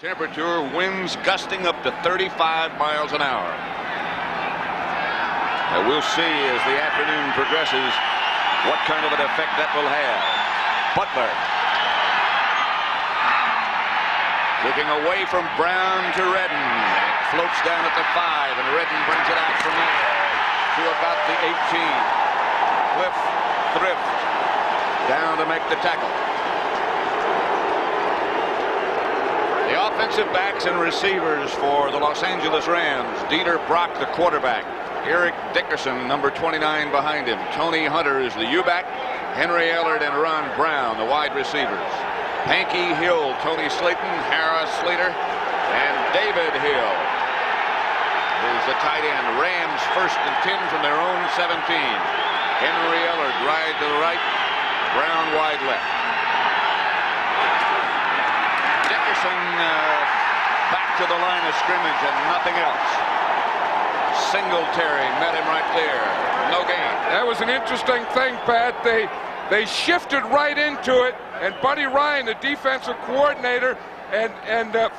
Temperature, winds gusting up to 35 miles an hour. And we'll see as the afternoon progresses what kind of an effect that will have. Butler looking away from Brown to Redden. Floats down at the 5, and Redden brings it out from there to about the 18. Cliff Thrift down to make the tackle. The offensive backs and receivers for the Los Angeles Rams. Dieter Brock, the quarterback. Eric Dickerson, number 29, behind him. Tony Hunter is the U-back. Henry Ellard and Ron Brown, the wide receivers. Hanky Hill, Tony Slayton, Harris Slater, and David Hill is the tight end. Rams 1st and 10 from their own 17. Henry Ellard wide to the right, Brown wide left. Dickerson back to the line of scrimmage and nothing else. Singletary met him right there. No gain. That was an interesting thing, Pat. They shifted right into it, and Buddy Ryan, the defensive coordinator, and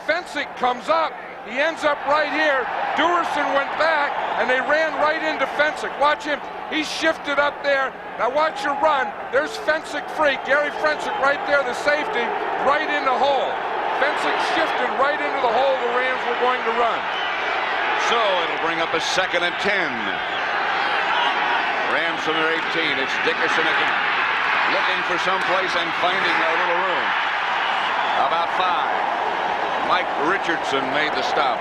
Fensick comes up. He ends up right here. Dickerson went back, and they ran right into Fensick. Watch him. He shifted up there. Now watch your run. There's Fensick free. Gary Fensick right there, the safety, right in the hole. Fensick shifted right into the hole the Rams were going to run. So it'll bring up a 2nd and 10. Rams from their 18. It's Dickerson again. Looking for some place and finding a little room. About 5. Mike Richardson made the stop.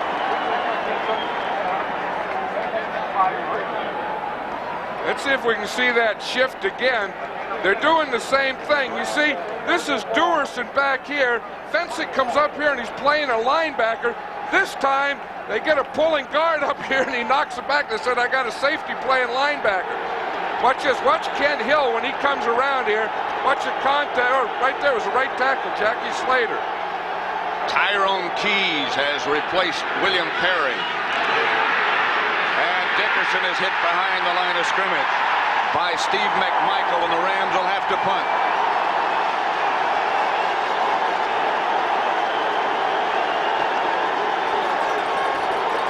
Let's see if we can see that shift again. They're doing the same thing. You see, this is Dickerson back here. Fensick comes up here and he's playing a linebacker. This time they get a pulling guard up here and he knocks it back. They said, I got a safety playing linebacker. Watch this. Watch Ken Hill when he comes around here. Watch the contact. Oh, right there was a right tackle, Jackie Slater. Tyrone Keys has replaced William Perry. And Dickerson is hit behind the line of scrimmage by Steve McMichael, and the Rams will have to punt.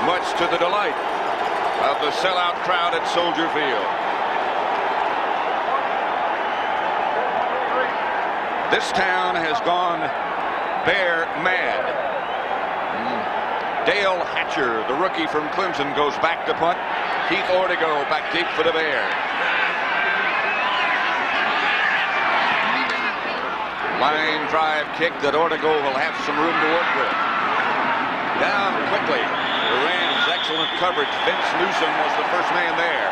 Much to the delight of the sellout crowd at Soldier Field. This town has gone Bear mad. Dale Hatcher, the rookie from Clemson, goes back to punt. Keith Ortego back deep for the Bears. Line drive kick that Ortego will have some room to work with. Down quickly. The Rams, excellent coverage. Vince Newsom was the first man there.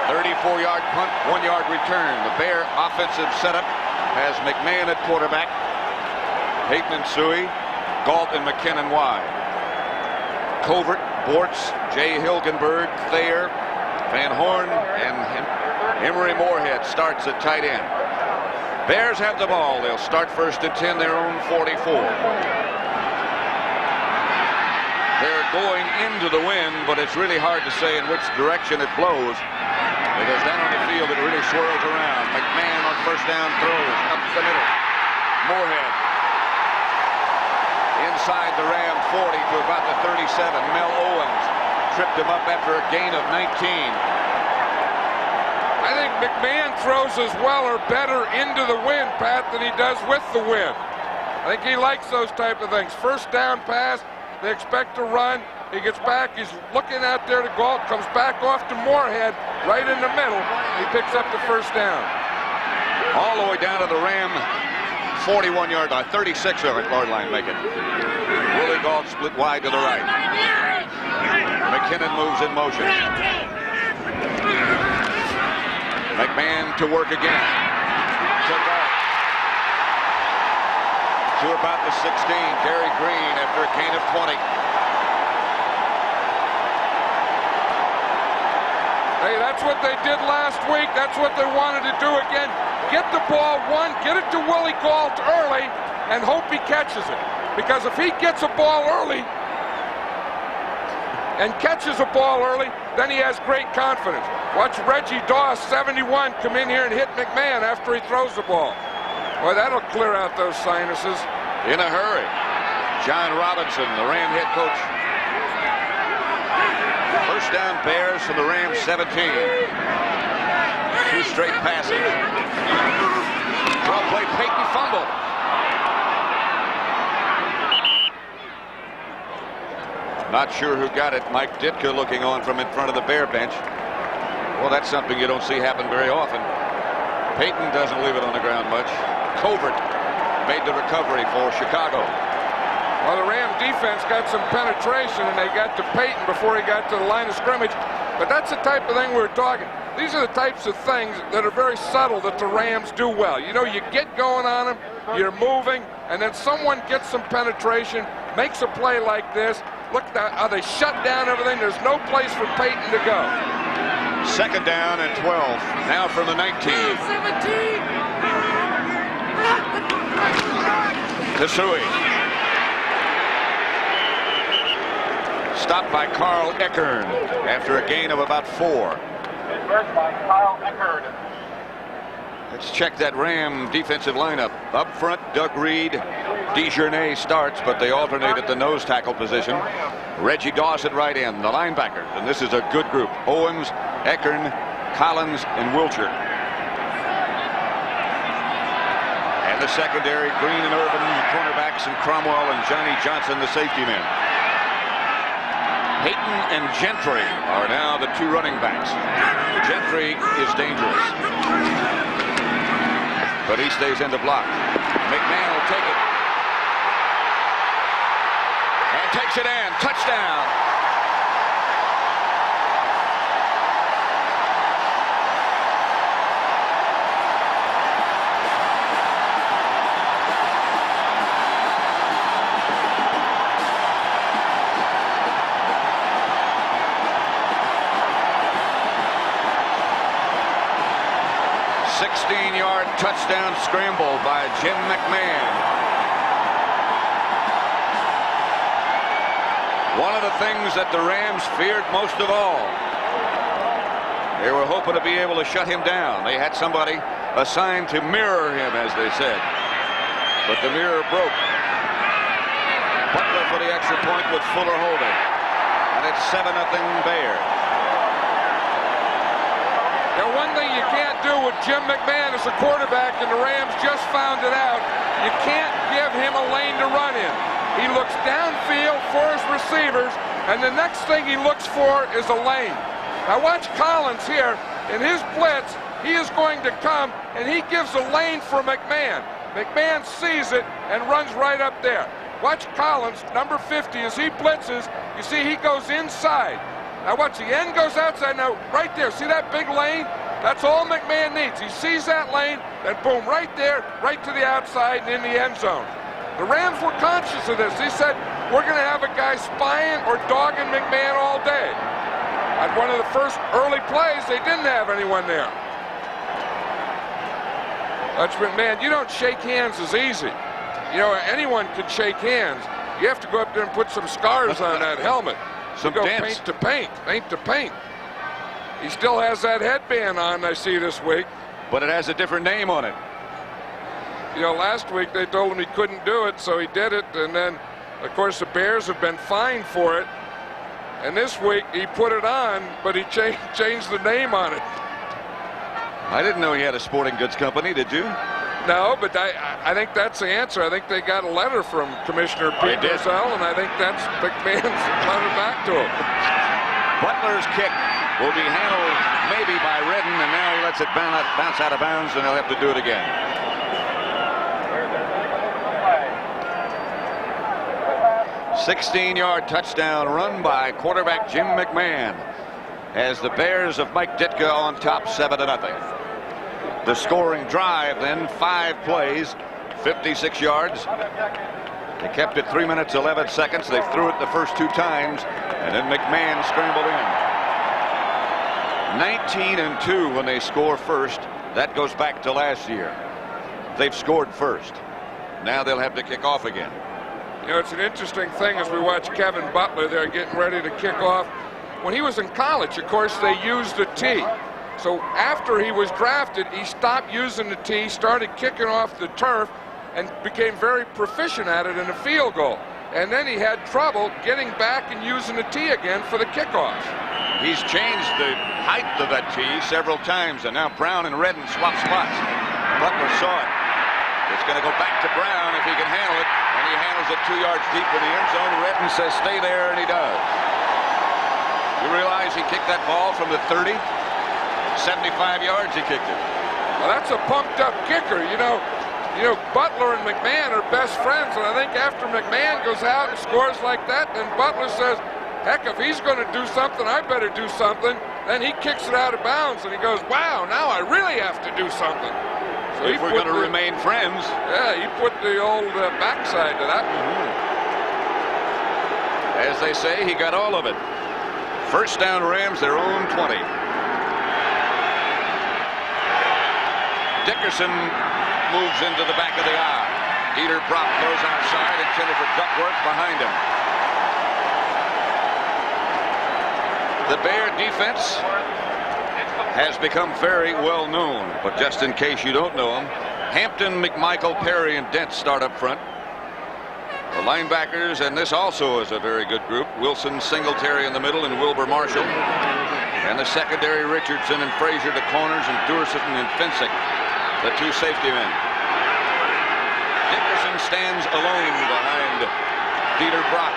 34-yard punt, 1-yard return. The Bear offensive setup has McMahon at quarterback, Peyton and Suey, Galt and McKinnon wide. Covert, Bortz, Jay Hilgenberg, Thayer, Van Horn, and Emery Moorhead starts at tight end. Bears have the ball. They'll start 1st and 10, their own 44. They're going into the wind, but it's really hard to say in which direction it blows, because down on the field it really swirls around. McMahon on 1st down throws up the middle. Moorhead inside the Ram 40 to about the 37. Mel Owens tripped him up after a gain of 19. I think McMahon throws as well or better into the wind, Pat, than he does with the wind. I think he likes those type of things. 1st down pass, they expect to run. He gets back, he's looking out there to Galt, comes back off to Moorhead, right in the middle. He picks up the 1st down. All the way down to the Ram 41-yard line, 36-yard line, make it. Willie Galt split wide to the right. McKinnon moves in motion. McMahon to work again. To Galt. To about the 16. Gary Green after a gain of 20. Hey, that's what they did last week. That's what they wanted to do again. Get the ball, get it to Willie Galt early, and hope he catches it. Because if he gets a ball early and catches a ball early, then he has great confidence. Watch Reggie Doss, 71, come in here and hit McMahon after he throws the ball. Boy, that'll clear out those sinuses. In a hurry. John Robinson, the Ram head coach. First down Bears from the Rams 17. 2 straight passes. Draw play, Peyton fumble. Not sure who got it. Mike Ditka looking on from in front of the Bear bench. Well, that's something you don't see happen very often. Peyton doesn't leave it on the ground much. Covert made the recovery for Chicago. Well, the Ram defense got some penetration, and they got to Peyton before he got to the line of scrimmage. But that's the type of thing we're talking. These are the types of things that are very subtle that the Rams do well. You know, you get going on them, you're moving, and then someone gets some penetration, makes a play like this. Look at how they shut down everything. There's no place for Peyton to go. Second down and 12. Now from the 19. 17. Tesui. Stopped by Carl Eckern after a gain of about 4. By Kyle Eckerd. Let's check that Ram defensive lineup. Up front, Doug Reed. DeJournay starts, but they alternate at the nose tackle position. Reggie Goss at right end, the linebackers. And this is a good group. Owens, Eckern, Collins, and Wilcher. And the secondary, Green and Irvin, the cornerbacks, and Cromwell and Johnny Johnson, the safety men. Peyton and Gentry are now the 2 running backs. Gentry is dangerous, but he stays in the block. McMahon will take it. And takes it in. Touchdown. Touchdown scramble by Jim McMahon. One of the things that the Rams feared most of all. They were hoping to be able to shut him down. They had somebody assigned to mirror him, as they said. But the mirror broke. Butler for the extra point with Fuller holding. And it's 7-0 Bears. Now, one thing you can't do with Jim McMahon as a quarterback, and the Rams just found it out, you can't give him a lane to run in. He looks downfield for his receivers, and the next thing he looks for is a lane. Now watch Collins here. In his blitz, he is going to come, and he gives a lane for McMahon. McMahon sees it and runs right up there. Watch Collins, number 50, as he blitzes, you see he goes inside. Now watch, the end goes outside. Now right there, see that big lane? That's all McMahon needs. He sees that lane, then boom, right there, right to the outside and in the end zone. The Rams were conscious of this. They said, we're going to have a guy spying or dogging McMahon all day. At one of the first early plays, they didn't have anyone there. That's McMahon. You don't shake hands as easy. You know, anyone can shake hands. You have to go up there and put some scars on that helmet. Some go dents. paint to paint, paint to paint. He still has that headband on, I see this week. But it has a different name on it. You know, last week they told him he couldn't do it, so he did it. And then, of course, the Bears have been fined for it. And this week he put it on, but he changed the name on it. I didn't know he had a sporting goods company, did you? No, but I think that's the answer. I think they got a letter from Commissioner Pete Rozelle, and I think that's McMahon's letter back to him. Butler's kick will be handled maybe by Redden, and now he lets it bounce out of bounds, and they'll have to do it again. A 16-yard touchdown run by quarterback Jim McMahon as the Bears of Mike Ditka on top 7-0. The scoring drive then, 5 plays, 56 yards. They kept it 3 minutes, 11 seconds. They threw it the first 2 times, and then McMahon scrambled in. 19-2 when they score first. That goes back to last year. They've scored first. Now they'll have to kick off again. You know, it's an interesting thing as we watch Kevin Butler there getting ready to kick off. When he was in college, of course, they used the tee. So after he was drafted, he stopped using the tee, started kicking off the turf, and became very proficient at it in a field goal. and then he had trouble getting back and using the tee again for the kickoff. He's changed the height of that tee several times, and now Brown and Redden swap spots. Butler saw it. It's going to go back to Brown if he can handle it, and he handles it 2 yards deep in the end zone. Redden says stay there, and he does. You realize he kicked that ball from the 30? 75 yards he kicked it. Well, that's a pumped up kicker. You know, Butler and McMahon are best friends, and I think after McMahon goes out and scores like that, then Butler says, heck, if he's going to do something, I better do something. Then he kicks it out of bounds, and he goes, wow, now I really have to do something. So if we're going to remain friends. Yeah, he put the old backside to that. As they say, he got all of it. First down, Rams, their own 20. Dickerson moves into the back of the eye. Dieter Brock throws outside, intended for Duckworth behind him. The Bear defense has become very well known, but just in case you don't know them, Hampton, McMichael, Perry, and Dent start up front. The linebackers, and this also is a very good group, Wilson, Singletary in the middle, and Wilbur Marshall. And the secondary, Richardson and Frazier, the corners, and Dickerson and Finsick, the two safety men. Dickerson stands alone behind Dieter Brock.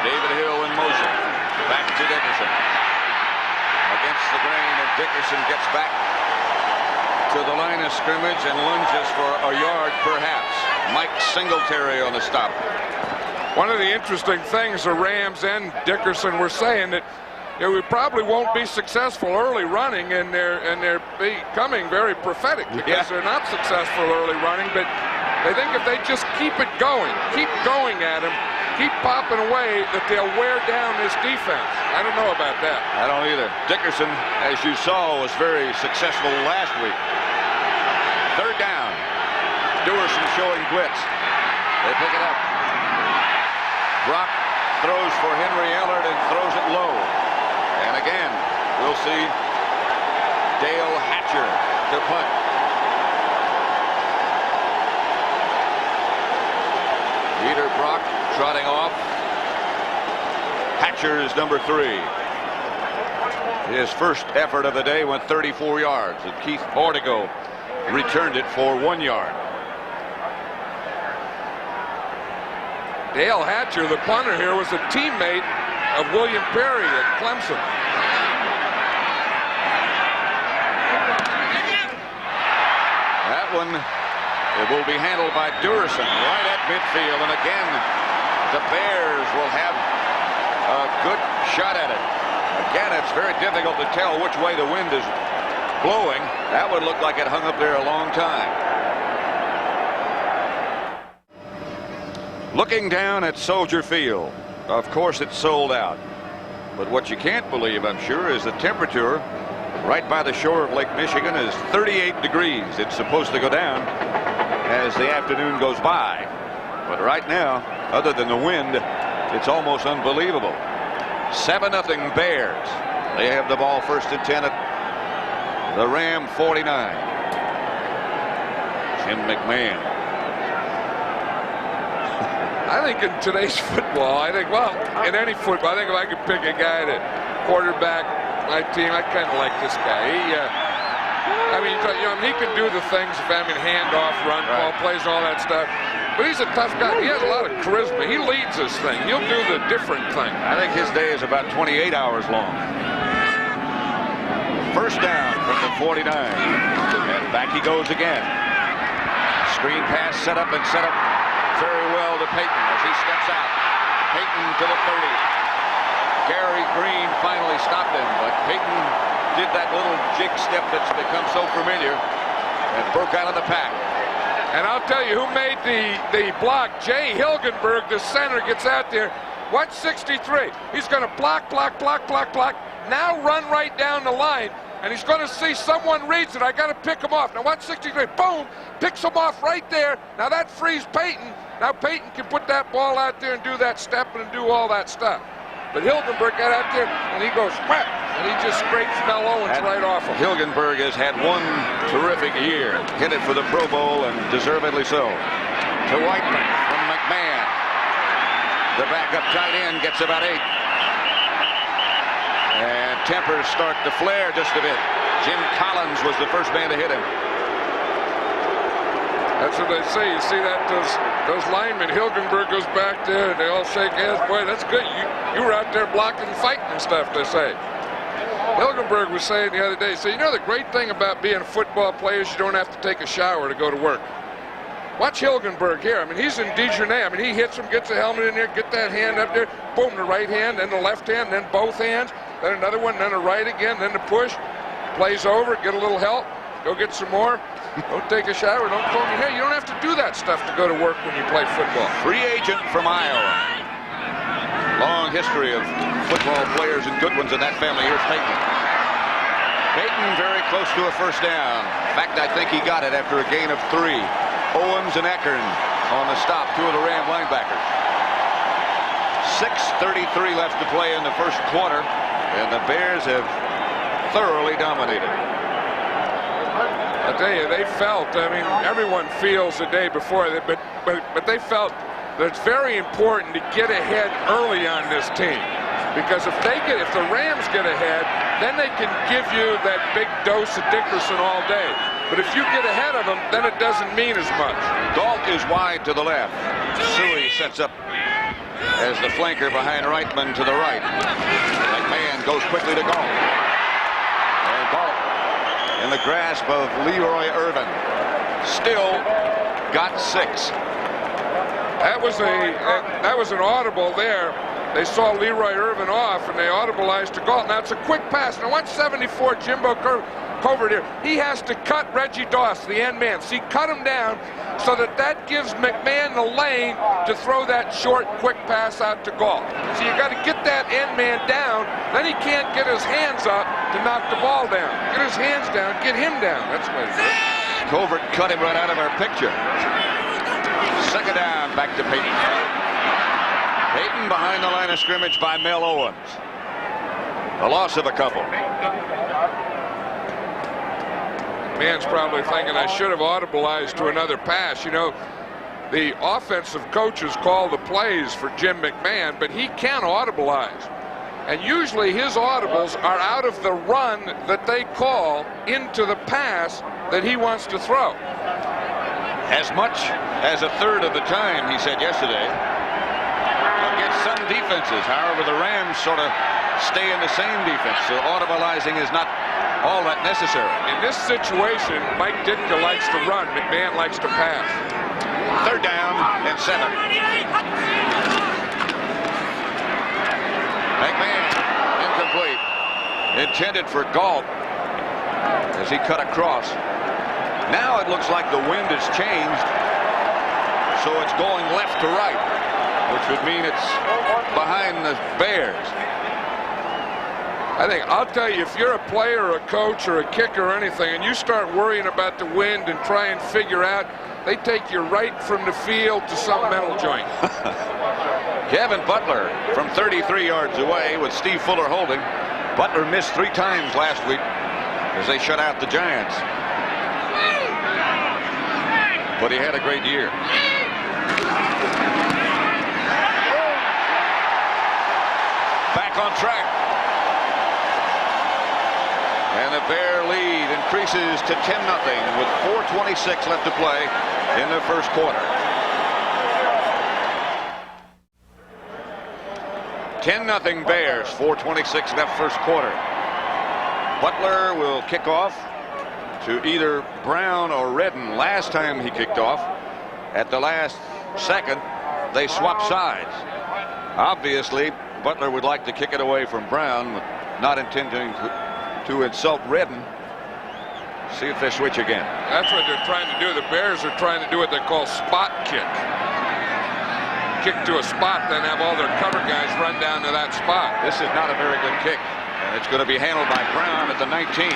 David Hill in motion. Back to Dickerson. Against the grain, and Dickerson gets back to the line of scrimmage and lunges for a yard perhaps. Mike Singletary on the stop. One of the interesting things the Rams and Dickerson were saying that we probably won't be successful early running, and they're becoming very prophetic because they're not successful early running, but they think if they just keep going at him, keep popping away, that they'll wear down this defense. I don't know about that. I don't either. Dickerson, as you saw, was very successful last week. Third down. Dickerson showing blitz. They pick it up. Brock throws for Henry Ellard and throws it low. And again, we'll see Dale Hatcher to punt. Dieter Brock trotting off. Hatcher is number 3. His first effort of the day went 34 yards, and Keith Bordigo returned it for 1 yard. Dale Hatcher, the punter here, was a teammate of William Perry at Clemson. That one, it will be handled by Dickerson right at midfield, and again the Bears will have a good shot at it. Again, it's very difficult to tell which way the wind is blowing. That would look like it hung up there a long time. Looking down at Soldier Field, of course it's sold out. But what you can't believe, I'm sure, is the temperature right by the shore of Lake Michigan is 38 degrees. It's supposed to go down as the afternoon goes by. But right now, other than the wind, it's almost unbelievable. 7-0 Bears. They have the ball first and 10 at the Ram 49. Jim McMahon. I think in today's football, in any football, I think if I could pick a guy to quarterback my team, I kind of like this guy. He can do the things, handoff, run, ball plays, all that stuff. But he's a tough guy. He has a lot of charisma. He leads this thing. He'll do the different thing. I think his day is about 28 hours long. First down from the 49. And back he goes again. Screen pass set up very well to Payton as he steps out. Payton to the 30. Gary Green finally stopped him, but Payton did that little jig step that's become so familiar and broke out of the pack. And I'll tell you who made the block. Jay Hilgenberg, the center, gets out there. Watch 63. He's going to block. Now run right down the line. And he's going to see someone reads it. I got to pick him off. Now watch 63. Boom! Picks him off right there. Now that frees Payton. Now Payton can put that ball out there and do that step and do all that stuff. But Hilgenberg got out there and he goes whap, and he just scrapes Mel Owens right off him. Hilgenberg has had one terrific year. Hit it for the Pro Bowl, and deservedly so. To Whiteman from McMahon, the backup tight end, gets about 8. And tempers start to flare just a bit. Jim Collins was the first man to hit him. That's what they say. You see that those linemen, Hilgenberg goes back there and they all shake hands. Boy, that's good. You were out there blocking and fighting and stuff, they say. Hilgenberg was saying the other day, so you know the great thing about being a football player is you don't have to take a shower to go to work. Watch Hilgenberg here. I mean, he's in Divisional. I mean, he hits him, gets the helmet in there, get that hand up there, boom, the right hand, then the left hand, then both hands, then another one, then the right again, then the push. Plays over, get a little help, go get some more. Don't take a shower, don't comb your hair. You don't have to do that stuff to go to work when you play football. Free agent from Iowa. Long history of football players and good ones in that family. Here's Peyton. Peyton very close to a first down. In fact, I think he got it after a gain of 3. Owens and Eckern on the stop, 2 of the Ram linebackers. 6:33 left to play in the first quarter, and the Bears have thoroughly dominated. I tell you, they felt, I mean, everyone feels the day before, but they felt that it's very important to get ahead early on this team. Because if the Rams get ahead, then they can give you that big dose of Dickerson all day. But if you get ahead of them, then it doesn't mean as much. Galt is wide to the left. Suey sets up as the flanker behind Reitman to the right. McMahon goes quickly to Galt. And Galt in the grasp of Leroy Irvin. Still got 6. That was an audible there. They saw Leroy Irvin off, and they audibleized to Galt. Now, it's a quick pass. Now, watch 74, Jimbo Covert here. He has to cut Reggie Doss, the end man. See, cut him down so that gives McMahon the lane to throw that short, quick pass out to Galt. So you got to get that end man down. Then he can't get his hands up to knock the ball down. Get his hands down, get him down. That's what it is. Covert cut him right out of our picture. Second down, back to Peyton. Peyton behind the line of scrimmage by Mel Owens. A loss of a couple. Man's probably thinking I should have audibleized to another pass. You know, the offensive coaches call the plays for Jim McMahon, but he can audibleize. And usually his audibles are out of the run that they call into the pass that he wants to throw. As much as a third of the time, he said yesterday. Against some defenses. However, the Rams sort of stay in the same defense, so audibleizing is not all that necessary. In this situation, Mike Ditka likes to run. McMahon likes to pass. Third down and 7. McMahon incomplete. Intended for Galt as he cut across. Now it looks like the wind has changed, so it's going left to right, which would mean it's behind the Bears. I'll tell you, if you're a player or a coach or a kicker or anything, and you start worrying about the wind and try and figure out, they take you right from the field to some metal joint. Kevin Butler from 33 yards away with Steve Fuller holding. Butler missed 3 times last week as they shut out the Giants. But he had a great year. Back on track. And the Bear lead increases to 10-0 with 4:26 left to play in the first quarter. 10-0 Bears, 4:26 left first quarter. Butler will kick off to either Brown or Redden. Last time he kicked off, at the last second, they swapped sides. Obviously, Butler would like to kick it away from Brown, not intending to insult Redden. See if they switch again. That's what they're trying to do. The Bears are trying to do what they call spot kick. Kick to a spot, then have all their cover guys run down to that spot. This is not a very good kick, and it's going to be handled by Brown at the 19.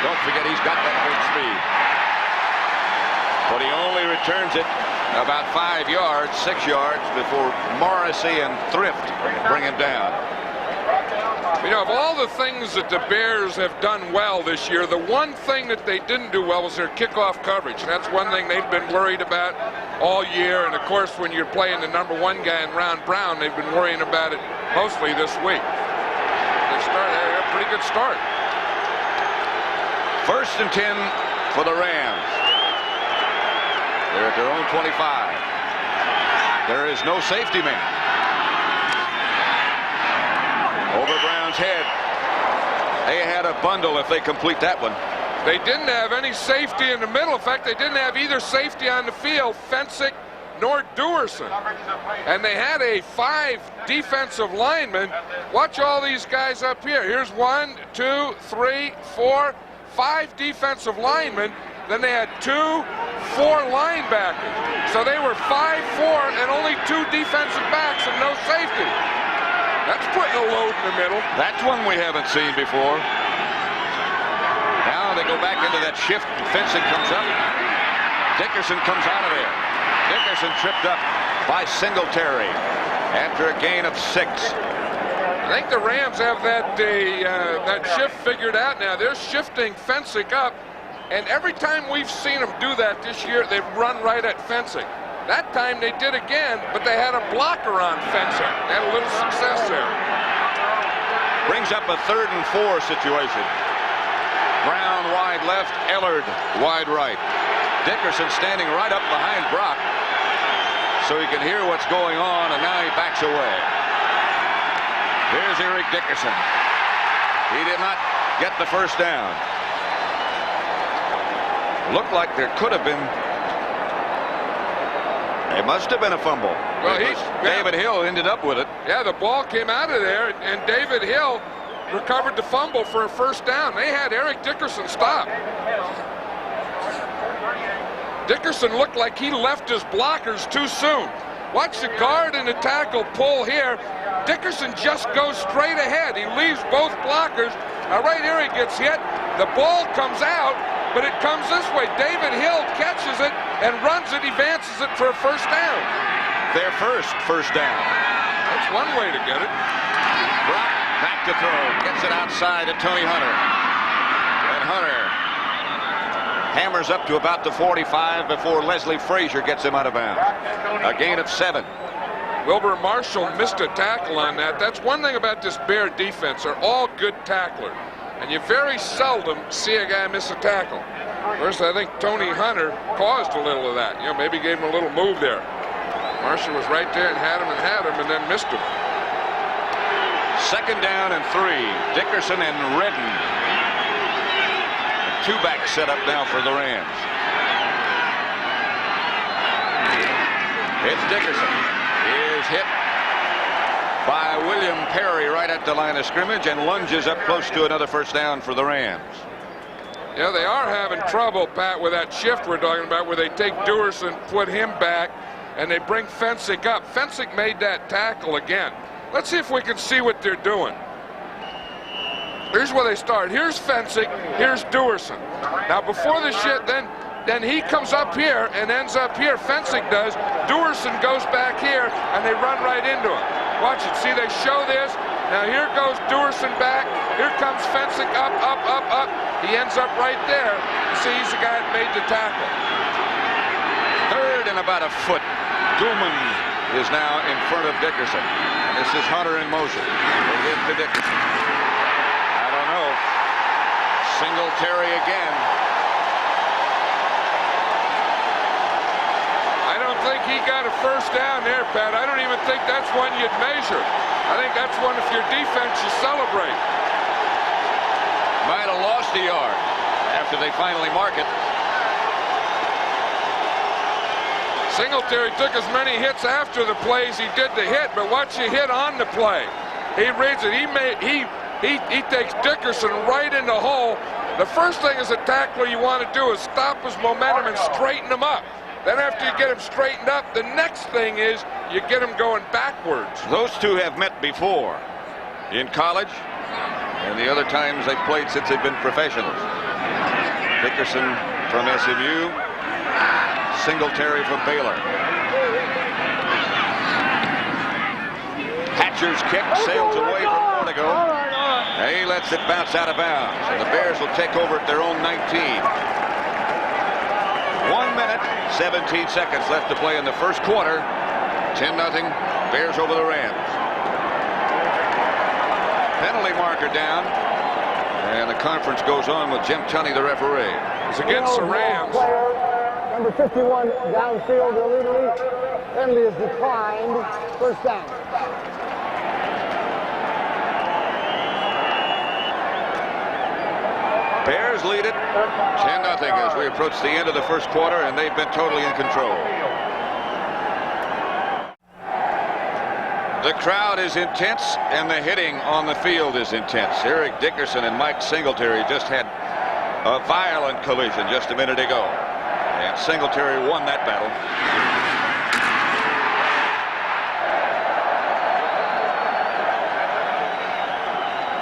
Don't forget he's got that great speed. But he only returns it about 5 yards, 6 yards before Morrissey and Thrift bring him down. You know, of all the things that the Bears have done well this year, the one thing that they didn't do well was their kickoff coverage. And that's one thing they've been worried about. all year. And of course, when you're playing the #1 guy in Ron Brown, they've been worrying about it mostly this week. They had a pretty good start. 1st and 10 for the Rams. They're at their own 25. There is no safety man. Over Brown's head. They had a bundle if they complete that one. They didn't have any safety in the middle. In fact, they didn't have either safety on the field, Fensick nor Dickerson. And they had a 5 defensive linemen. Watch all these guys up here. Here's 1, 2, 3, 4, 5 defensive linemen. Then they had 2, 4 linebackers. So they were 5, 4, and only 2 defensive backs and no safety. That's putting a load in the middle. That's one we haven't seen before. Now they go back into that shift. Fensick comes up. Dickerson comes out of there. Dickerson tripped up by Singletary after a gain of 6. I think the Rams have that shift figured out now. They're shifting Fensick up, and every time we've seen them do that this year, they've run right at Fensick. That time they did again, but they had a blocker on Fensick. They had a little success there. Brings up a 3rd and 4 situation. Brown wide left, Ellard wide right. Dickerson standing right up behind Brock so he can hear what's going on, and now he backs away. Here's Eric Dickerson. He did not get the 1st down. Looked like there could have been. It must have been a fumble. Well, David Hill ended up with it. Yeah, the ball came out of there, and David Hill recovered the fumble for a 1st down. They had Eric Dickerson stop. Dickerson looked like he left his blockers too soon. Watch the guard and the tackle pull here. Dickerson just goes straight ahead. He leaves both blockers. Now right here he gets hit. The ball comes out, but it comes this way. David Hill catches it and runs it, advances it for a 1st down. Their first down. That's one way to get it. Brock back to throw. Gets it outside to Tony Hunter. And Hunter hammers up to about the 45 before Leslie Frazier gets him out of bounds. A gain of 7. Wilbur Marshall missed a tackle on that. That's one thing about this Bear defense. They're all good tacklers. And you very seldom see a guy miss a tackle. First, I think Tony Hunter caused a little of that. You know, maybe gave him a little move there. Marshall was right there and had him and then missed him. 2nd down and 3. Dickerson and Redden. 2-back setup now for the Rams. It's Dickerson. He is hit by William Perry right at the line of scrimmage and lunges up close to another 1st down for the Rams. Yeah, they are having trouble, Pat, with that shift we're talking about, where they take Dickerson, put him back, and they bring Fensick up. Fensick made that tackle again. Let's see if we can see what they're doing. Here's where they start. Here's Fensick. Here's Dickerson. Now, before the shift, then he comes up here and ends up here. Fensick does. Dickerson goes back here, and they run right into him. Watch it. See, they show this. Now, here goes Dickerson back. Here comes Fensick up, up, up, up. He ends up right there. You see, he's the guy that made the tackle. 3rd and about a foot. Duman is now in front of Dickerson. This is Hunter in motion. We'll give to Dickerson. I don't know. Singletary again. I don't think he got a 1st down there, Pat. I don't even think that's one you'd measure. I think that's one if your defense you celebrate. Might have lost a yard after they finally mark it. Singletary took as many hits after the play as he did the hit, but watch the hit on the play. He reads it. He takes Dickerson right in the hole. The first thing as a tackler you want to do is stop his momentum and straighten him up. Then after you get him straightened up, the next thing is you get him going backwards. Those two have met before in college and the other times they've played since they've been professionals. Dickerson from SMU, Singletary from Baylor. Hatcher's kick sails away from Portico. He lets it bounce out of bounds, and the Bears will take over at their own 19. 1 minute, 17 seconds left to play in the first quarter. 10-0 Bears over the Rams. Penalty marker down, and the conference goes on with Jim Tunney, the referee. It's against the Rams. Number 51 downfield illegally. Penalty is declined. First down. Bears lead it 10-0 as we approach the end of the first quarter, and they've been totally in control. The crowd is intense, and the hitting on the field is intense. Eric Dickerson and Mike Singletary just had a violent collision just a minute ago, and Singletary won that battle.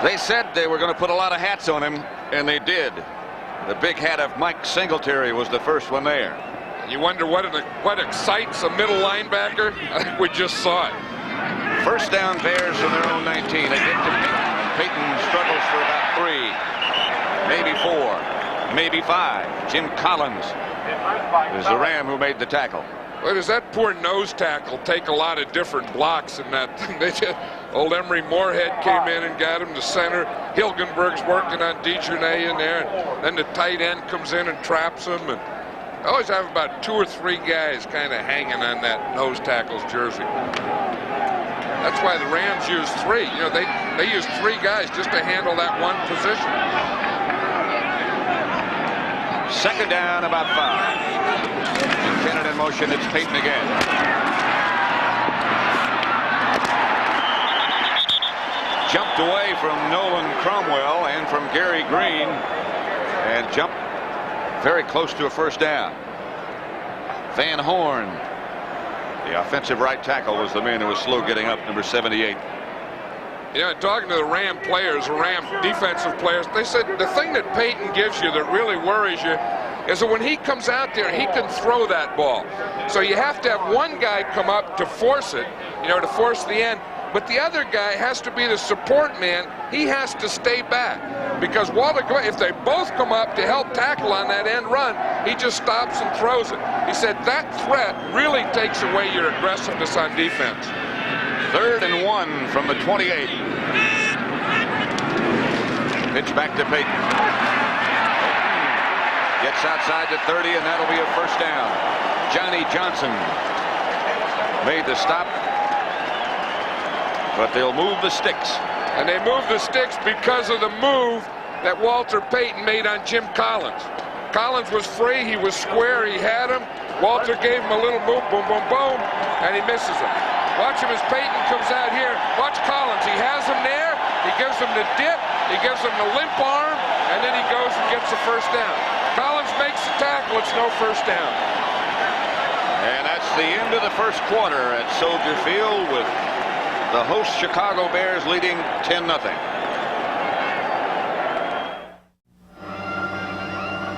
They said they were going to put a lot of hats on him, and they did. The big hat of Mike Singletary was the first one there. You wonder what excites a middle linebacker? I think we just saw it. First down Bears from their own 19. They get to Peyton. Peyton struggles for about 3, maybe 4, maybe 5. Jim Collins is the Ram who made the tackle. Well, does that poor nose tackle take a lot of different blocks in that thing? Old Emery Moorhead came in and got him to center. Hilgenberg's working on Dejournay in there. And then the tight end comes in and traps him. And I always have about 2 or 3 guys kind of hanging on that nose tackle's jersey. That's why the Rams use 3. You know, they use 3 guys just to handle that one position. Second down, about 5. Buchanan in motion. It's Peyton again. Jumped away from Nolan Cromwell and from Gary Green, and jumped very close to a first down. Van Horn, the offensive right tackle, was the man who was slow getting up, number 78. Yeah, talking to the Ram players, Ram defensive players, they said the thing that Peyton gives you that really worries you is that when he comes out there, he can throw that ball. So you have to have one guy come up to force it, you know, to force the end. But the other guy has to be the support man. He has to stay back. Because Walter, if they both come up to help tackle on that end run, he just stops and throws it. He said that threat really takes away your aggressiveness on defense. 3rd and 1 from the 28. Pitch back to Peyton. Gets outside the 30, and that'll be a first down. Johnny Johnson made the stop, but they'll move the sticks. And they move the sticks because of the move that Walter Payton made on Jim Collins. Collins was free, he was square, he had him. Walter gave him a little move, boom, boom, boom, and he misses him. Watch him as Payton comes out here. Watch Collins, he has him there, he gives him the dip, he gives him the limp arm, and then he goes and gets the first down. Collins makes the tackle, it's no first down. And that's the end of the first quarter at Soldier Field, with the host Chicago Bears leading 10-0.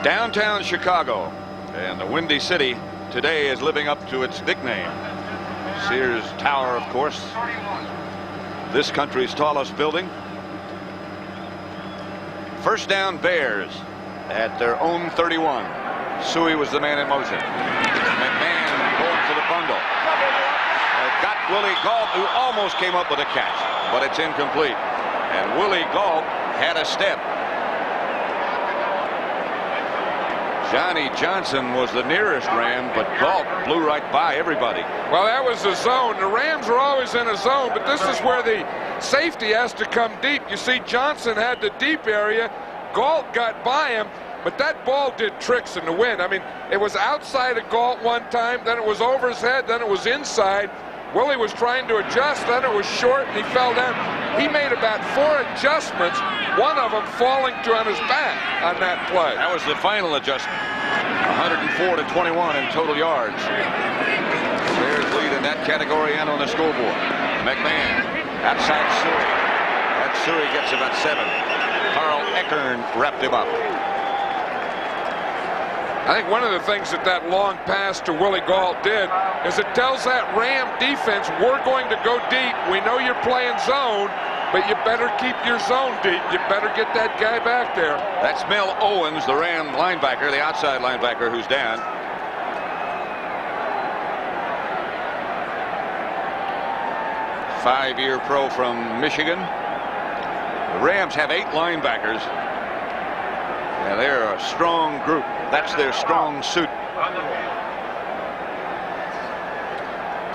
Downtown Chicago and the Windy City today is living up to its nickname. Sears Tower, of course, this country's tallest building. First down Bears at their own 31. Suey was the man in motion. McMahon going for the bundle. Got Willie Galt, who almost came up with a catch, but it's incomplete. And Willie Galt had a step. Johnny Johnson was the nearest Ram, but Galt blew right by everybody. Well, that was the zone. The Rams are always in a zone, but this is where the safety has to come deep. You see, Johnson had the deep area. Galt got by him, but that ball did tricks in the wind. I mean, it was outside of Galt one time, then it was over his head, then it was inside. Willie was trying to adjust, then it was short, and he fell down. He made about 4 adjustments, one of them falling on his back on that play. That was the final adjustment. 104 to 21 in total yards. Bears lead in that category and on the scoreboard. McMahon outside Suey. That Suey gets about 7. Carl Eckern wrapped him up. I think one of the things that long pass to Willie Galt did is it tells that Ram defense, we're going to go deep. We know you're playing zone, but you better keep your zone deep. You better get that guy back there. That's Mel Owens, the Ram linebacker, the outside linebacker, who's down. 5-year pro from Michigan. The Rams have 8 linebackers. And they're a strong group. That's their strong suit.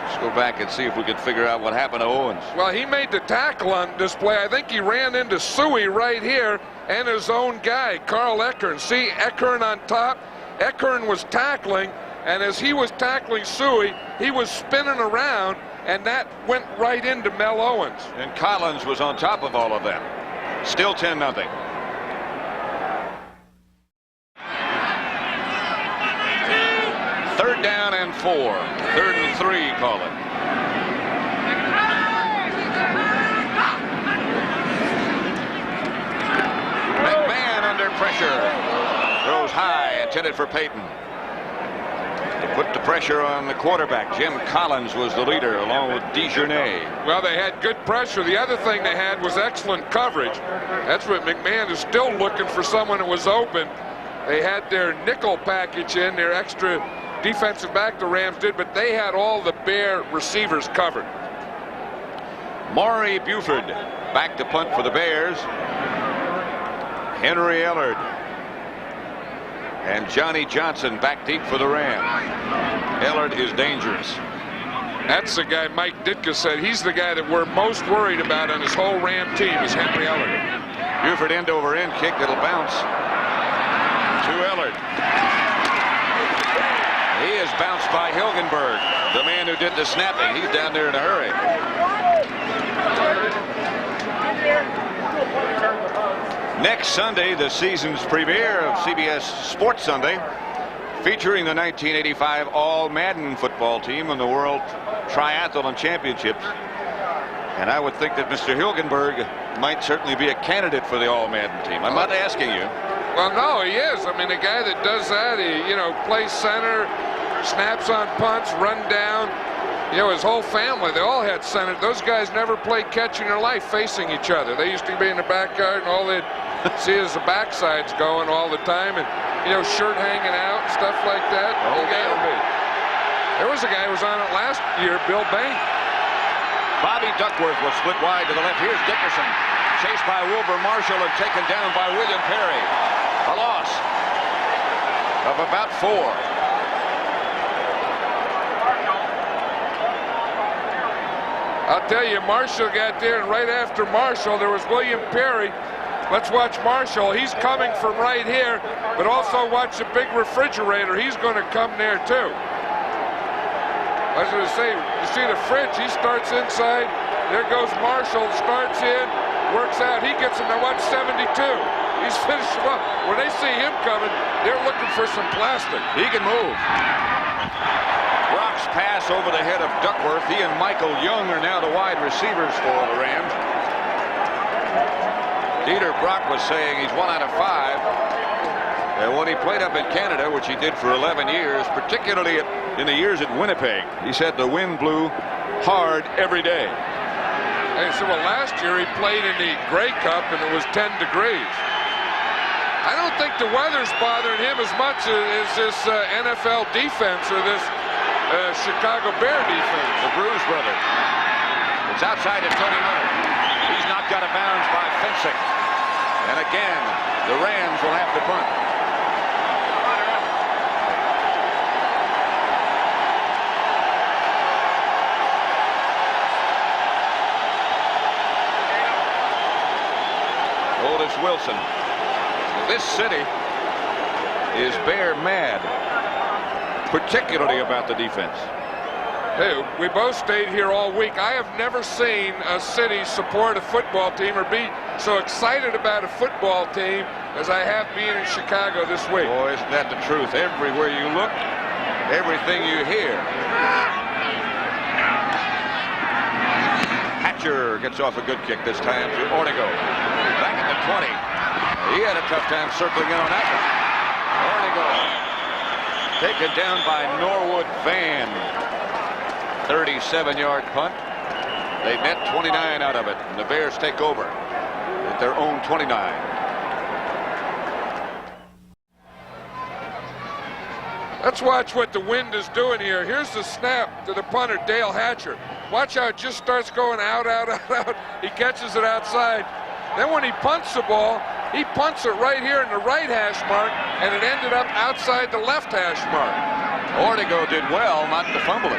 Let's go back and see if we can figure out what happened to Owens. Well, he made the tackle on display. I think he ran into Suey right here and his own guy, Carl Eckern. See Eckern on top? Eckern was tackling, and as he was tackling Suey, he was spinning around, and that went right into Mel Owens. And Collins was on top of all of them. Still 10-0. Third down and 4. 3rd and 3, call it. McMahon under pressure. Throws high, intended for Payton. They put the pressure on the quarterback. Jim Collins was the leader, along with Dejournay. Well, they had good pressure. The other thing they had was excellent coverage. That's what McMahon is still looking for, someone that was open. They had their nickel package in, their extra defensive back, the Rams did, but they had all the Bear receivers covered. Maury Buford back to punt for the Bears. Henry Ellard and Johnny Johnson back deep for the Rams. Ellard is dangerous. That's the guy Mike Ditka said. He's the guy that we're most worried about on his whole Ram team is Henry Ellard. Buford end over end kick that'll bounce to Ellard. He is bounced by Hilgenberg, the man who did the snapping. He's down there in a hurry. Next Sunday, the season's premiere of CBS Sports Sunday, featuring the 1985 All-Madden football team and the World Triathlon Championships. And I would think that Mr. Hilgenberg might certainly be a candidate for the All-Madden team. I'm not asking you. Well, no, he is. I mean, the guy that does that, he, plays center, snaps on punts, run down. His whole family, they all had center. Those guys never played catch in their life facing each other. They used to be in the backyard, and all they'd see is the backsides going all the time, and, shirt hanging out, stuff like that. There was a guy who was on it last year, Bill Bain. Bobby Duckworth was split wide to the left. Here's Dickerson, chased by Wilbur Marshall and taken down by William Perry. A loss of about 4. I'll tell you, Marshall got there, and right after Marshall, there was William Perry. Let's watch Marshall. He's coming from right here, but also watch the big refrigerator. He's going to come there, too. I was going to say, you see the fridge, he starts inside. There goes Marshall, starts in, works out. He gets him to, 72? He's finished him up. When they see him coming, they're looking for some plastic. He can move. Brock's pass over the head of Duckworth. He and Michael Young are now the wide receivers for the Rams. Dieter Brock was saying he's 1 out of 5. And when he played up in Canada, which he did for 11 years, particularly in the years at Winnipeg, he said the wind blew hard every day. And he said, well, last year he played in the Grey Cup and it was 10 degrees. I don't think the weather's bothering him as much as this NFL defense or this Chicago Bear defense. The Bruce brothers. It's outside of Tony Leonard. He's knocked out of bounds by fencing. And again, the Rams will have to punt. Otis Wilson. This city is Bear mad, particularly about the defense. Hey, we both stayed here all week. I have never seen a city support a football team or be so excited about a football team as I have being in Chicago this week. Boy, isn't that the truth? Everywhere you look, everything you hear. Hatcher gets off a good kick this time to Ortego. Back at the 20. He had a tough time circling in on that one. Ortego taken down by Norwood Van. 37-yard punt. They net 29 out of it, and the Bears take over at their own 29. Let's watch what the wind is doing here. Here's the snap to the punter, Dale Hatcher. Watch how it just starts going out, out, out, out. He catches it outside. Then when he punts the ball, he punts it right here in the right hash mark, and it ended up outside the left hash mark. Ortego did well not to fumble it.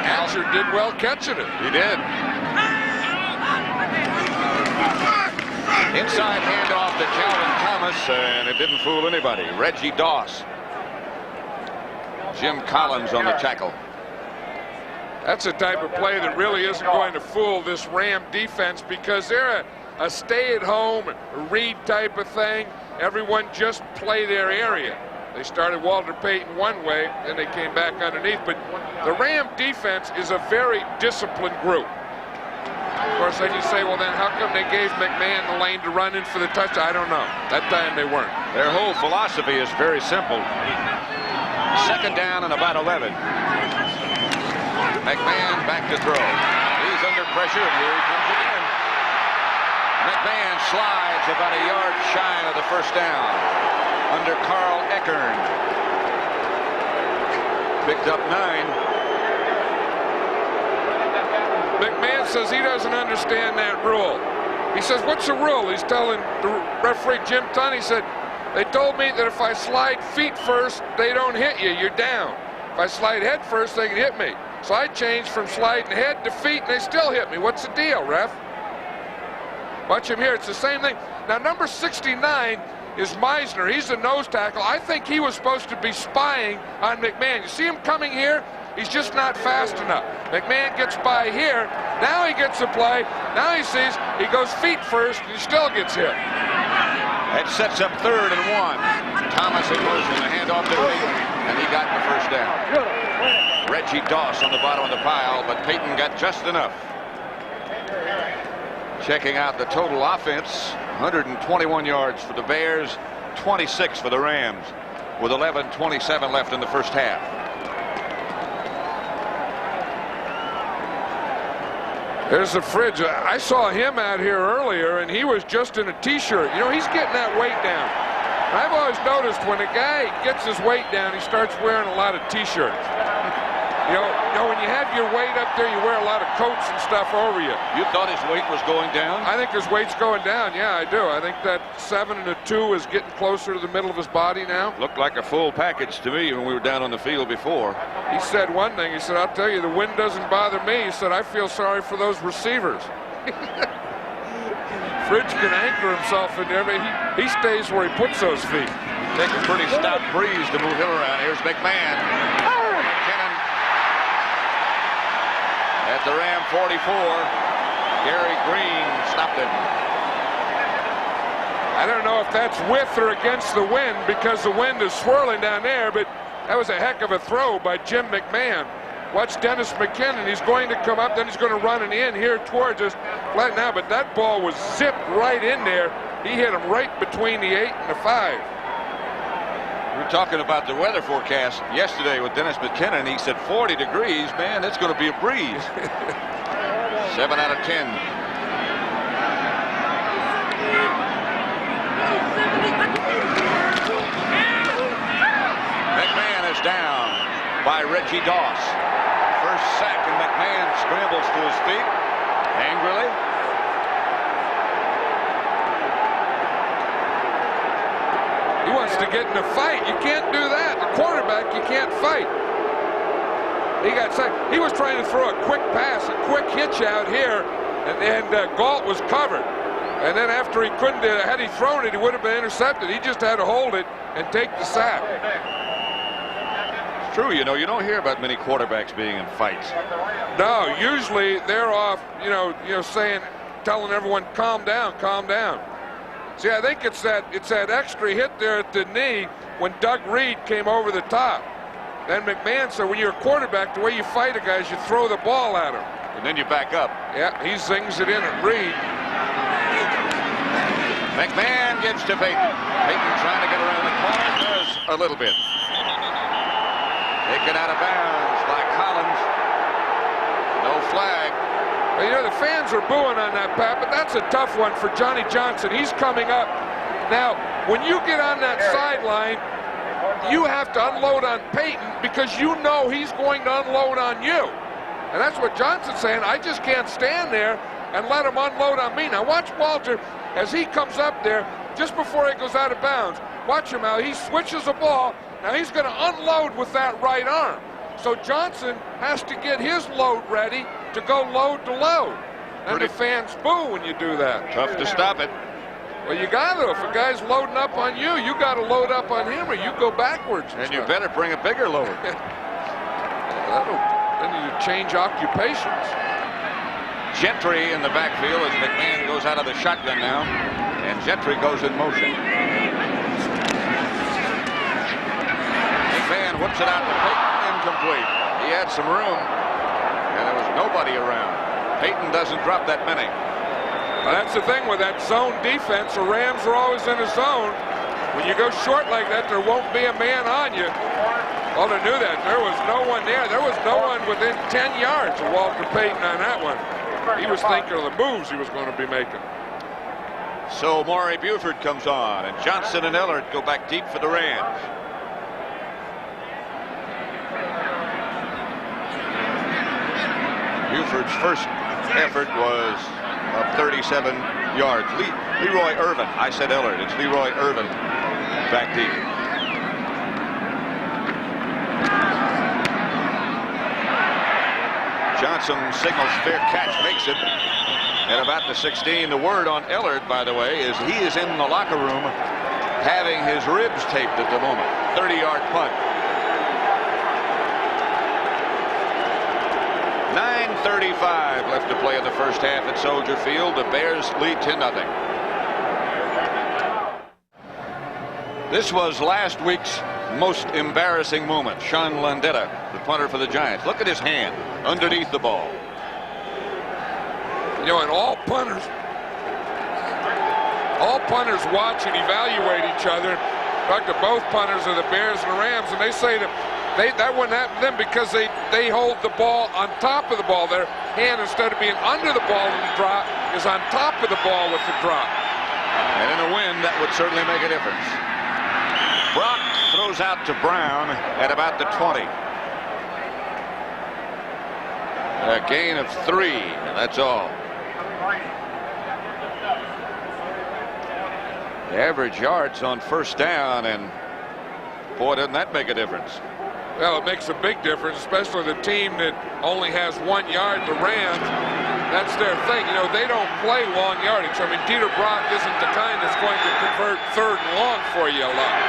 Hatcher did well catching it. He did. Inside handoff to Calvin Thomas, and it didn't fool anybody. Reggie Doss. Jim Collins on the tackle. That's a type of play that really isn't going to fool this Ram defense, because they're a stay-at-home, read type of thing. Everyone just play their area. They started Walter Payton one way, then they came back underneath. But the Ram defense is a very disciplined group. Of course, then you say, well, then how come they gave McMahon the lane to run in for the touchdown? I don't know. That time they weren't. Their whole philosophy is very simple. Second down and about 11. McMahon back to throw. He's under pressure, and here he comes again. McMahon slides about a yard shy of the first down under Carl Eckern. Picked up 9. McMahon says he doesn't understand that rule. He says, what's the rule? He's telling the referee, Jim Tunn, he said, they told me that if I slide feet first, they don't hit you, you're down. If I slide head first, they can hit me. So I changed from sliding head to feet, and they still hit me. What's the deal, ref? Watch him here. It's the same thing. Now, number 69 is Meisner. He's the nose tackle. I think he was supposed to be spying on McMahon. You see him coming here? He's just not fast enough. McMahon gets by here. Now he gets the play. Now he sees he goes feet first, and he still gets hit. That sets up 3rd and 1. Thomas in motion. The handoff to Payton, and he got the first down. Reggie Doss on the bottom of the pile, but Payton got just enough. Checking out the total offense, 121 yards for the Bears, 26 for the Rams, with 11:27 left in the first half. There's the fridge. I saw him out here earlier, and he was just in a T-shirt. You know, he's getting that weight down. I've always noticed when a guy gets his weight down, he starts wearing a lot of T-shirts. You know, when you have your weight up there, you wear a lot of coats and stuff over you. You thought his weight was going down? I think his weight's going down. Yeah, I do. I think that 7 and a 2 is getting closer to the middle of his body now. Looked like a full package to me when we were down on the field before. He said one thing. He said, I'll tell you, the wind doesn't bother me. He said, I feel sorry for those receivers. Fridge can anchor himself in there, but he stays where he puts those feet. Take a pretty stout breeze to move him around. Here's McMahon. McKinnon at the Ram 44. Gary Green stopped it. I don't know if that's with or against the wind, because the wind is swirling down there, but that was a heck of a throw by Jim McMahon. Watch Dennis McKinnon. He's going to come up, then he's going to run it in here towards us right now, but that ball was zipped right in there. He hit him right between the 8 and the 5. We were talking about the weather forecast yesterday with Dennis McKinnon. He said 40 degrees. Man, that's going to be a breeze. 7 out of 10. McMahon is down by Reggie Doss. First sack, and McMahon scrambles to his feet angrily. He wants to get in a fight. You can't do that. A quarterback, you can't fight. He got sacked. He was trying to throw a quick pass, a quick hitch out here, and Galt was covered. And then after he couldn't, had he thrown it, he would have been intercepted. He just had to hold it and take the sack. It's true, you know, you don't hear about many quarterbacks being in fights. No, usually they're off, saying, telling everyone, calm down, calm down. See, I think it's that extra hit there at the knee when Doug Reed came over the top. Then McMahon said, when you're a quarterback, the way you fight a guy is you throw the ball at him. And then you back up. Yeah, he zings it in at Reed. McMahon gives to Payton. Payton trying to get around the corner. Does a little bit. Taken out of bounds by Collins. No flag. Well, the fans are booing on that, Pat, but that's a tough one for Johnny Johnson. He's coming up. Now, when you get on that sideline, you have to unload on Peyton because you know he's going to unload on you. And that's what Johnson's saying. I just can't stand there and let him unload on me. Now watch Walter as he comes up there just before he goes out of bounds. Watch him now. He switches the ball. Now he's going to unload with that right arm. So Johnson has to get his load ready to go load to load. And the fans boo when you do that. Tough to stop it. Well, you got to. If a guy's loading up on you, you got to load up on him or you go backwards. And you better bring a bigger load. Then you change occupations. Gentry in the backfield as McMahon goes out of the shotgun now. And Gentry goes in motion. McMahon whips it out to Peyton. Incomplete. He had some room. And there was nobody around. Peyton doesn't drop that many. Well, that's the thing with that zone defense. The Rams are always in a zone. When you go short like that, there won't be a man on you. Walter knew that. There was no one there. There was no one within 10 yards of Walter Payton on that one. He was thinking of the moves he was going to be making. So Maury Buford comes on, and Johnson and Ellard go back deep for the Rams. Buford's first effort was of 37 yards. Leroy Irvin. I said Ellard. It's Leroy Irvin back deep. Johnson signals fair catch, makes it at about the 16. The word on Ellard, by the way, is he is in the locker room having his ribs taped at the moment. 30-yard punt. 9:35 left to play in the first half at Soldier Field. The Bears lead 10-0. This was last week's most embarrassing moment. Sean Landetta, the punter for the Giants. Look at his hand underneath the ball. You know, and all punters watch and evaluate each other. Talk to both punters of the Bears and the Rams, and they say that wouldn't happen to them because they hold the ball on top of the ball. Their hand, instead of being under the ball with the drop, is on top of the ball with the drop. And in a wind, that would certainly make a difference. Brock throws out to Brown at about the 20. A gain of 3, and that's all. The average yards on first down, and boy, doesn't that make a difference. Well, it makes a big difference, especially the team that only has 1 yard. The Rams, that's their thing. You know, they don't play long yardage. I mean, Dieter Brock isn't the kind that's going to convert 3rd and long for you a lot.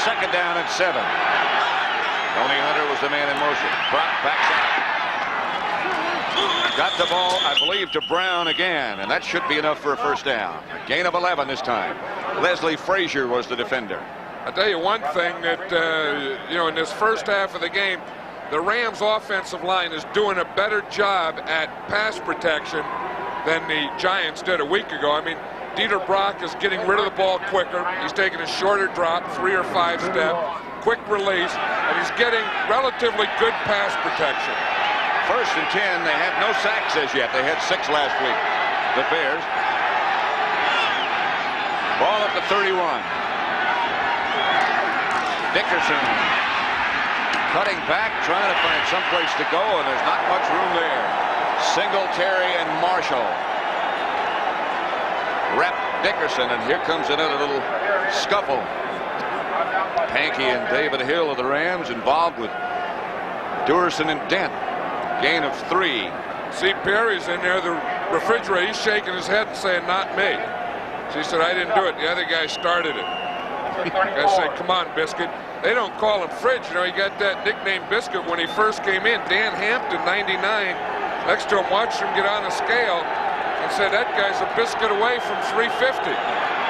2nd down and 7. Tony Hunter was the man in motion. Brock backs out. Got the ball, I believe, to Brown again, and that should be enough for a first down. A gain of 11 this time. Leslie Frazier was the defender. I'll tell you one thing that, you know, in this first half of the game, the Rams offensive line is doing a better job at pass protection than the Giants did a week ago. I mean, Dieter Brock is getting rid of the ball quicker. He's taking a shorter drop, 3 or 5 step, quick release, and he's getting relatively good pass protection. 1st and 10. They have no sacks as yet. They had 6 last week. The Bears. Ball at the 31. Dickerson cutting back, trying to find someplace to go, and there's not much room there. Singletary and Marshall wrap Dickerson, and here comes another little scuffle. Pankey and David Hill of the Rams involved with Dickerson and Dent. Gain of 3. See, Perry's in there, the refrigerator. He's shaking his head and saying, "Not me." So he said, "I didn't do it. The other guy started it." I said, "Come on, Biscuit." They don't call him Fridge. You know, he got that nickname Biscuit when he first came in. Dan Hampton, 99, next to him, watched him get on a scale and said, "That guy's a biscuit away from 350.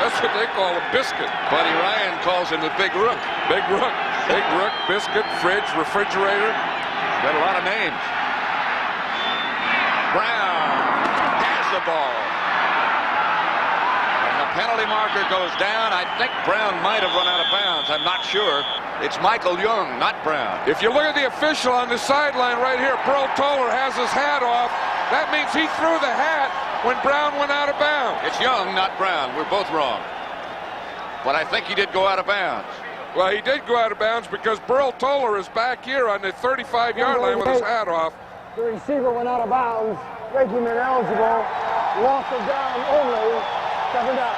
That's what they call him, Biscuit. Buddy Ryan calls him the Big Rook. Big Rook. Big Rook, Biscuit, Fridge, Refrigerator. Got a lot of names. Brown has the ball. And the penalty marker goes down. I think Brown might have run out of bounds. I'm not sure. It's Michael Young, not Brown. If you look at the official on the sideline right here, Burl Toller has his hat off. That means he threw the hat when Brown went out of bounds. It's Young, not Brown. We're both wrong. but I think he did go out of bounds. Well, he did go out of bounds because Burl Toller is back here on the 35-yard line with his hat off. The receiver went out of bounds, making him ineligible. Loss of down only, 7 down.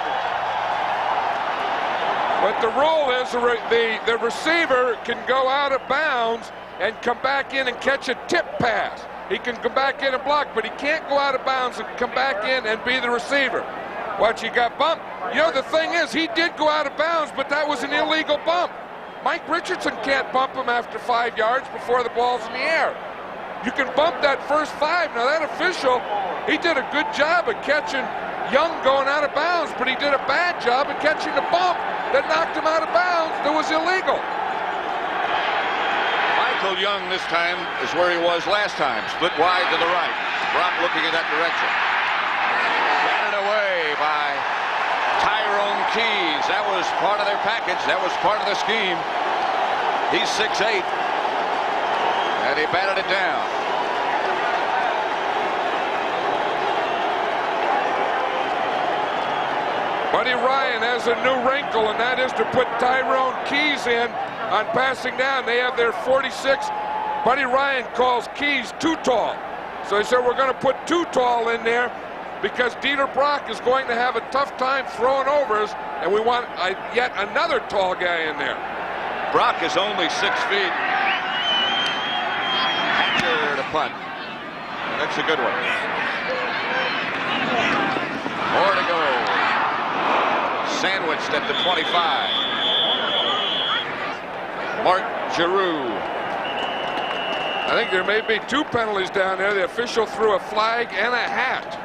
But the rule is the receiver can go out of bounds and come back in and catch a tip pass. He can come back in and block, but he can't go out of bounds and come back in and be the receiver. Watch, he got bumped. You know, the thing is, he did go out of bounds, but that was an illegal bump. Mike Richardson can't bump him after 5 yards before the ball's in the air. You can bump that first 5. Now, that official, he did a good job of catching Young going out of bounds, but he did a bad job of catching the bump that knocked him out of bounds that was illegal. Michael Young this time is where he was last time, split wide to the right. Brock looking in that direction. Batted away by Tyrone Keys. That was part of their package. That was part of the scheme. He's 6'8", and he batted it down. Buddy Ryan has a new wrinkle, and that is to put Tyrone Keys in on passing down. They have their 46. Buddy Ryan calls Keys too tall. So he said, we're going to put too tall in there because Dieter Brock is going to have a tough time throwing overs, and we want yet another tall guy in there. Brock is only 6 feet. Hatcher to punt. That's a good one. More to go. Sandwiched at the 25. Mark Giroux. I think there may be 2 penalties down there. The official threw a flag and a hat.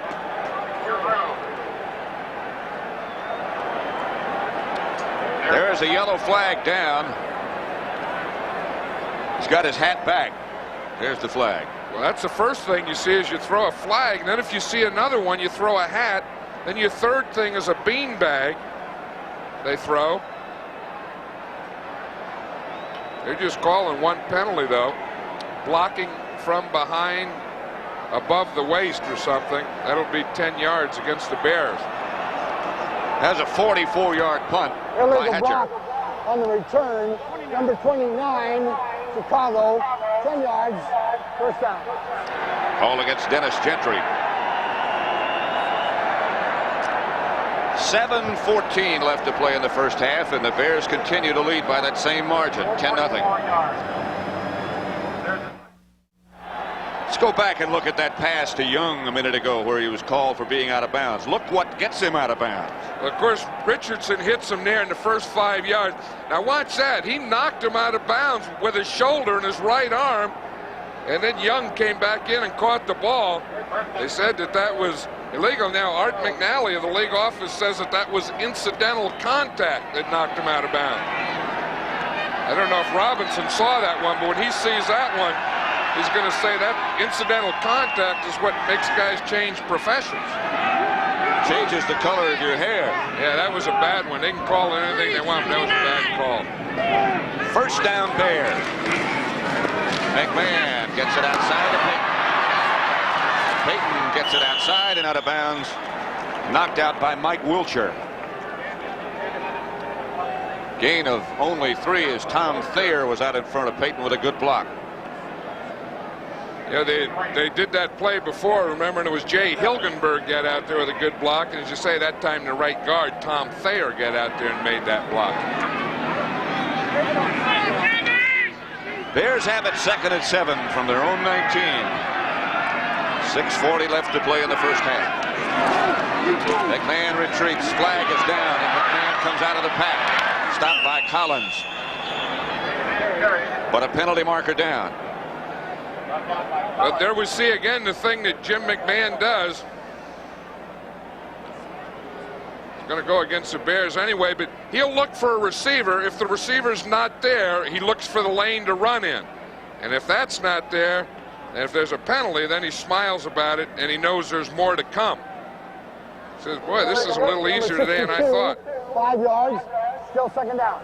There's a yellow flag down. He's got his hat back. There's the flag. Well, that's the first thing you see is you throw a flag, and then if you see another one, you throw a hat. Then your third thing is a beanbag they throw. They're just calling 1 penalty, though. Blocking from behind above the waist or something. That'll be 10 yards against the Bears. Has a 44-yard punt. Illegal block on the return. Number 29, Chicago, 10 yards, first down. Call against Dennis Gentry. 7:14 left to play in the first half, and the Bears continue to lead by that same margin, 10-0. Let's go back and look at that pass to Young a minute ago where he was called for being out of bounds. Look what gets him out of bounds. Of course, Richardson hits him there in the first 5 yards. Now watch that. He knocked him out of bounds with his shoulder and his right arm, and then Young came back in and caught the ball. They said that was illegal. Now Art McNally of the league office says that was incidental contact that knocked him out of bounds. I don't know if Robinson saw that one, but when he sees that one, he's going to say that incidental contact is what makes guys change professions. Changes the color of your hair. Yeah, that was a bad one. They can call it anything they want, but that was a bad call. First down Bears. McMahon gets it outside of Peyton. Peyton gets it outside and out of bounds. Knocked out by Mike Wiltshire. Gain of only 3 as Tom Thayer was out in front of Peyton with a good block. Yeah, they did that play before, remember, and it was Jay Hilgenberg got out there with a good block, and as you say, that time the right guard, Tom Thayer, got out there and made that block. Bears have it 2nd and 7 from their own 19. 6:40 left to play in the first half. McMahon retreats, flag is down, and McMahon comes out of the pack. Stopped by Collins. But a penalty marker down. But there we see again the thing that Jim McMahon does. He's going to go against the Bears anyway, but he'll look for a receiver. If the receiver's not there, he looks for the lane to run in. And if that's not there, and if there's a penalty, then he smiles about it, and he knows there's more to come. He says, boy, this is a little easier today than I thought. 5 yards, still second down.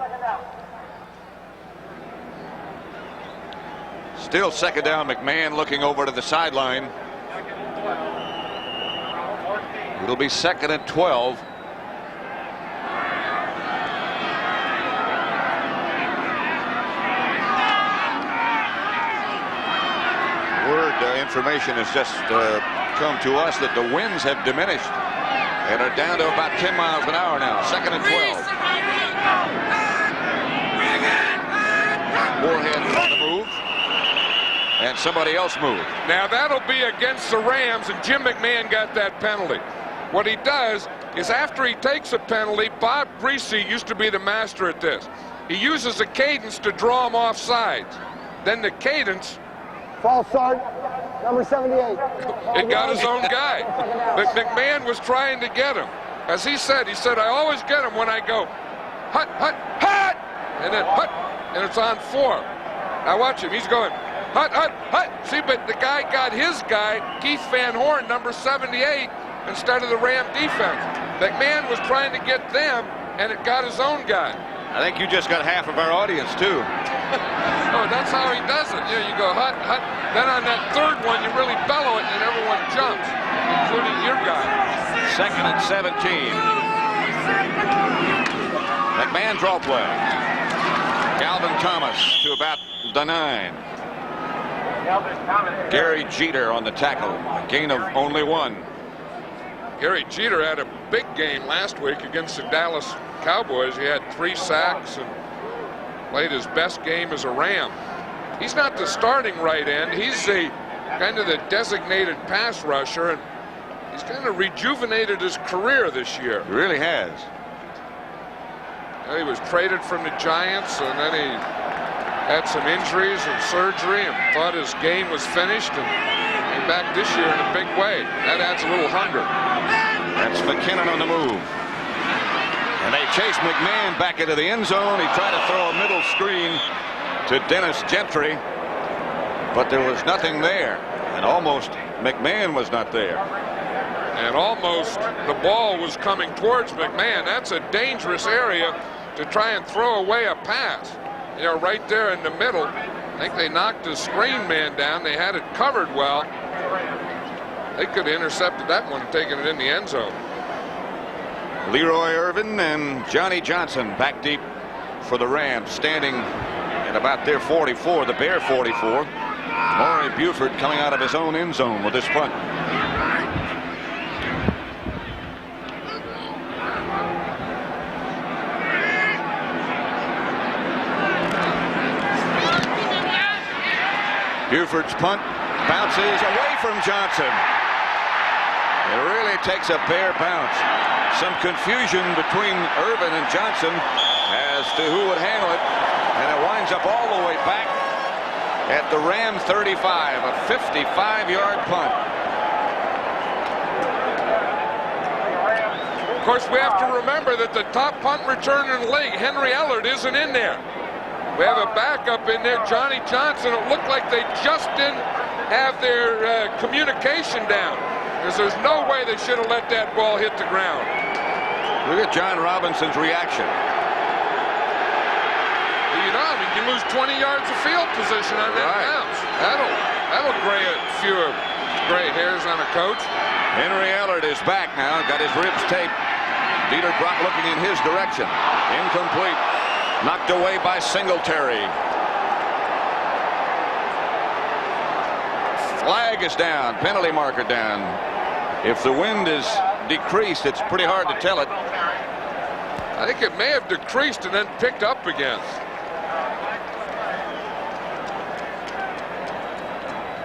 Still second down. McMahon looking over to the sideline. It'll be 2nd and 12. information has just come to us that the winds have diminished and are down to about 10 miles an hour now. 2nd and 12. Moorhead on the move. And somebody else moved. Now that'll be against the Rams, and Jim McMahon got that penalty. What he does is after he takes a penalty, Bob Greasy used to be the master at this. He uses a cadence to draw him off sides. Then the cadence. False start, number 78. It got his own guy. But McMahon was trying to get him. As he said, I always get him when I go, hut, hut, hut, and then hut, and it's on 4. Now watch him, he's going, hut, hut, hut. See, but the guy got his guy, Keith Van Horn, number 78, instead of the Ram defense. McMahon was trying to get them, and it got his own guy. I think you just got half of our audience, too. Oh, that's how he does it. Yeah, you go hut, hut. Then on that third one, you really bellow it, and everyone jumps, including your guy. 2nd and 17. McMahon draw play. Calvin Thomas to about the 9. Gary Jeter on the tackle. A gain of only 1. Gary Jeter had a big game last week against the Dallas Cowboys. He had 3 sacks and played his best game as a Ram. He's not the starting right end. He's the kind of the designated pass rusher, and he's kind of rejuvenated his career this year. He really has. He was traded from the Giants, and then he had some injuries and surgery and thought his game was finished, and came back this year in a big way. That adds a little hunger. That's McKinnon on the move. And they chase McMahon back into the end zone. He tried to throw a middle screen to Dennis Gentry, but there was nothing there. And almost McMahon was not there. And almost the ball was coming towards McMahon. That's a dangerous area to try and throw away a pass. You know, right there in the middle. I think they knocked the screen man down. They had it covered well. They could have intercepted that one and taken it in the end zone. Leroy Irvin and Johnny Johnson back deep for the Rams, standing at about their 44, the Bear 44. Maury Buford coming out of his own end zone with this punt. Buford's punt bounces away from Johnson. It really takes a Bear bounce. Some confusion between Irvin and Johnson as to who would handle it, and it winds up all the way back at the Ram 35, a 55-yard punt. Of course, we have to remember that the top punt returner in the league, Henry Ellard, isn't in there. We have a backup in there, Johnny Johnson. It looked like they just didn't have their communication down, because there's no way they should have let that ball hit the ground. Look at John Robinson's reaction. You know, I mean, you lose 20 yards of field position on that bounce. That'll gray a few gray hairs on a coach. Henry Ellard is back now, got his ribs taped. Dieter Brock looking in his direction. Incomplete. Knocked away by Singletary. Flag is down, penalty marker down. If the wind is decreased, it's pretty hard to tell it. I think it may have decreased and then picked up again.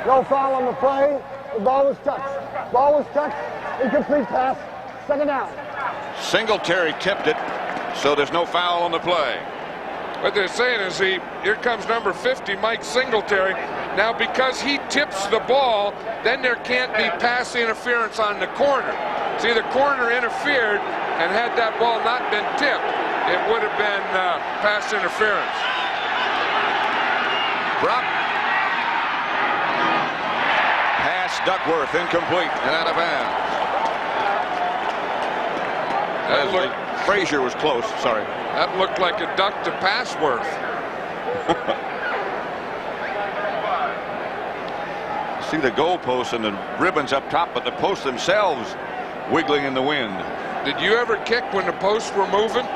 No foul on the play. The ball was touched. Ball was touched. Incomplete pass. 2nd down. Singletary tipped it, so there's no foul on the play. What they're saying is here comes number 50, Mike Singletary. Now, because he tips the ball, then there can't be pass interference on the corner. See, the corner interfered, and had that ball not been tipped, it would have been pass interference. Drop. Pass Duckworth, incomplete and out of bounds. Frazier was close, sorry. That looked like a duck to Passworth. See the goalposts and the ribbons up top, but the posts themselves wiggling in the wind. Did you ever kick when the posts were moving?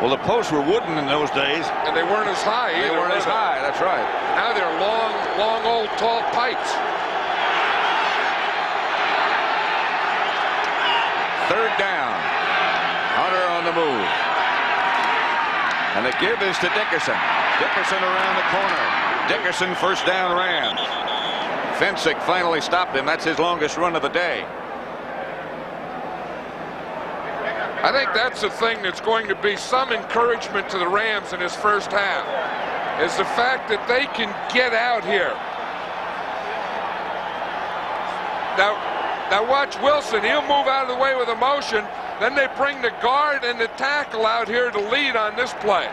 Well, the posts were wooden in those days. And they weren't as high either. They weren't as high, that's right. Now they're long, old, tall pipes. Third down. Hunter on the move. And the give is to Dickerson. Dickerson around the corner. Dickerson first down Rams. Fensick finally stopped him. That's his longest run of the day. I think that's the thing that's going to be some encouragement to the Rams in this first half, is the fact that they can get out here. Now watch Wilson. He'll move out of the way with a motion. Then they bring the guard and the tackle out here to lead on this play.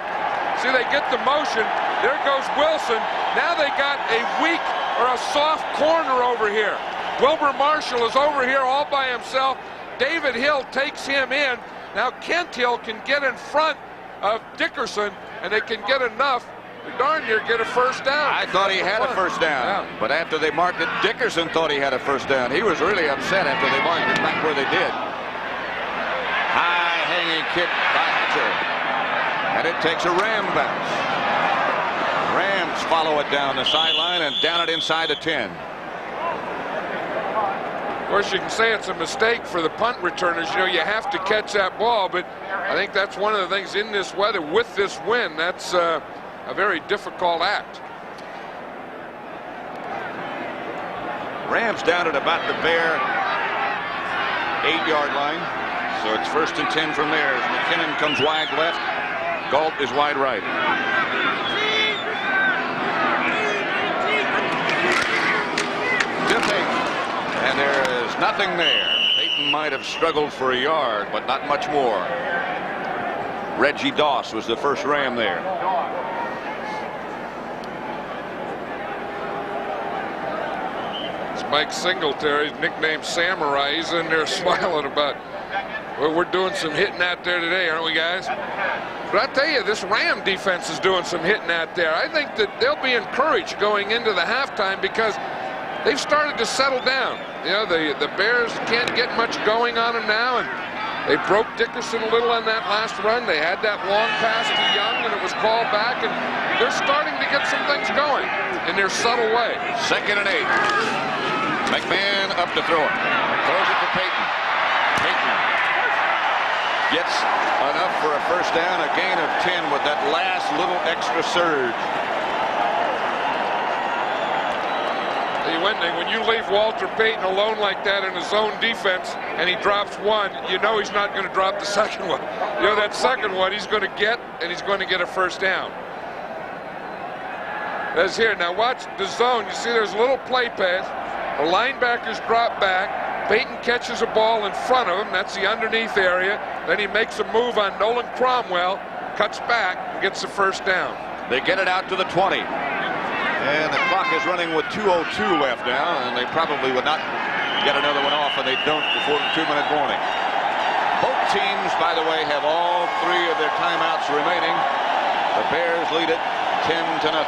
See, they get the motion. There goes Wilson. Now they got a weak or a soft corner over here. Wilbur Marshall is over here all by himself. David Hill takes him in. Now Kent Hill can get in front of Dickerson, and they can get enough to darn near get a first down. I thought he had a first down, but after they marked it, Dickerson thought he had a first down. He was really upset after they marked it back where they did. High hanging kick by Hatcher, and it takes a Ram bounce. Rams follow it down the sideline and down it inside the 10. Of course, you can say it's a mistake for the punt returners. You know, you have to catch that ball, but I think that's one of the things in this weather with this wind. That's a very difficult act. Rams down at about the bare 8-yard line. So it's 1st and 10 from there as McKinnon comes wide left. Galt is wide right. And there is nothing there. Peyton might have struggled for a yard, but not much more. Reggie Doss was the first Ram there. It's Mike Singletary, nicknamed Samurai. He's in there smiling about, well, we're doing some hitting out there today, aren't we, guys? But I tell you, this Ram defense is doing some hitting out there. I think that they'll be encouraged going into the halftime because they've started to settle down. You know, the Bears can't get much going on them now, and they broke Dickerson a little on that last run. They had that long pass to Young, and it was called back, and they're starting to get some things going in their subtle way. 2nd and 8. McMahon up to throw it. Throws it to Peyton. Peyton gets enough for a first down, a gain of 10 with that last little extra surge. When you leave Walter Payton alone like that in his own defense and he drops one, you know he's not going to drop the second one. You know, that second one he's going to get, and he's going to get a first down. That's here. Now watch the zone. You see there's a little play pass. The linebackers drop back. Payton catches a ball in front of him. That's the underneath area. Then he makes a move on Nolan Cromwell, cuts back, and gets the first down. They get it out to the 20. And the clock is running with 2:02 left now, and they probably would not get another one off, and they don't before the 2-minute warning. Both teams, by the way, have all 3 of their timeouts remaining. The Bears lead it 10-0.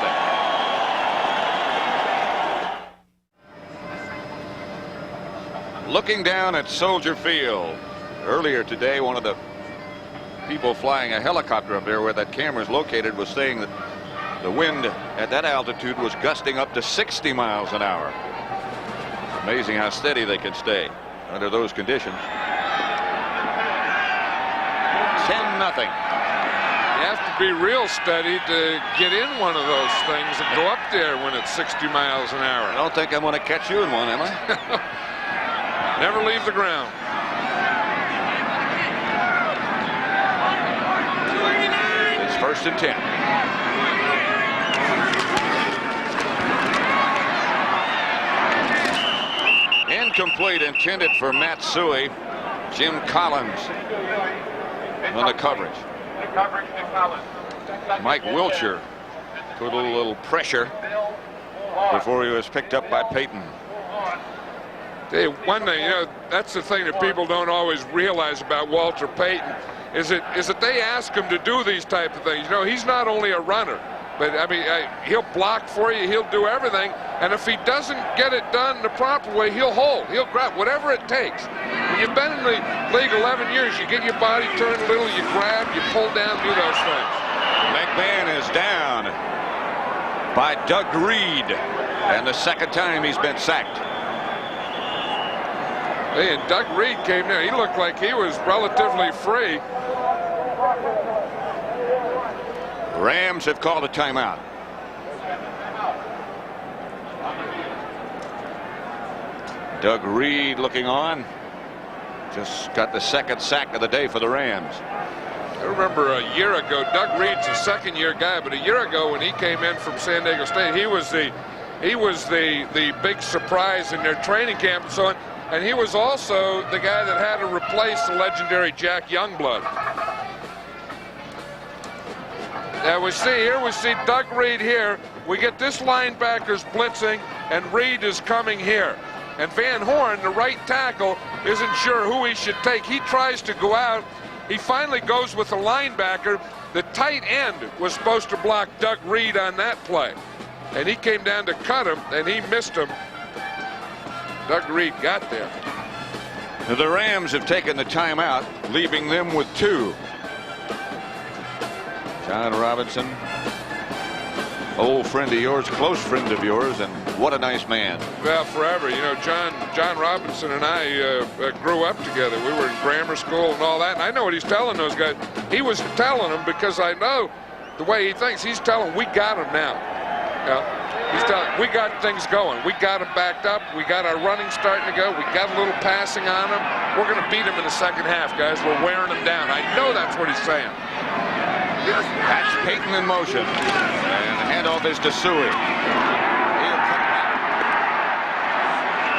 Looking down at Soldier Field. Earlier today, one of the people flying a helicopter up there where that camera is located was saying that the wind at that altitude was gusting up to 60 miles an hour. Amazing how steady they can stay under those conditions. 10-0. You have to be real steady to get in one of those things and go up there when it's 60 miles an hour. I don't think I'm going to catch you in one, am I? Never leave the ground. It's 1st and 10. Incomplete, intended for Matsui. Jim Collins on the coverage. Mike Wiltshire put a little pressure before he was picked up by Peyton. Hey, one thing, you know, that's the thing that people don't always realize about Walter Payton is that they ask him to do these type of things. You know, he's not only a runner, but I mean, he'll block for you, he'll do everything, and if he doesn't get it done the proper way, he'll hold, he'll grab whatever it takes. When you've been in the league 11 years, you get your body turned a little, you grab, you pull down, do those things. McMahon is down by Doug Reed, and the second time he's been sacked. Hey, and Doug Reed came in. He looked like he was relatively free. Rams have called a timeout. Doug Reed looking on. Just got the second sack of the day for the Rams. I remember a year ago, Doug Reed's a second-year guy, but a year ago when he came in from San Diego State, he was the big surprise in their training camp and so on. And he was also the guy that had to replace the legendary Jack Youngblood. Now we see Doug Reed here. We get this linebacker's blitzing, and Reed is coming here. And Van Horn, the right tackle, isn't sure who he should take. He tries to go out. He finally goes with the linebacker. The tight end was supposed to block Doug Reed on that play. And he came down to cut him, and he missed him. Doug Reed got there. The Rams have taken the timeout, leaving them with 2. John Robinson, old friend of yours, close friend of yours, and what a nice man. Well, forever. You know, John Robinson and I grew up together. We were in grammar school and all that, and I know what he's telling those guys. He was telling them because I know the way he thinks. He's telling, we got him now. He's telling, we got things going. We got him backed up. We got our running starting to go. We got a little passing on him. We're going to beat him in the second half, guys. We're wearing him down. I know that's what he's saying. That's Peyton in motion. And the handoff is to Suey.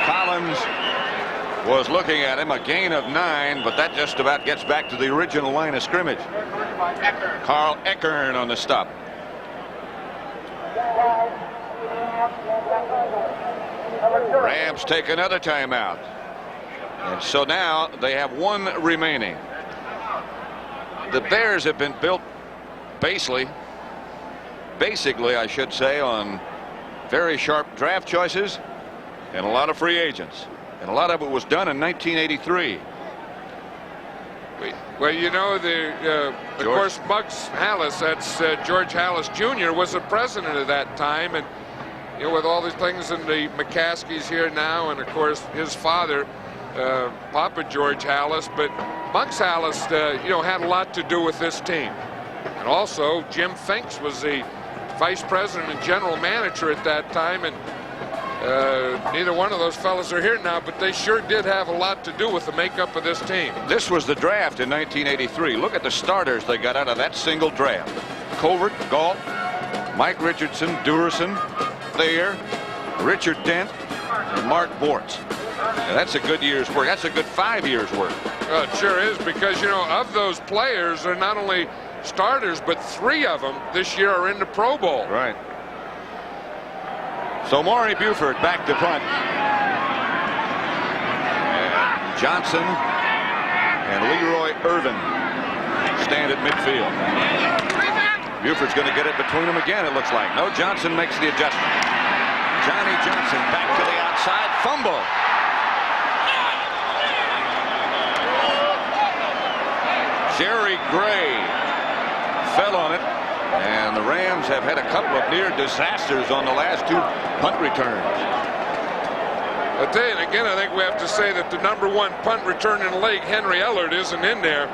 Collins was looking at him. A gain of 9, but that just about gets back to the original line of scrimmage. Carl Eckern on the stop. Rams take another timeout. And so now they have 1 remaining. The Bears have been built basically I should say, on very sharp draft choices and a lot of free agents. And a lot of it was done in 1983. Well, you know, of course, Muggs Hallis, that's George Hallis Jr., was the president of that time. And, you know, with all these things, and the McCaskies here now, and, of course, his father, Papa George Hallis. But Muggs Hallis, you know, had a lot to do with this team. And also, Jim Finks was the vice president and general manager at that time. And neither one of those fellas are here now, but they sure did have a lot to do with the makeup of this team. This was the draft in 1983. Look at the starters they got out of that single draft. Covert, Galt, Mike Richardson, Dickerson, Thayer, Richard Dent, and Mark Bortz. Now, that's a good year's work. That's a good 5 years' work. Well, it sure is, because, you know, of those players, they're not only starters, but 3 of them this year are in the Pro Bowl. Right. So Maury Buford back to punt. And Johnson and Leroy Irvin stand at midfield. Buford's going to get it between them again, it looks like. No, Johnson makes the adjustment. Johnny Johnson back to the outside. Fumble. Jerry Gray fell on it. And the Rams have had a couple of near disasters on the last 2 punt returns. But then again, I think we have to say that the #1 punt return in the league, Henry Ellard, isn't in there.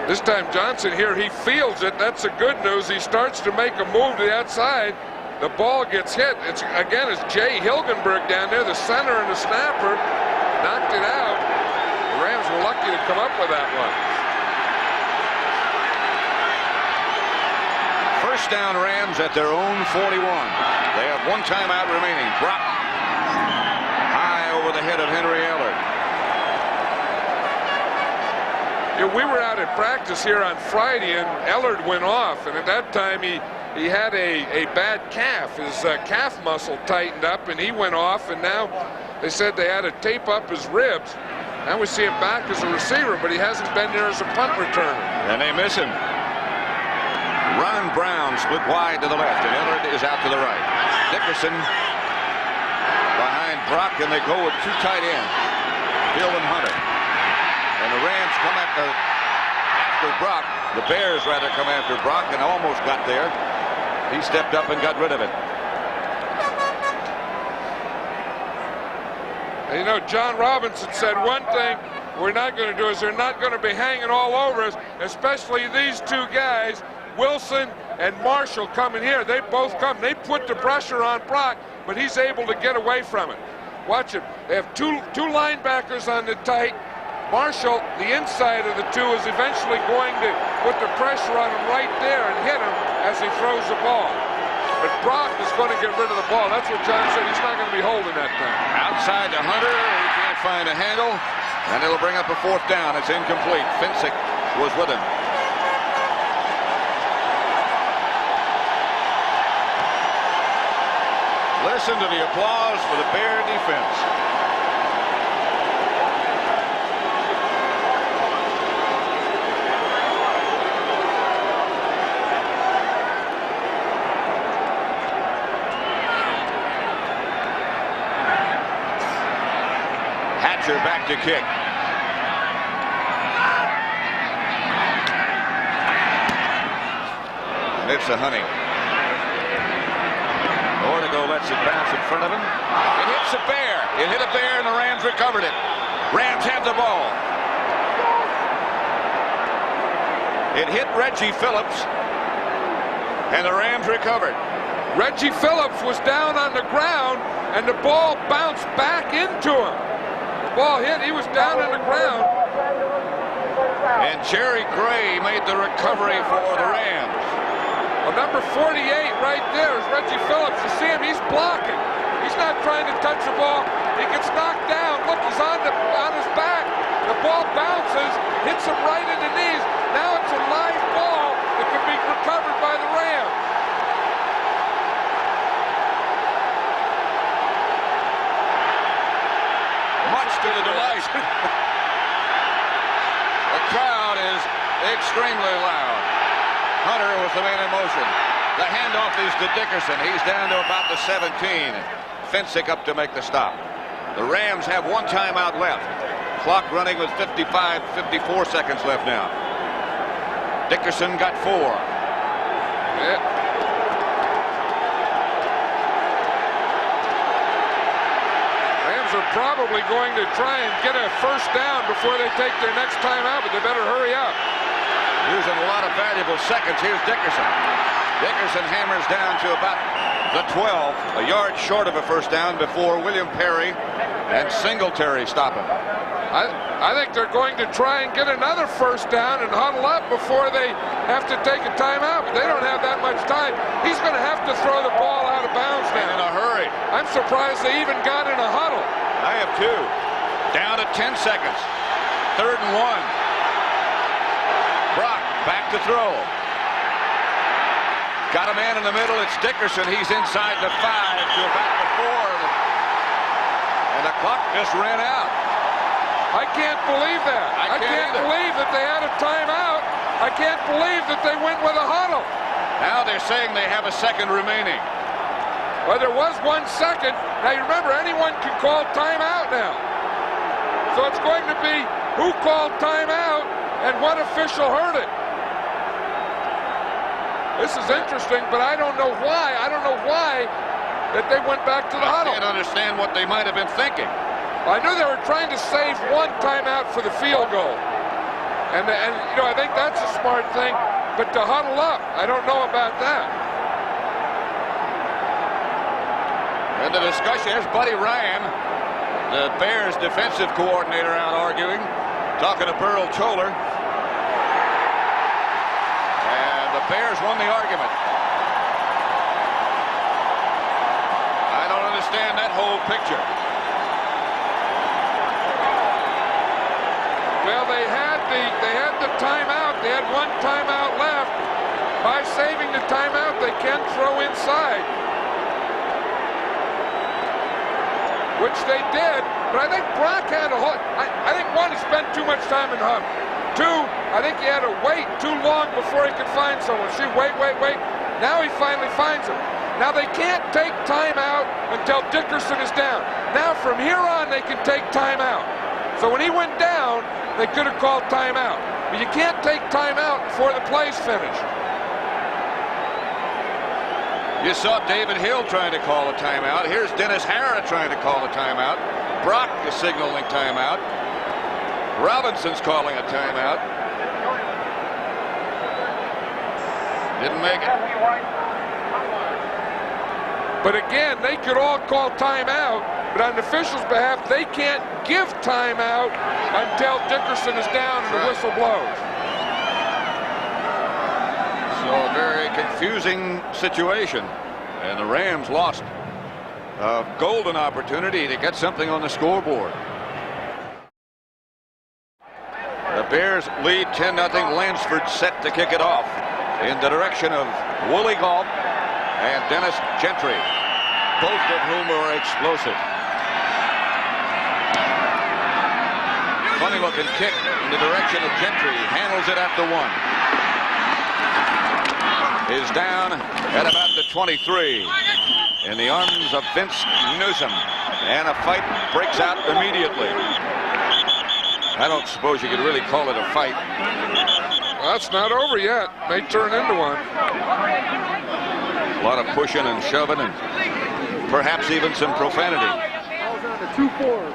This time Johnson here, he fields it. That's the good news. He starts to make a move to the outside. The ball gets hit. It's Jay Hilgenberg down there, the center and the snapper, knocked it out. The Rams were lucky to come up with that one. First down, Rams at their own 41. They have 1 timeout remaining. Drop high over the head of Henry Ellard. Yeah, we were out at practice here on Friday, and Ellard went off. And at that time, he had a bad calf. His calf muscle tightened up, and he went off. And now they said they had to tape up his ribs. Now we see him back as a receiver, but he hasn't been there as a punt returner. And they miss him. Ron Brown split wide to the left, and Ellard is out to the right. Dickerson behind Brock, and they go with 2 tight ends. Hill and Hunter. And the Rams come after Brock. The Bears rather come after Brock and almost got there. He stepped up and got rid of it. And you know, John Robinson said one thing we're not going to do is they're not going to be hanging all over us, especially these two guys, Wilson and Marshall, coming here. They both come. They put the pressure on Brock, but he's able to get away from it. Watch him. They have two linebackers on the tight. Marshall, the inside of the two, is eventually going to put the pressure on him right there and hit him as he throws the ball. But Brock is going to get rid of the ball. That's what John said. He's not going to be holding that thing. Outside to Hunter. He can't find a handle. And it'll bring up a 4th down. It's incomplete. Finsick was with him. Listen to the applause for the Bear defense. Hatcher back to kick. And it's a Honey. Ortego lets it bounce in front of him. It hits a Bear. It hit a Bear and the Rams recovered it. Rams have the ball. It hit Reggie Phillips and the Rams recovered. Reggie Phillips was down on the ground and the ball bounced back into him. The ball hit, he was down on the ground. And Jerry Gray made the recovery for the Rams. Well, number 48 right there is Reggie Phillips. You see him, he's blocking. He's not trying to touch the ball. He gets knocked down. Look, he's on his back. The ball bounces, hits him right in the knees. Now it's a live ball that can be recovered by the Rams. Much to the delight. The crowd is extremely loud. Hunter was the man in motion. The handoff is to Dickerson. He's down to about the 17. Finsick up to make the stop. The Rams have 1 timeout left. Clock running with 54 seconds left now. Dickerson got 4. Yeah. Rams are probably going to try and get a 1st down before they take their next timeout, but they better hurry up. Using a lot of valuable seconds. Here's Dickerson. Dickerson hammers down to about the 12, a yard short of a 1st down before William Perry and Singletary stop him. I think they're going to try and get another 1st down and huddle up before they have to take a timeout, but they don't have that much time. He's going to have to throw the ball out of bounds now. In a hurry. I'm surprised they even got in a huddle. I have 2. Down to 10 seconds. 3rd and 1. Brock back to throw. Got a man in the middle. It's Dickerson. He's inside the 5 to about the 4. And the clock just ran out. I can't believe that. I can't believe that they had a timeout. I can't believe that they went with a huddle. Now they're saying they have a 2nd remaining. Well, there was 1 second. Now you remember, anyone can call timeout now. So it's going to be who called timeout and what official heard it. This is interesting, but I don't know why. I don't know why that they went back to the huddle. I can't understand what they might have been thinking. I knew they were trying to save 1 timeout for the field goal. And you know, I think that's a smart thing. But to huddle up, I don't know about that. And the discussion, here's Buddy Ryan, the Bears defensive coordinator, out arguing, talking to Burl Toller. And the Bears won the argument. I don't understand that whole picture. Well, they had the timeout. They had 1 timeout left. By saving the timeout, they can throw inside, which they did. But I think Brock had a whole. I think 1, he spent too much time in the huddle. 2, I think he had to wait too long before he could find someone. See, wait. Now he finally finds him. Now they can't take timeout until Dickerson is down. Now from here on, they can take timeout. So when he went down, they could have called timeout. But you can't take timeout before the play's finished. You saw David Hill trying to call a timeout. Here's Dennis Harrah trying to call a timeout. Brock is signaling timeout. Robinson's calling a timeout. Didn't make it. But again, they could all call timeout, but on the officials' behalf, they can't give timeout until Dickerson is down and the whistle blows. So a very confusing situation, and the Rams lost a golden opportunity to get something on the scoreboard. The Bears lead 10-0. Lansford set to kick it off in the direction of Woolley Galt and Dennis Gentry, both of whom are explosive. Funny looking kick in the direction of Gentry. Handles it at the 1. Is down at about the 23 in the arms of Vince Newsom, and a fight breaks out immediately. I don't suppose you could really call it a fight. Well, it's not over yet. May turn into one. A lot of pushing and shoving and perhaps even some profanity. 2-4.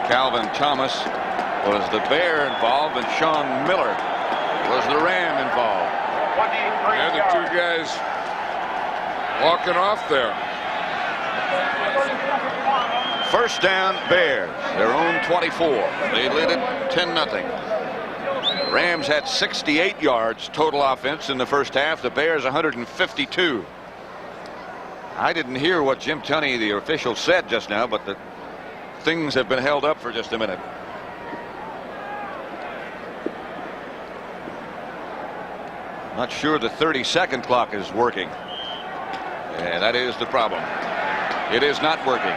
Calvin Thomas was the Bear involved, and Sean Miller was the Ram involved. They're the two guys walking off there. First down, Bears, their own 24. They lead it 10-0. Rams had 68 yards total offense in the first half. The Bears 152. I didn't hear what Jim Tunney, the official, said just now, but the things have been held up for just a minute. Not sure the 30-second clock is working. And that is the problem. It is not working.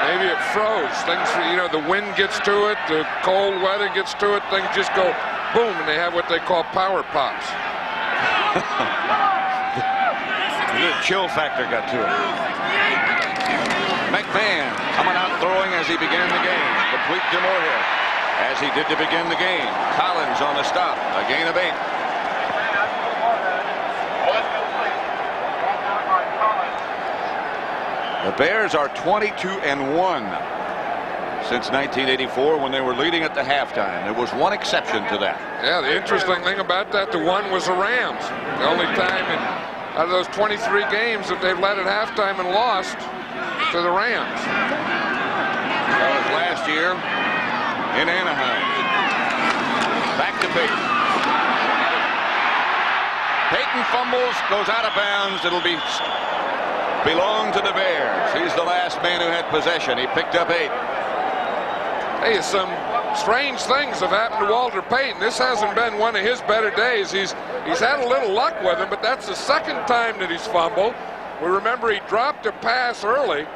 Maybe it froze. Things, you know, the wind gets to it, the cold weather gets to it, things just go boom, and they have what they call power pops. The chill factor got to it. McMahon coming out throwing as he began the game. Complete to Moorhead, as he did to begin the game. Collins on the stop. A gain of 8. The Bears are 22-1 since 1984, when they were leading at the halftime. There was one exception to that. Yeah, the interesting thing about that, the one was the Rams. The only time out of those 23 games that they've led at halftime and lost to the Rams. That was last year in Anaheim. Back to Peyton. Peyton fumbles, goes out of bounds. It'll belong to the Bears. He's the last man who had possession. He picked up 8. Hey, some strange things have happened to Walter Payton. This hasn't been one of his better days. He's had a little luck with him, but that's the second time that he's fumbled. We remember he dropped a pass early.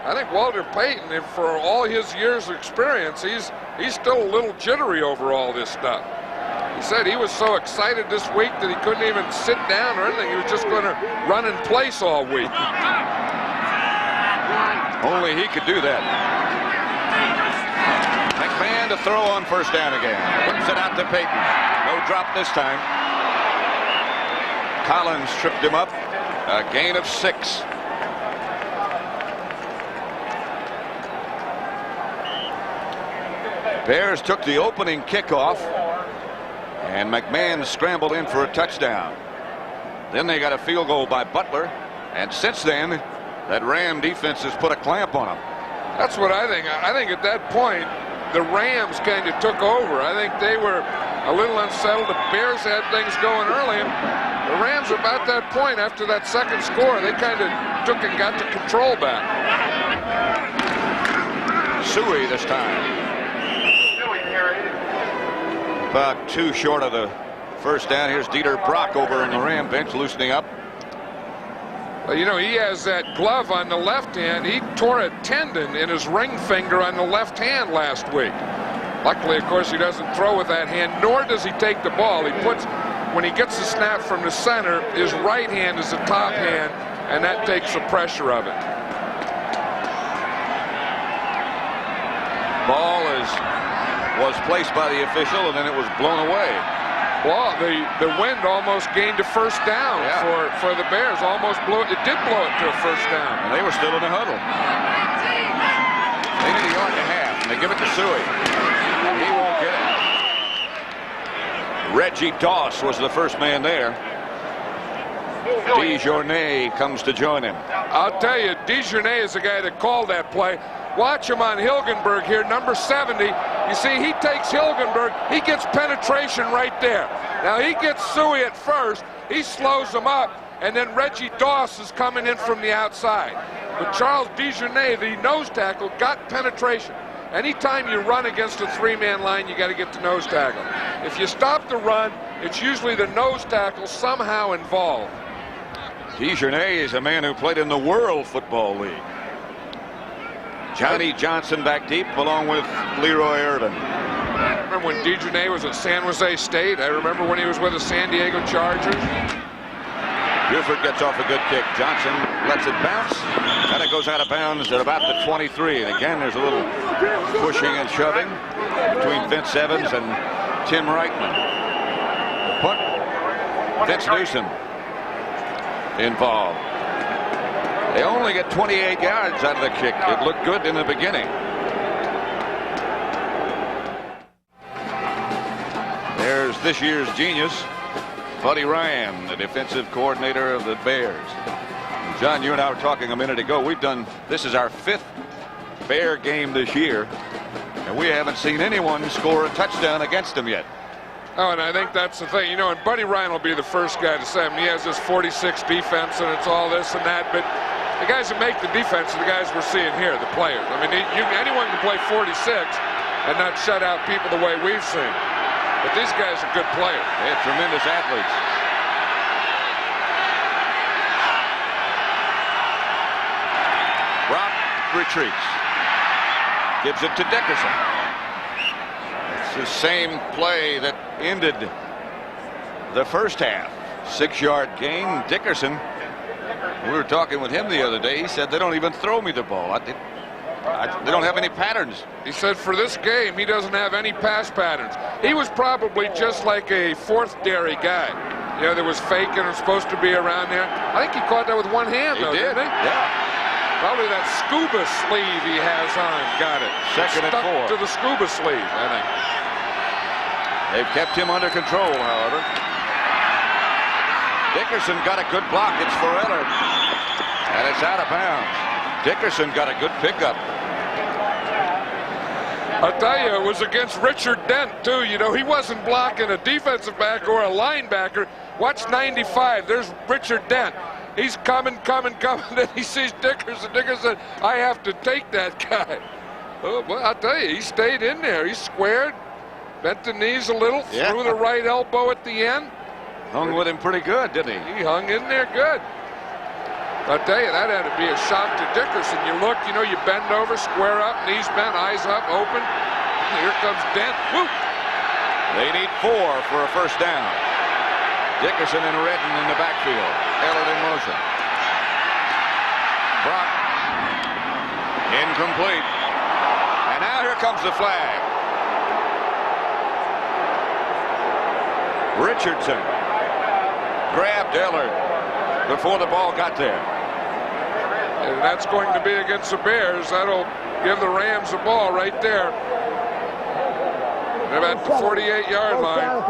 I think Walter Payton, for all his years of experience, he's still a little jittery over all this stuff. He said he was so excited this week that he couldn't even sit down or anything. He was just going to run in place all week. Only he could do that. McMahon to throw on first down again. Whips it out to Peyton. No drop this time. Collins tripped him up. A gain of 6. Bears took the opening kickoff, and McMahon scrambled in for a touchdown. Then they got a field goal by Butler, and since then, that Ram defense has put a clamp on them. That's what I think. I think at that point, the Rams kind of took over. I think they were a little unsettled. The Bears had things going early, and the Rams, about that point, after that second score, they kind of took and got the control back. Suey this time. About 2 short of the first down. Here's Dieter Brock over in the Ram bench, loosening up. Well, you know, he has that glove on the left hand. He tore a tendon in his ring finger on the left hand last week. Luckily, of course, he doesn't throw with that hand, nor does he take the ball. He puts, when he gets the snap from the center, his right hand is the top hand, and that takes the pressure of it. Ball was placed by the official, and then it was blown away. Well, the wind almost gained a first down for the Bears. Almost blew it. It did blow it to a first down. And they were still in the huddle. They need a yard and a half, and they give it to Suey. He won't get it. Reggie Doss was the first man there. DeJournay comes to join him. I'll tell you, DeJournay is the guy that called that play. Watch him on Hilgenberg here, number 70. You see, he takes Hilgenberg. He gets penetration right there. Now, he gets Suey at first. He slows him up, and then Reggie Doss is coming in from the outside. But Charles DeJournay, the nose tackle, got penetration. Anytime you run against a three-man line, you got to get the nose tackle. If you stop the run, it's usually the nose tackle somehow involved. DeJournay is a man who played in the World Football League. Johnny Johnson back deep along with Leroy Irvin. I remember when DeJournay was at San Jose State. I remember when he was with the San Diego Chargers. Buford gets off a good kick. Johnson lets it bounce, and it goes out of bounds at about the 23. And again, there's a little pushing and shoving between Vince Evans and Tim Reichman. The punt, Vince Newsom involved. They only get 28 yards out of the kick. It looked good in the beginning. There's this year's genius, Buddy Ryan, the defensive coordinator of the Bears. John, you and I were talking a minute ago. This is our 5th Bear game this year, and we haven't seen anyone score a touchdown against them yet. Oh, and I think that's the thing. You know, and Buddy Ryan will be the first guy to say, I mean, he has this 46 defense, and it's all this and that, but the guys that make the defense are the guys we're seeing here, the players. I mean, anyone can play 46 and not shut out people the way we've seen. But these guys are good players. They're tremendous athletes. Brock retreats. Gives it to Dickerson. It's the same play that ended the first half. 6-yard gain. Dickerson, we were talking with him the other day. He said, they don't even throw me the ball. They don't have any patterns. He said for this game, he doesn't have any pass patterns. He was probably just like a fourth dairy guy. You know, that was faking or supposed to be around there. I think he caught that with one hand, though, didn't he? Yeah. Probably that scuba sleeve he has on got it. Second and 4. Stuck to the scuba sleeve, I think. They've kept him under control, however. Dickerson got a good block. It's for Ellard. And it's out of bounds. Dickerson got a good pickup. I'll tell you, it was against Richard Dent, too. You know, he wasn't blocking a defensive back or a linebacker. Watch 95. There's Richard Dent. He's coming. Then he sees Dickerson. Dickerson, I have to take that guy. Oh, well, I'll tell you, he stayed in there. He squared, bent the knees a little, threw the right elbow at the end. Hung with him pretty good, didn't he? He hung in there good. I'll tell you, that had to be a shock to Dickerson. You look, you know, you bend over, square up, knees bent, eyes up, open. Here comes Dent. Whoop! They need 4 for a first down. Dickerson and Redden in the backfield. Ellard in motion. Brock. Incomplete. And now here comes the flag. Richardson grabbed Ellard before the ball got there. And that's going to be against the Bears. That'll give the Rams the ball right there. They're at the 48-yard line.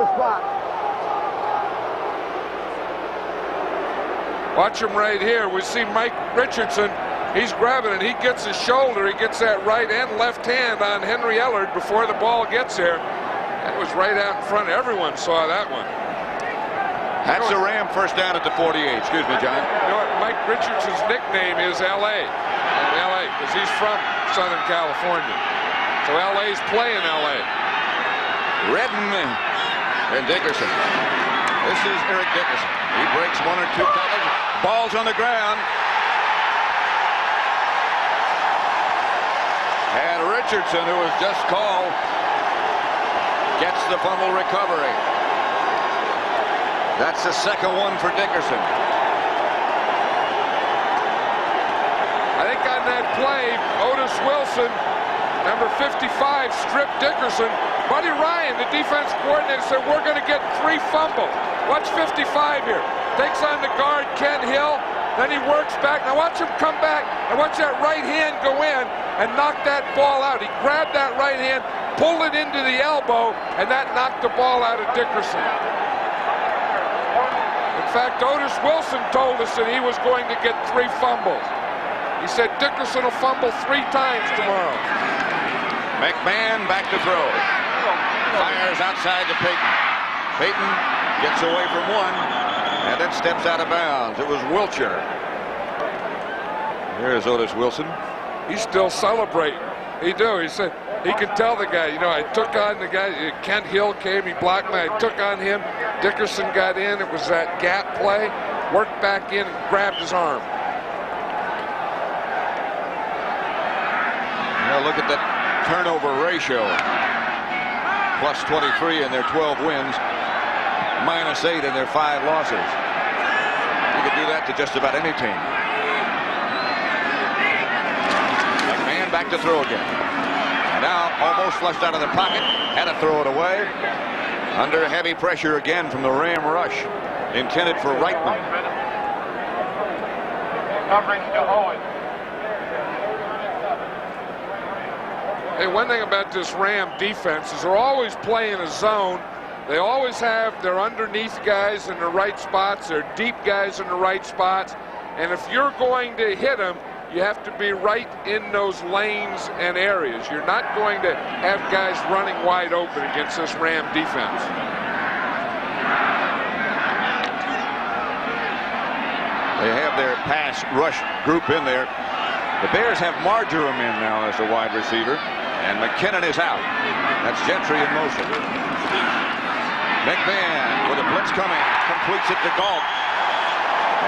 Watch him right here. We see Mike Richardson. He's grabbing it. He gets his shoulder. He gets that right and left hand on Henry Ellard before the ball gets there. That was right out in front. Everyone saw that one. That's a Ram first down at the 48. Excuse me, John. You know what? Mike Richardson's nickname is L.A. L.A. because he's from Southern California. So L.A.'s playing L.A. Redden and Dickerson. This is Eric Dickerson. He breaks 1 or 2 tackles. Ball's on the ground. And Richardson, who was just called, gets the fumble recovery. That's the second one for Dickerson. I think on that play, Otis Wilson, Number 55 stripped Dickerson. Buddy Ryan, the defense coordinator, said, we're going to get 3 fumbles. Watch 55 here. Takes on the guard, Ken Hill. Then he works back. Now watch him come back and watch that right hand go in and knock that ball out. He grabbed that right hand, pulled it into the elbow, and that knocked the ball out of Dickerson. In fact, Otis Wilson told us that he was going to get 3 fumbles. He said Dickerson will fumble 3 times tomorrow. McMahon back to throw. Fires outside to Payton. Payton gets away from one and then steps out of bounds. It was Wilcher. Here's Otis Wilson. He's still celebrating. He said he could tell the guy, you know, I took on the guy. Kent Hill came, he blocked me. I took on him. Dickerson got in. It was that gap play. Worked back in and grabbed his arm. Now look at that turnover ratio. Plus 23 in their 12 wins. Minus 8 in their 5 losses. You could do that to just about any team. McMahon back to throw again. And now almost flushed out of the pocket. Had to throw it away. Under heavy pressure again from the Ram rush. Intended for Reitman. Coverage to Owen. Hey, one thing about this Ram defense is they're always playing a zone. They always have their underneath guys in the right spots, their deep guys in the right spots. And if you're going to hit them, you have to be right in those lanes and areas. You're not going to have guys running wide open against this Ram defense. They have their pass rush group in there. The Bears have Marjoram in now as a wide receiver. And McKinnon is out. That's Gentry in motion. McMahon with a blitz coming, completes it to Galt.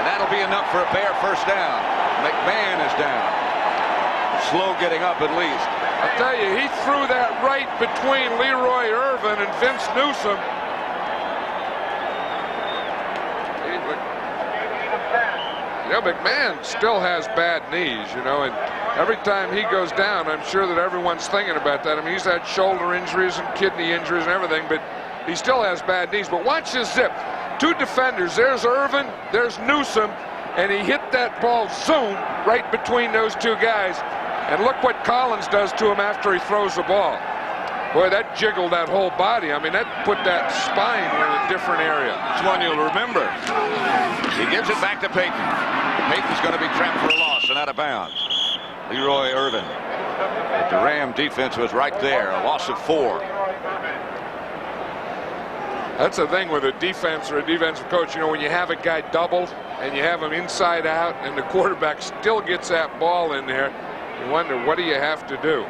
And that'll be enough for a Bear first down. McMahon is down. Slow getting up at least. I'll tell you, he threw that right between Leroy Irvin and Vince Newsom. You know, McMahon still has bad knees, you know, and every time he goes down, I'm sure that everyone's thinking about that. I mean, he's had shoulder injuries and kidney injuries and everything, but he still has bad knees. But watch this zip. 2 defenders. There's Irvin, there's Newsom, and he hit that ball zoom right between those 2 guys. And look what Collins does to him after he throws the ball. Boy, that jiggled that whole body. I mean, that put that spine in a different area. It's one you'll remember. He gives it back to Payton. Payton's going to be trapped for a loss and out of bounds. Leroy Irvin. But the Ram defense was right there. A loss of 4. That's the thing with a defense or a defensive coach. You know, when you have a guy doubled and you have him inside out and the quarterback still gets that ball in there, you wonder, what do you have to do?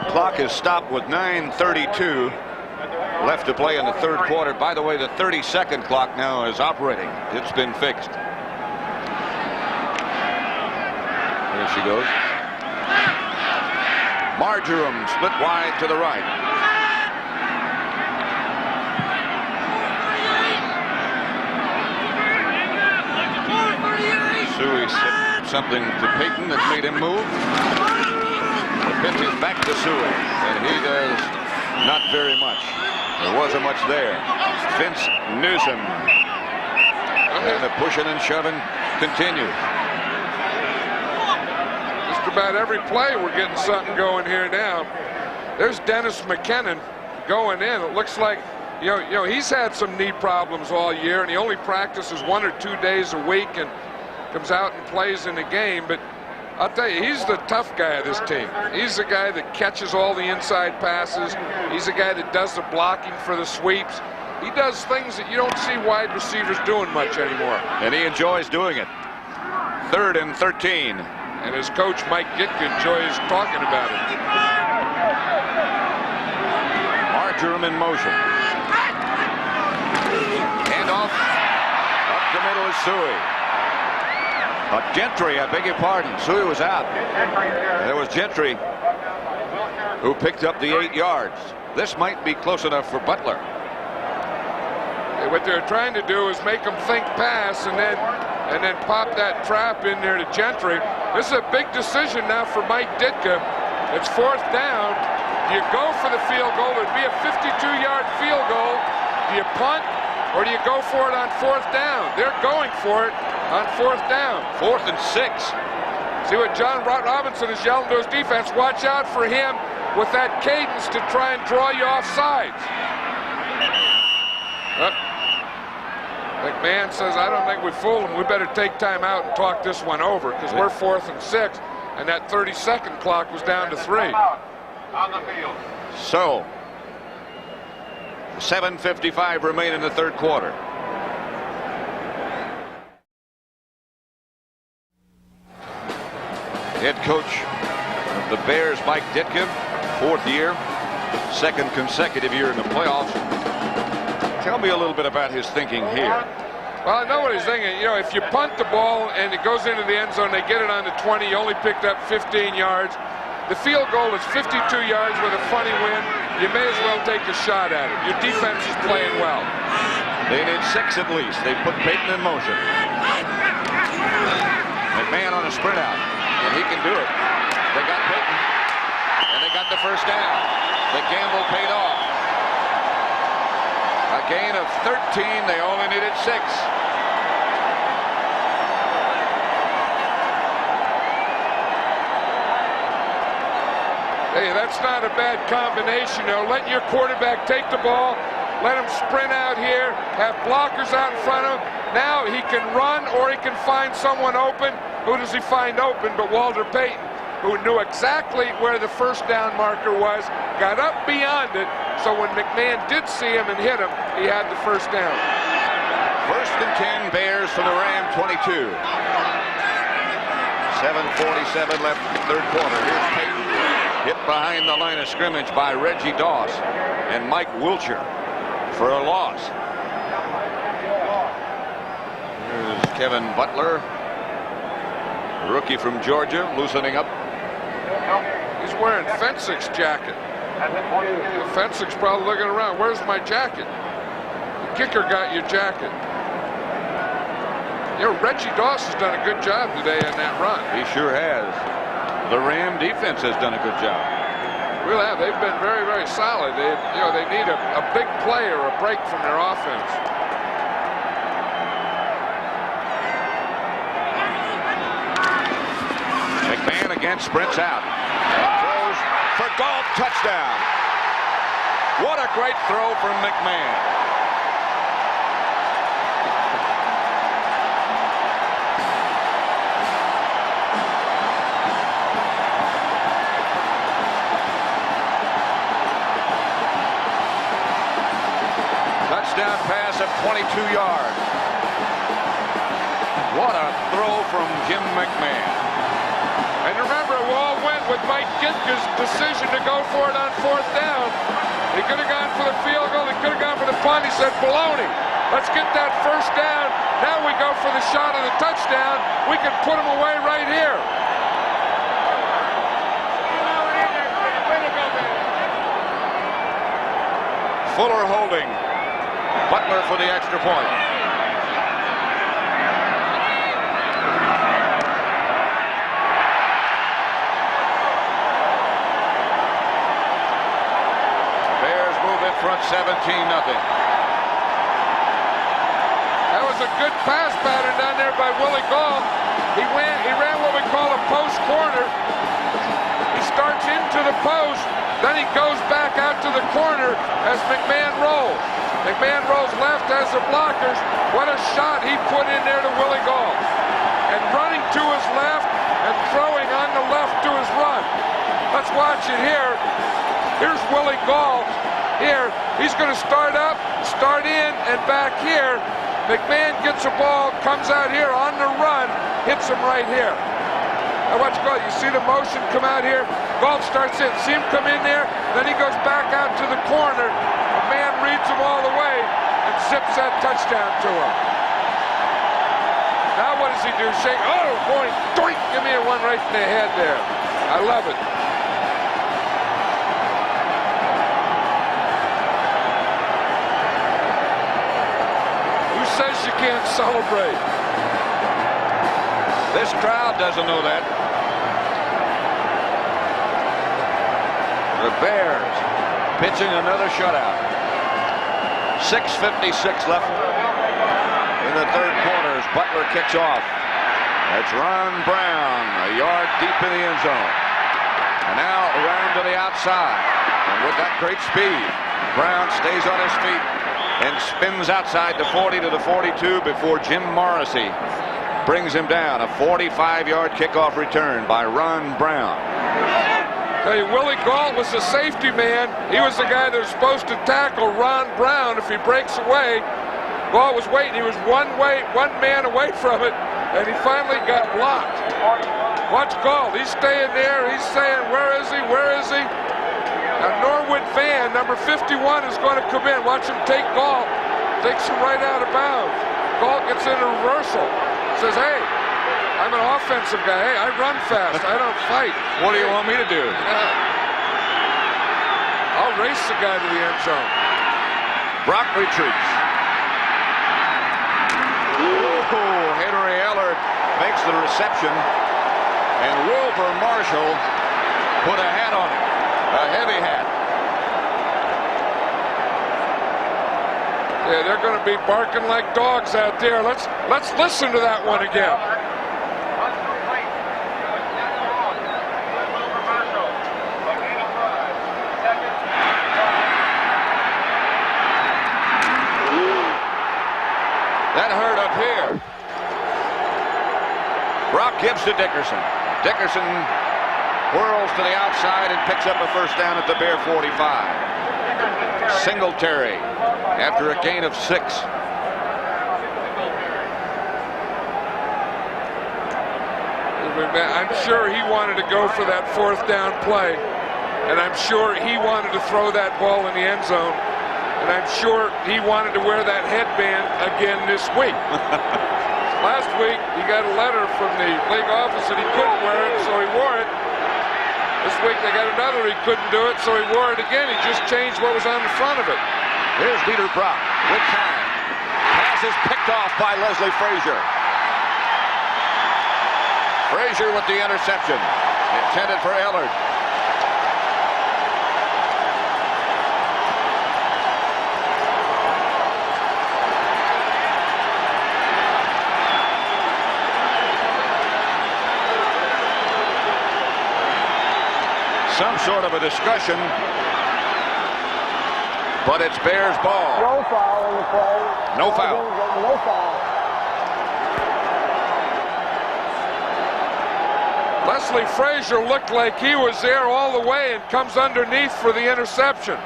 Clock is stopped with 9:32 left to play in the 3rd quarter. By the way, the 30-second clock now is operating. It's been fixed. There she goes. Marjoram split wide to the right. Suey said something to Payton that made him move. The pitch is back to Suey, and he does not very much. There wasn't much there. Vince Newsom. And the pushing and shoving continues. Just about every play we're getting something going here now. There's Dennis McKinnon going in. It looks like, you know, he's had some knee problems all year, and he only practices 1 or 2 days a week and comes out and plays in the game. But I'll tell you, he's the tough guy of this team. He's the guy that catches all the inside passes. He's the guy that does the blocking for the sweeps. He does things that you don't see wide receivers doing much anymore. And he enjoys doing it. 3rd and 13. And his coach, Mike Ditka, enjoys talking about it. Marjoram in motion. Handoff. Up the middle is Suey. Gentry, I beg your pardon. Suey was out. There was Gentry who picked up the 8 yards. This might be close enough for Butler. What they're trying to do is make them think pass and then pop that trap in there to Gentry. This is a big decision now for Mike Ditka. It's 4th down. Do you go for the field goal? It'd be a 52-yard field goal. Do you punt or do you go for it on 4th down? They're going for it on 4th down. 4th and 6. See what John Robinson is yelling to his defense. Watch out for him with that cadence to try and draw you off sides. McMahon says, I don't think we fooled him. We better take time out and talk this one over because we're 4th and 6, and that 30-second clock was down to 3. On the field. So, 7:55 remain in the 3rd quarter. Head coach of the Bears, Mike Ditka, 4th year, 2nd consecutive year in the playoffs. Tell me a little bit about his thinking here. Well, I know what he's thinking. You know, if you punt the ball and it goes into the end zone, they get it on the 20, you only picked up 15 yards. The field goal is 52 yards with a funny wind. You may as well take a shot at it. Your defense is playing well. They need 6 at least. They put Peyton in motion. McMahon on a sprint out, and he can do it. They got Peyton, and they got the 1st down. The gamble paid off. A gain of 13. They only needed 6. Hey, that's not a bad combination. You know, let your quarterback take the ball, let him sprint out here, have blockers out in front of him. Now he can run or he can find someone open. Who does he find open but Walter Payton, who knew exactly where the 1st down marker was, got up beyond it, so when McMahon did see him and hit him, he had the 1st down. 1st and 10, Bears from the Ram 22. 7:47 left in the 3rd quarter. Here's Peyton, hit behind the line of scrimmage by Reggie Doss and Mike Wilcher for a loss. Here's Kevin Butler, rookie from Georgia, loosening up. He's wearing Fensick's jacket. Fensick's probably looking around. Where's my jacket? The kicker got your jacket. You know, Reggie Doss has done a good job today in that run. He sure has. The Ram defense has done a good job. Really have. They've been very, very solid. They need a big play or a break from their offense. McMahon again sprints out. Throws for Galt, touchdown. What a great throw from McMahon. Touchdown pass of 22 yards. What a throw from Jim McMahon. And remember, it all went with Mike Ditka's decision to go for it on 4th down. He could have gone for the field goal. He could have gone for the punt. He said, baloney. Let's get that 1st down. Now we go for the shot of the touchdown. We can put him away right here. Fuller holding. Butler for the extra point. Bears move in front 17-0. That was a good pass pattern down there by Willie Gall. He ran what we call a post corner. He starts into the post, then he goes back out to the corner as McMahon rolls. McMahon rolls left, has the blockers. What a shot he put in there to Willie Gall. And running to his left and throwing on the left to his run. Let's watch it here. Here's Willie Gall here. He's going to start up, start in, and back here. McMahon gets a ball, comes out here on the run, hits him right here. Now watch Gall. You see the motion come out here? Gall starts in. See him come in there? Then he goes back out to the corner. McMahon reads him all the way and zips that touchdown to him. Now what does he do? Shake. Oh, boy. Doink. Give me a one right in the head there. I love it. Who says you can't celebrate? This crowd doesn't know that. The Bears pitching another shutout. 6:56 left in the third quarter as Butler kicks off. That's Ron Brown, a yard deep in the end zone. And now around to the outside. And with that great speed, Brown stays on his feet and spins outside the 40 to the 42 before Jim Morrissey brings him down. A 45-yard kickoff return by Ron Brown. Hey, Willie Gault was the safety man. He was the guy that was supposed to tackle Ron Brown if he breaks away. Gault was waiting. He was one man away from it, and he finally got blocked. Watch Gault. He's staying there. He's saying, where is he? Where is he? Now Norwood Van, number 51, is going to come in. Watch him take Gault. Takes him right out of bounds. Gault gets in a reversal. Says, hey, I'm an offensive guy. Hey, I run fast. I don't fight. What do you want me to do? I'll race the guy to the end zone. Brock retreats. Ooh, Henry Ellard makes the reception, and Wilbur Marshall put a hat on him, a heavy hat. Yeah, they're going to be barking like dogs out there. Let's listen to that one again. That hurt up here. Brock gives to Dickerson. Dickerson whirls to the outside and picks up a first down at the Bear 45. Singletary after a gain of 6. I'm sure he wanted to go for that fourth down play, and I'm sure he wanted to throw that ball in the end zone, and I'm sure he wanted to wear that headband again this week. Last week he got a letter from the league office that he couldn't wear it, so he wore it. This week they got another he couldn't do it, so he wore it again. He just changed what was on the front of it. Here's Dieter Brock with time. Pass is picked off by Leslie Frazier. Frazier with the interception. Intended for Ellard. Some sort of a discussion, but it's Bears ball. No foul in the play. No foul. No foul. Leslie Frazier looked like he was there all the way and comes underneath for the interception.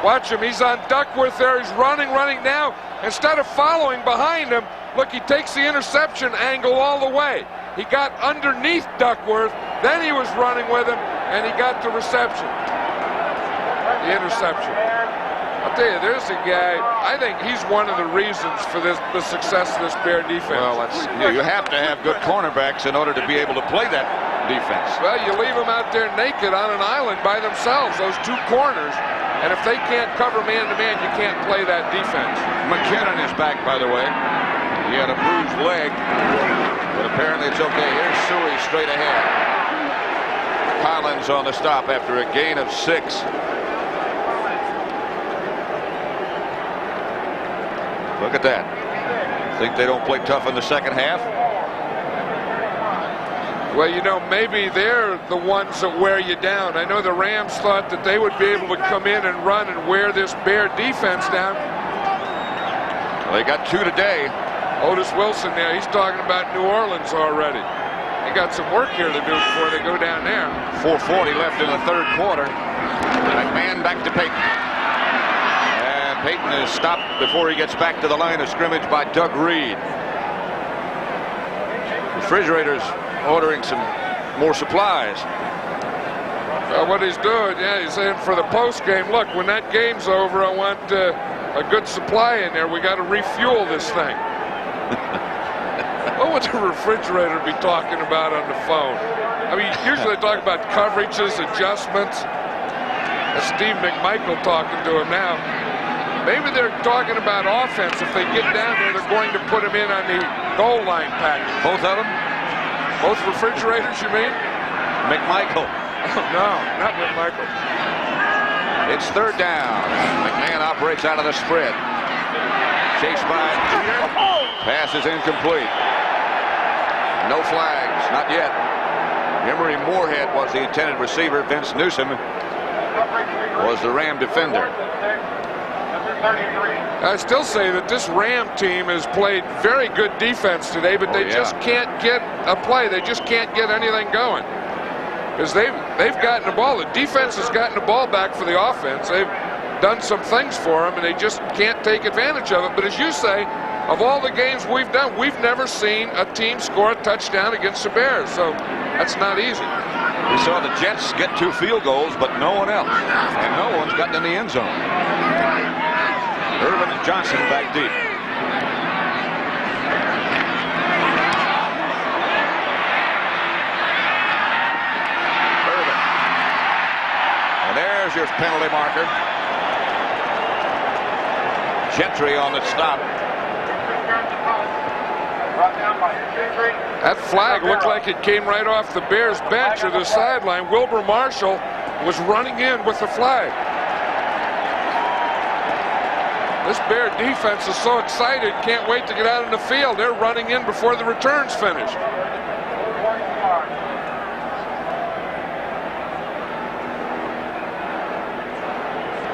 Watch him. He's on Duckworth there. He's running now. Instead of following behind him, look, he takes the interception angle all the way. He got underneath Duckworth, then he was running with him, and he got the reception. The interception. I'll tell you, there's a guy, I think he's one of the reasons for the success of this Bear defense. Well, you have to have good cornerbacks in order to be able to play that defense. Well, you leave them out there naked on an island by themselves, those two corners, and if they can't cover man-to-man, you can't play that defense. McKinnon is back, by the way. He had a bruised leg, but apparently it's okay. Here's Suey straight ahead. Collins on the stop after a gain of 6. Look at that. Think they don't play tough in the second half? Well, you know, maybe they're the ones that wear you down. I know the Rams thought that they would be able to come in and run and wear this Bear defense down. Well, they got 2 today. Otis Wilson there, he's talking about New Orleans already. They got some work here to do before they go down there. 4:40 left in the third quarter. McMahon back to Payton. Payton is stopped before he gets back to the line of scrimmage by Doug Reed. Refrigerator's ordering some more supplies. What he's doing, yeah, he's saying for the post game, look, when that game's over, I want a good supply in there. We got to refuel this thing. What would the refrigerator be talking about on the phone? I mean, usually they talk about coverages, adjustments. That's Steve McMichael talking to him now. Maybe they're talking about offense. If they get down there, they're going to put him in on the goal line package. Both of them? Both refrigerators, you mean? McMichael. No, not McMichael. It's third down. McMahon operates out of the spread. Chased by Jeter. Pass is incomplete. No flags, not yet. Emery Moorhead was the intended receiver. Vince Newsom was the Ram defender. I still say that this Ram team has played very good defense today, but they just can't get a play. They just can't get anything going. Because they've gotten the ball. The defense has gotten the ball back for the offense. They've done some things for them, and they just can't take advantage of it. But as you say, of all the games we've done, we've never seen a team score a touchdown against the Bears. So that's not easy. We saw the Jets get 2 field goals, but no one else. And no one's gotten in the end zone. Irvin Johnson back deep. Irvin. And there's your penalty marker. Gentry on the stop. That flag looked like it came right off the Bears bench or the sideline. Wilbur Marshall was running in with the flag. This Bear defense is so excited, can't wait to get out in the field. They're running in before the return's finished.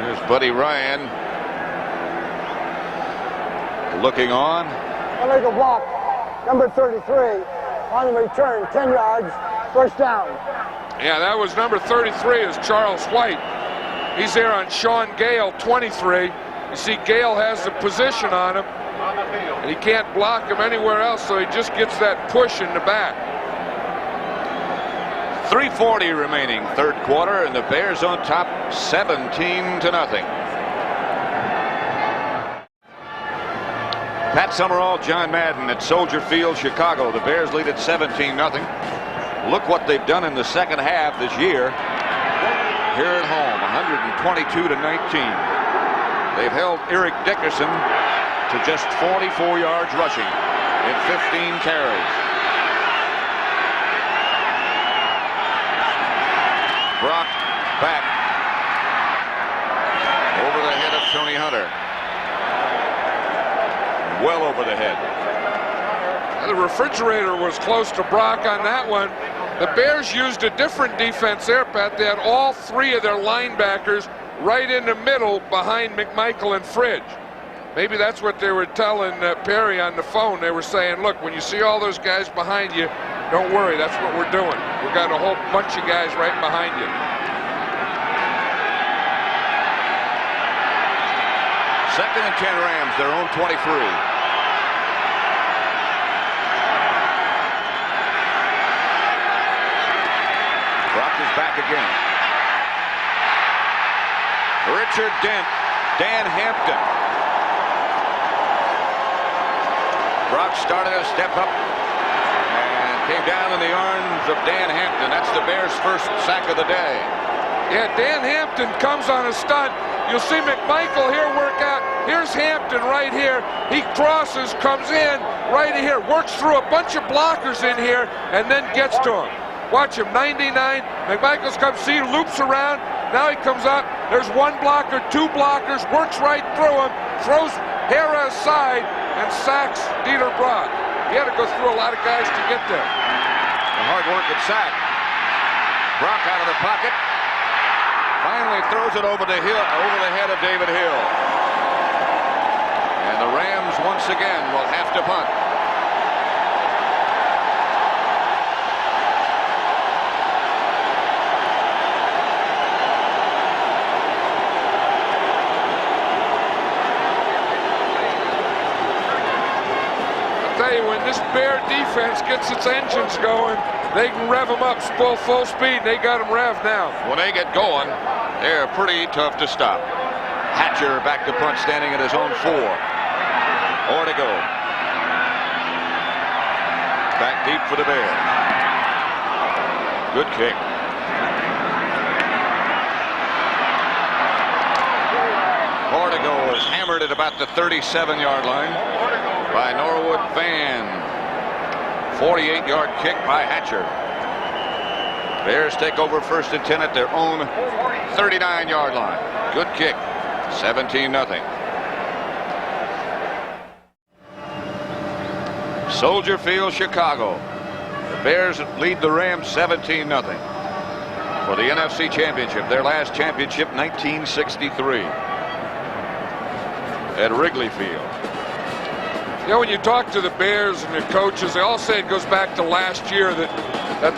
Here's Buddy Ryan looking on. Illegal block. Number 33 on the return, 10 yards, first down. Yeah, that was number 33 is Charles White. He's there on Sean Gale, 23. You see Gale has the position on him, and he can't block him anywhere else, so he just gets that push in the back. 3:40 remaining, third quarter, and the Bears on top 17-0. Pat Summerall, John Madden at Soldier Field, Chicago. The Bears lead at 17-0. Look what they've done in the second half this year. Here at home, 122-19. They've held Eric Dickerson to just 44 yards rushing in 15 carries. Brock back over the head of Tony Hunter. Well over the head. The refrigerator was close to Brock on that one. The Bears used a different defense there, Pat. They had all 3 of their linebackers right in the middle behind McMichael and Fridge. Maybe that's what they were telling Perry on the phone. They were saying, look, when you see all those guys behind you, don't worry, that's what we're doing. We've got a whole bunch of guys right behind you. Second and 10 Rams, their own 23. Brock is back again. Richard Dent, Dan Hampton. Brock started to step up and came down in the arms of Dan Hampton. That's the Bears' first sack of the day. Yeah, Dan Hampton comes on a stunt. You'll see McMichael here work out. Here's Hampton right here. He crosses, comes in right here, works through a bunch of blockers in here, and then gets to him. Watch him, 99. McMichael's comes, see, loops around. Now he comes up. There's 1 blocker, 2 blockers, works right through him, throws Hera aside, and sacks Dieter Brock. He had to go through a lot of guys to get there. A hard work at sack. Brock out of the pocket. Finally throws it over the head of David Hill. And the Rams once again will have to punt. When this Bear defense gets its engines going, they can rev them up full speed. They got them revved now. When they get going, they're pretty tough to stop. Hatcher back to punt, standing at his own 4. Or to go. Back deep for the Bears. Good kick. Ortego is hammered at about the 37-yard line by Norwood Van. 48-yard kick by Hatcher. Bears take over 1st and 10 at their own 39-yard line. Good kick. 17-0. Soldier Field, Chicago. The Bears lead the Rams 17-0 for the NFC Championship. Their last championship, 1963, at Wrigley Field. You know, when you talk to the Bears and their coaches, they all say it goes back to last year that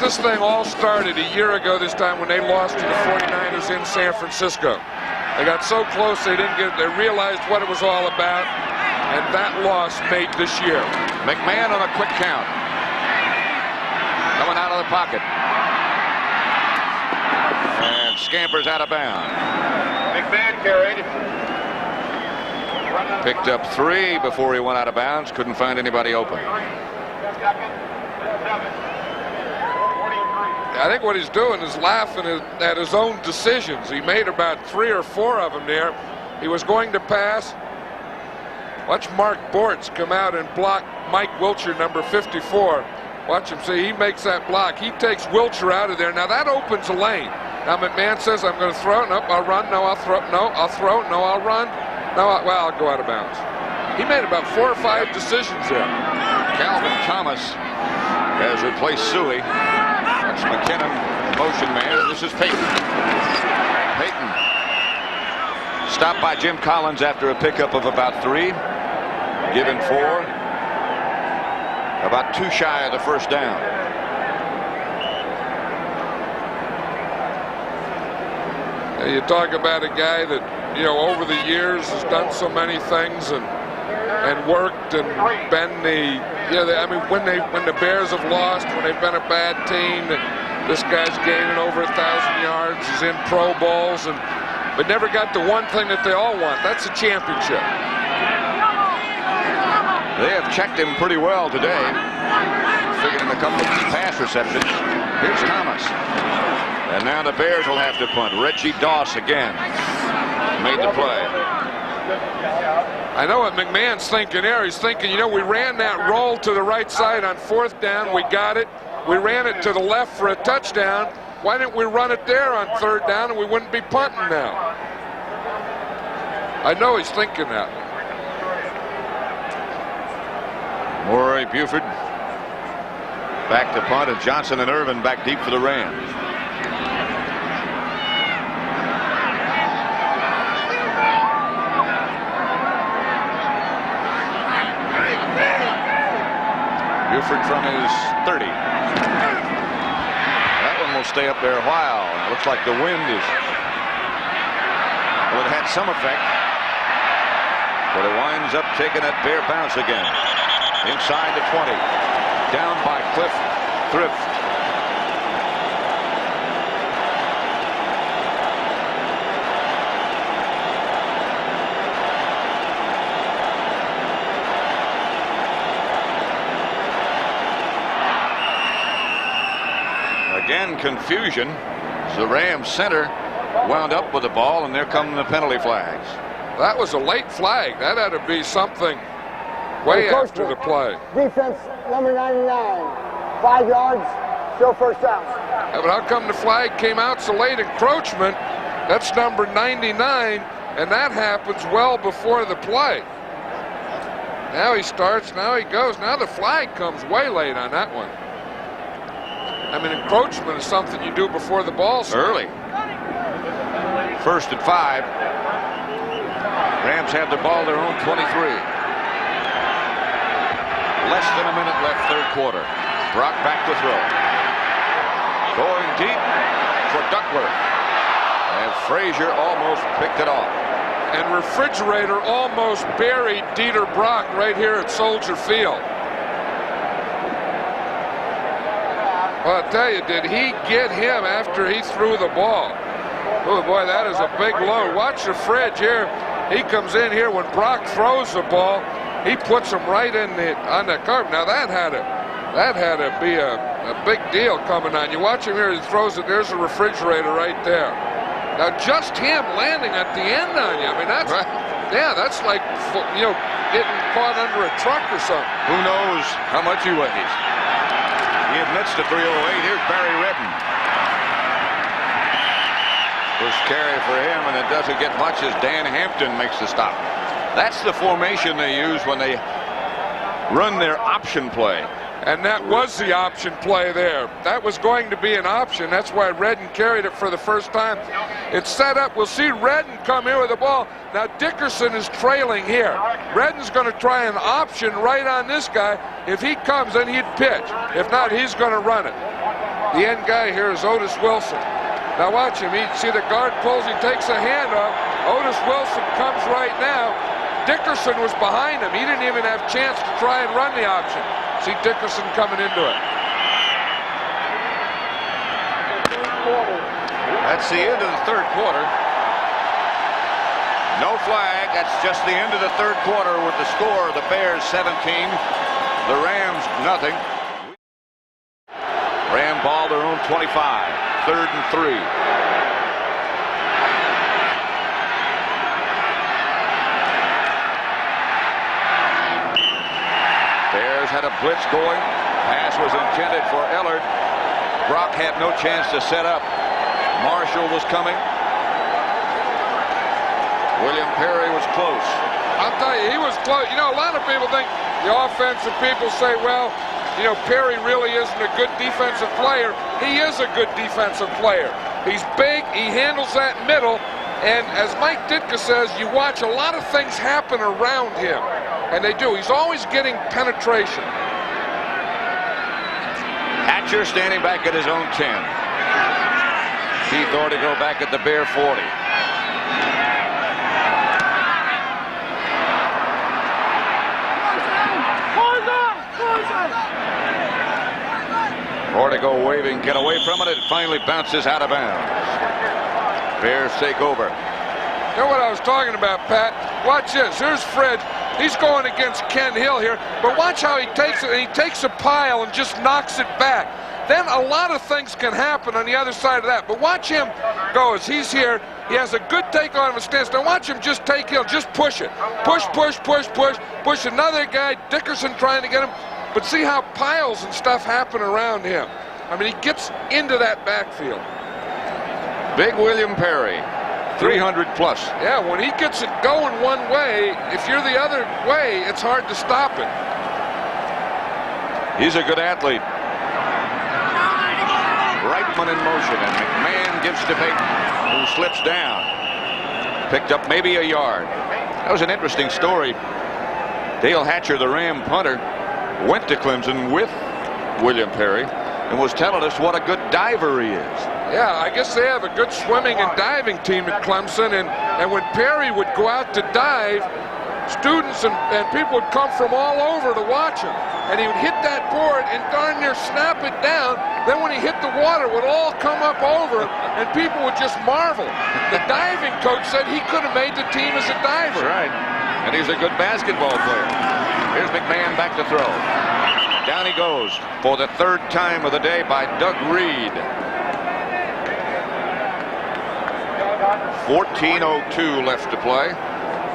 this thing all started a year ago this time when they lost to the 49ers in San Francisco. They got so close they didn't get it. They realized what it was all about, and that loss made this year. McMahon on a quick count. Coming out of the pocket. And scampers out of bounds. McMahon carried. Picked up 3 before he went out of bounds. Couldn't find anybody open. I think what he's doing is laughing at his own decisions. He made about 3 or 4 of them there. He was going to pass. Watch Mark Bortz come out and block Mike Wiltshire, number 54. Watch him see. He makes that block. He takes Wiltshire out of there. Now that opens a lane. Now McMahon says, I'm going to throw. Nope, I'll run. No, I'll throw. No, I'll throw. No, I'll run. No, I'll go out of bounds. He made about 4 or 5 decisions there. Calvin Thomas has replaced Suey. That's McKinnon, motion man. This is Peyton. Peyton stopped by Jim Collins after a pickup of about 3. Given 4. About 2 shy of the first down. You talk about a guy that, you know, over the years has done so many things and worked and been the, you know, I mean, when the Bears have lost, when they've been a bad team, this guy's gaining over 1,000 yards. He's in Pro Bowls, but never got the one thing that they all want. That's a championship. They have checked him pretty well today. Figured in a couple of pass receptions. Here's Thomas. And now the Bears will have to punt. Reggie Doss again made the play. I know what McMahon's thinking there. He's thinking, you know, we ran that roll to the right side on 4th down. We got it. We ran it to the left for a touchdown. Why didn't we run it there on 3rd down and we wouldn't be punting now? I know he's thinking that. Maury Buford back to punt, and Johnson and Irvin back deep for the Rams. Buford from his 30. That one will stay up there a while. It looks like the wind is, well, it had some effect, but it winds up taking that bare bounce again. Inside the 20. Down by Cliff Thrift. Again, confusion. The Rams center wound up with the ball, and there come the penalty flags. That was a late flag. That had to be something way after the play. Defense number 99. 5 yards, still 1st down. Yeah, but how come the flag came out so late? Encroachment. That's number 99, and that happens well before the play. Now he starts, now he goes. Now the flag comes way late on that one. I mean, encroachment is something you do before the ball starts. Early. 1st and 5. Rams have the ball their own 23. Less than a minute left, 3rd quarter. Brock back to throw. Going deep for Duckworth. And Frazier almost picked it off. And Refrigerator almost buried Dieter Brock right here at Soldier Field. Well, I'll tell you, did he get him after he threw the ball? Oh, boy, that is a big load. Watch the Fridge here. He comes in here when Brock throws the ball. He puts him right in on the curve. Now that had to be a big deal coming on. You watch him here, he throws it. There's a Refrigerator right there. Now just him landing at the end on you. I mean, that's right. Yeah, that's like, you know, getting caught under a truck or something. Who knows how much he weighs? He admits to 308. Here's Barry Redden. First carry for him, and it doesn't get much as Dan Hampton makes the stop. That's the formation they use when they run their option play. And that was the option play there. That was going to be an option. That's why Redden carried it for the first time. It's set up. We'll see Redden come here with the ball. Now Dickerson is trailing here. Redden's going to try an option right on this guy. If he comes, then he'd pitch. If not, he's going to run it. The end guy here is Otis Wilson. Now watch him. See the guard pulls. He takes a hand off. Otis Wilson comes right now. Dickerson was behind him. He didn't even have a chance to try and run the option. See Dickerson coming into it. That's the end of the third quarter. No flag. That's just the end of the third quarter with the score. The Bears 17, the Rams nothing. Ram ball their own 25. 3rd and 3. Bears had a blitz going. Pass was intended for Ellard. Brock had no chance to set up. Marshall was coming. William Perry was close. I'll tell you, he was close. You know, a lot of people think the offensive people say, well, you know, Perry really isn't a good defensive player. He is a good defensive player. He's big. He handles that middle. And as Mike Ditka says, you watch a lot of things happen around him. And they do. He's always getting penetration. Hatcher standing back at his own 10. Keith Ortego back at the Bear 40. Ortego waving, get away from it. It finally bounces out of bounds. Bears take over. You know what I was talking about, Pat? Watch this. Here's Fred. He's going against Ken Hill here, but watch how he takes it, and he takes a pile and just knocks it back. Then a lot of things can happen on the other side of that, but watch him go as he's here. He has a good take on him and stance. Now watch him just take Hill, just push it. Push, push, push, push, push another guy, Dickerson trying to get him. But see how piles and stuff happen around him. I mean, he gets into that backfield. Big William Perry, 300 plus. Yeah, when he gets it going one way, if you're the other way, it's hard to stop it. He's a good athlete. Reitman in motion, and McMahon gives to Payton, who slips down. Picked up maybe a yard. That was an interesting story. Dale Hatcher, the Ram punter, went to Clemson with William Perry and was telling us what a good diver he is. Yeah, I guess they have a good swimming and diving team at Clemson, and when Perry would go out to dive, students and people would come from all over to watch him. And he would hit that board and darn near snap it down. Then when he hit the water, it would all come up over, and people would just marvel. The diving coach said he could have made the team as a diver. That's right. And he's a good basketball player. Here's McMahon back to throw. Down he goes for the 3rd time of the day by Doug Reed. 14:02 left to play.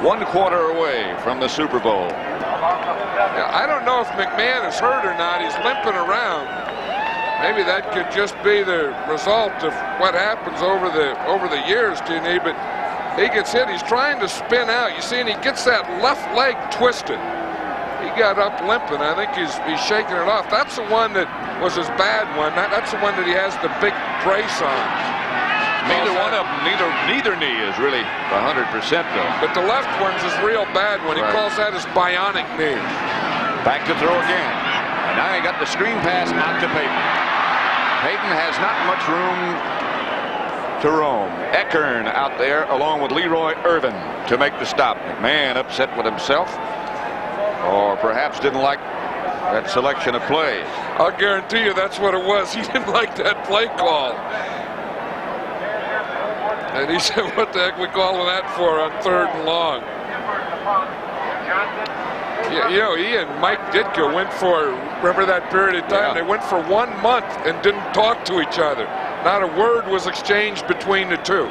1 quarter away from the Super Bowl. Yeah, I don't know if McMahon is hurt or not. He's limping around. Maybe that could just be the result of what happens over the years, T&E, but he gets hit. He's trying to spin out. You see, and he gets that left leg twisted. He got up limping. I think he's shaking it off. That's the one that was his bad one. That's the one that he has the big brace on. Neither one of them, neither knee is really 100% though. But the left one's his real bad one. He calls that his bionic knee. Back to throw again. And now he got the screen pass out to Payton. Payton has not much room to roam. Eckern out there along with Leroy Irvin to make the stop. McMahon upset with himself, or perhaps didn't like that selection of plays. I'll guarantee you that's what it was. He didn't like that play call. And he said, what the heck we calling that for on 3rd and long? Yeah, you know, he and Mike Ditka went for, remember that period of time? Yeah. They went for 1 month and didn't talk to each other. Not a word was exchanged between the two.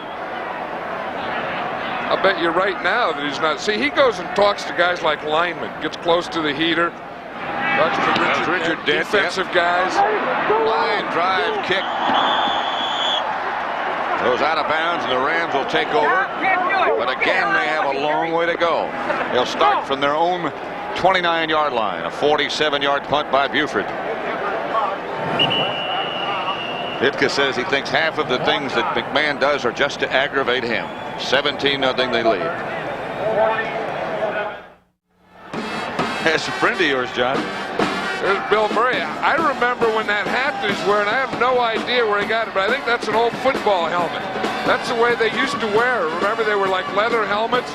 I'll bet you right now that he's not. See, he goes and talks to guys like Lineman, gets close to the heater. Talks to Richard Richard did. Defensive guys. Line drive kick. Goes out of bounds, and the Rams will take over. But again, they have a long way to go. They'll start from their own 29-yard line. A 47-yard punt by Buford. Ditka says he thinks half of the things that McMahon does are just to aggravate him. 17-0 they lead. That's a friend of yours, John. There's Bill Murray. I remember when that hat that he's wearing, I have no idea where he got it, but I think that's an old football helmet. That's the way they used to wear it. Remember, they were like leather helmets,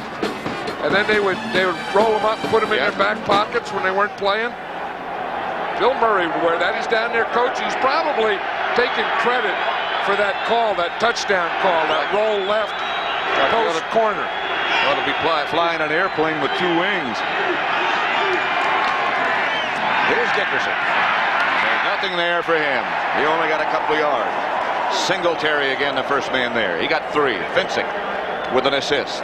and then they would roll them up and put them in their back pockets when they weren't playing. Bill Murray would wear that. He's down there coaching. He's probably taking credit for that call, that touchdown call, that roll left post corner. Ought to be flying an airplane with 2 wings. Here's Dickerson. There's nothing there for him. He only got a couple of yards. Singletary again, the first man there. He got 3. Fencing with an assist.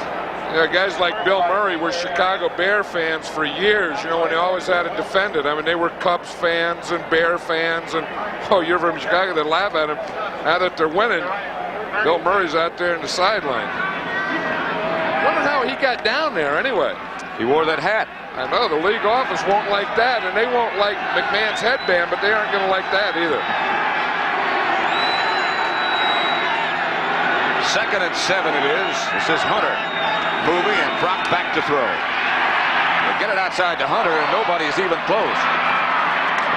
You know, guys like Bill Murray were Chicago Bear fans for years, you know, and they always had to defend it. I mean, they were Cubs fans and Bear fans, and, oh, you're from Chicago, they laugh at him. Now that they're winning, Bill Murray's out there in the sideline. Wonder how he got down there anyway. He wore that hat. I know, the league office won't like that, and they won't like McMahon's headband, but they aren't going to like that either. 2nd and 7 it is. This is Hunter moving, and Brock back to throw. They get it outside to Hunter, and nobody's even close.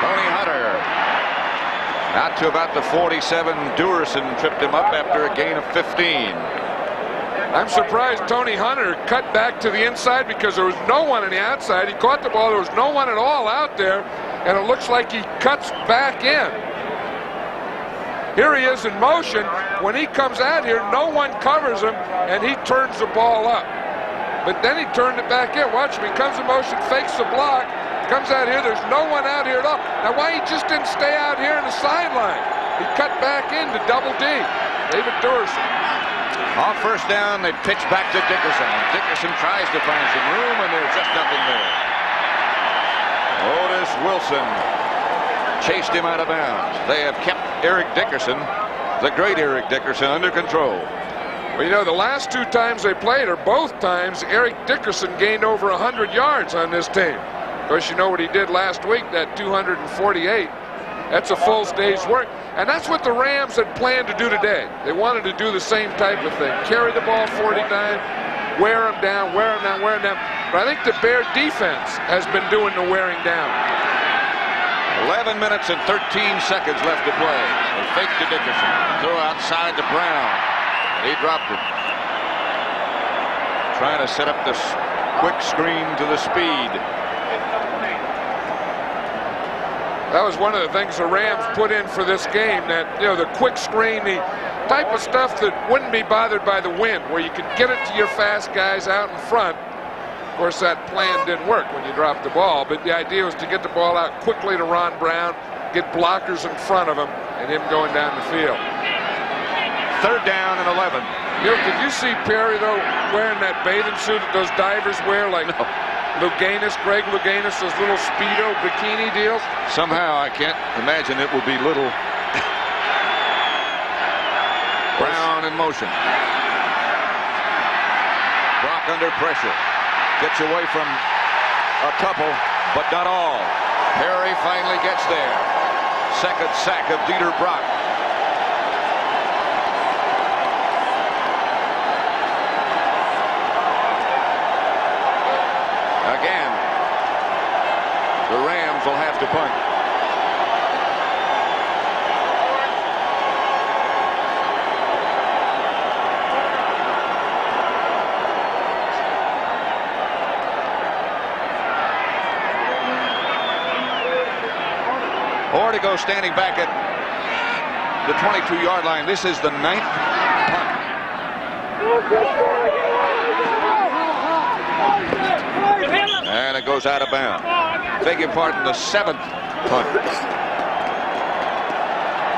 Tony Hunter out to about the 47. Dickerson tripped him up after a gain of 15. I'm surprised Tony Hunter cut back to the inside because there was no one on the outside. He caught the ball. There was no one at all out there, and it looks like he cuts back in. Here he is in motion. When he comes out here, no one covers him, and he turns the ball up. But then he turned it back in. Watch him. He comes in motion, fakes the block, comes out here. There's no one out here at all. Now, why he just didn't stay out here in the sideline? He cut back into double D. David Dickerson. Off first down, they pitch back to Dickerson. Dickerson tries to find some room, and there's just nothing there. Otis Wilson chased him out of bounds. They have kept Eric Dickerson, the great Eric Dickerson, under control. Well, you know, the last 2 times they played, or both times, Eric Dickerson gained over 100 yards on this team. Of course, you know what he did last week, that 248. That's a full day's work. And that's what the Rams had planned to do today. They wanted to do the same type of thing. Carry the ball 40 times, wear them down, wear them down, wear them down. But I think the Bear defense has been doing the wearing down. 11 minutes and 13 seconds left to play. They fake to Dickerson. Throw outside to Brown. And he dropped it. Trying to set up this quick screen to the speed. That was one of the things the Rams put in for this game, that, you know, the quick screen, the type of stuff that wouldn't be bothered by the wind, where you could get it to your fast guys out in front. Of course, that plan didn't work when you dropped the ball, but the idea was to get the ball out quickly to Ron Brown, get blockers in front of him, and him going down the field. 3rd down and 11. You know, did you see Perry, though, wearing that bathing suit that those divers wear, like Greg Louganis, those little Speedo bikini deals? Somehow I can't imagine it would be little. Brown in motion. Brock under pressure. Gets away from a couple, but not all. Perry finally gets there. 2nd sack of Dieter Brock. Again, the Rams will have to punt. Ortego standing back at the 22-yard line. This is the 9th punt. And it goes out of bounds. Beg your pardon, the 7th punt.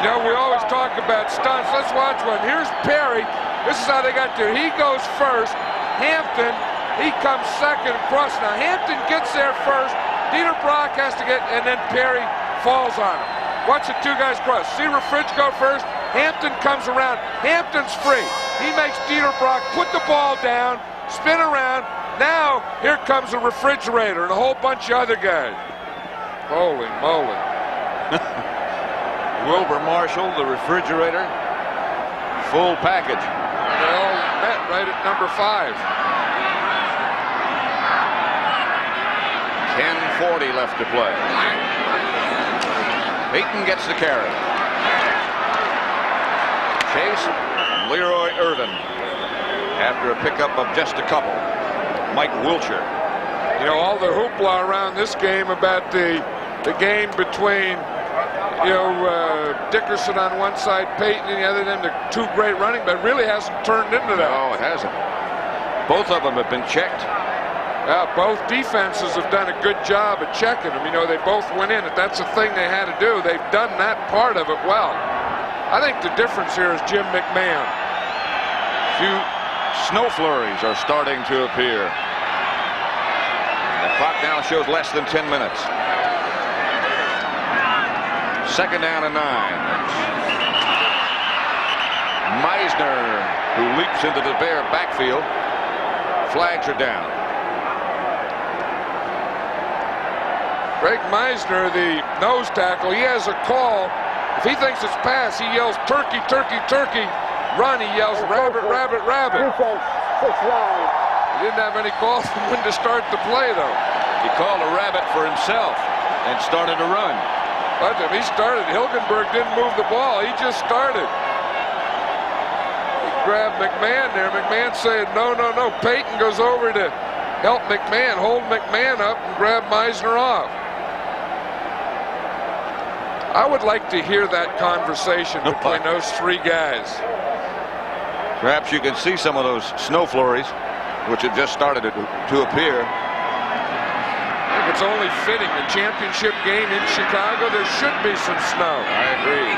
You know, we always talk about stunts. Let's watch one. Here's Perry. This is how they got there. He goes first. Hampton, he comes second across. Now, Hampton gets there first. Dieter Brock has to get, and then Perry falls on him. Watch the two guys cross. See Refridge go first. Hampton comes around. Hampton's free. He makes Dieter Brock put the ball down, spin around. Now, here comes a Refrigerator and a whole bunch of other guys. Holy moly. Wilbur Marshall, the Refrigerator. Full package. They all met right at number 5. 10:40 left to play. Peyton gets the carry. Chase, Leroy Irvin. After a pickup of just a couple. Mike Wiltshire. You know, all the hoopla around this game about the game between, Dickerson on one side, Peyton on the other, and the two great running, but really hasn't turned into that. No, it hasn't. Both of them have been checked. Both defenses have done a good job at checking them. You know, they both went in. If that's the thing they had to do, they've done that part of it well. I think the difference here is Jim McMahon. Few snow flurries are starting to appear. The clock now shows less than 10 minutes. Second down and 9. Meisner, who leaps into the Bear backfield. Flags are down. Greg Meisner, the nose tackle, he has a call. If he thinks it's pass, he yells turkey, turkey, turkey. Run, he yells rabbit, rabbit, rabbit. Defense, 6-9. He didn't have any call from when to start the play, though. He called a rabbit for himself and started to run. But if he started, Hilgenberg didn't move the ball. He just started. He grabbed McMahon there. McMahon said, no, no, no. Peyton goes over to help McMahon, hold McMahon up and grab Meisner off. I would like to hear that conversation between those three guys. Perhaps you can see some of those snow flurries, which have just started to appear. I think it's only fitting. A championship game in Chicago, there should be some snow. I agree.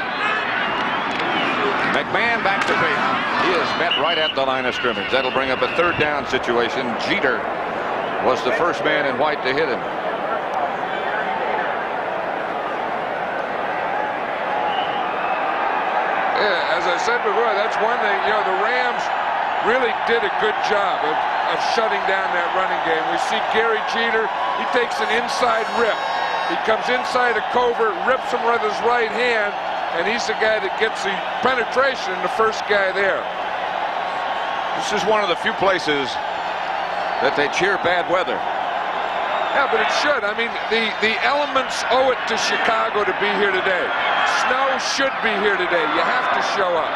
McMahon back to Peyton. He is met right at the line of scrimmage. That'll bring up a third down situation. Jeter was the first man in white to hit him. Yeah, as I said before, that's one thing. You know, the Rams really did a good job of shutting down that running game. We see Gary Jeter, he takes an inside rip. He comes inside a covert, rips him with his right hand, and he's the guy that gets the penetration, the first guy there. This is one of the few places that they cheer bad weather. Yeah, but it should. I mean, the elements owe it to Chicago to be here today. Snow should be here today. You have to show up.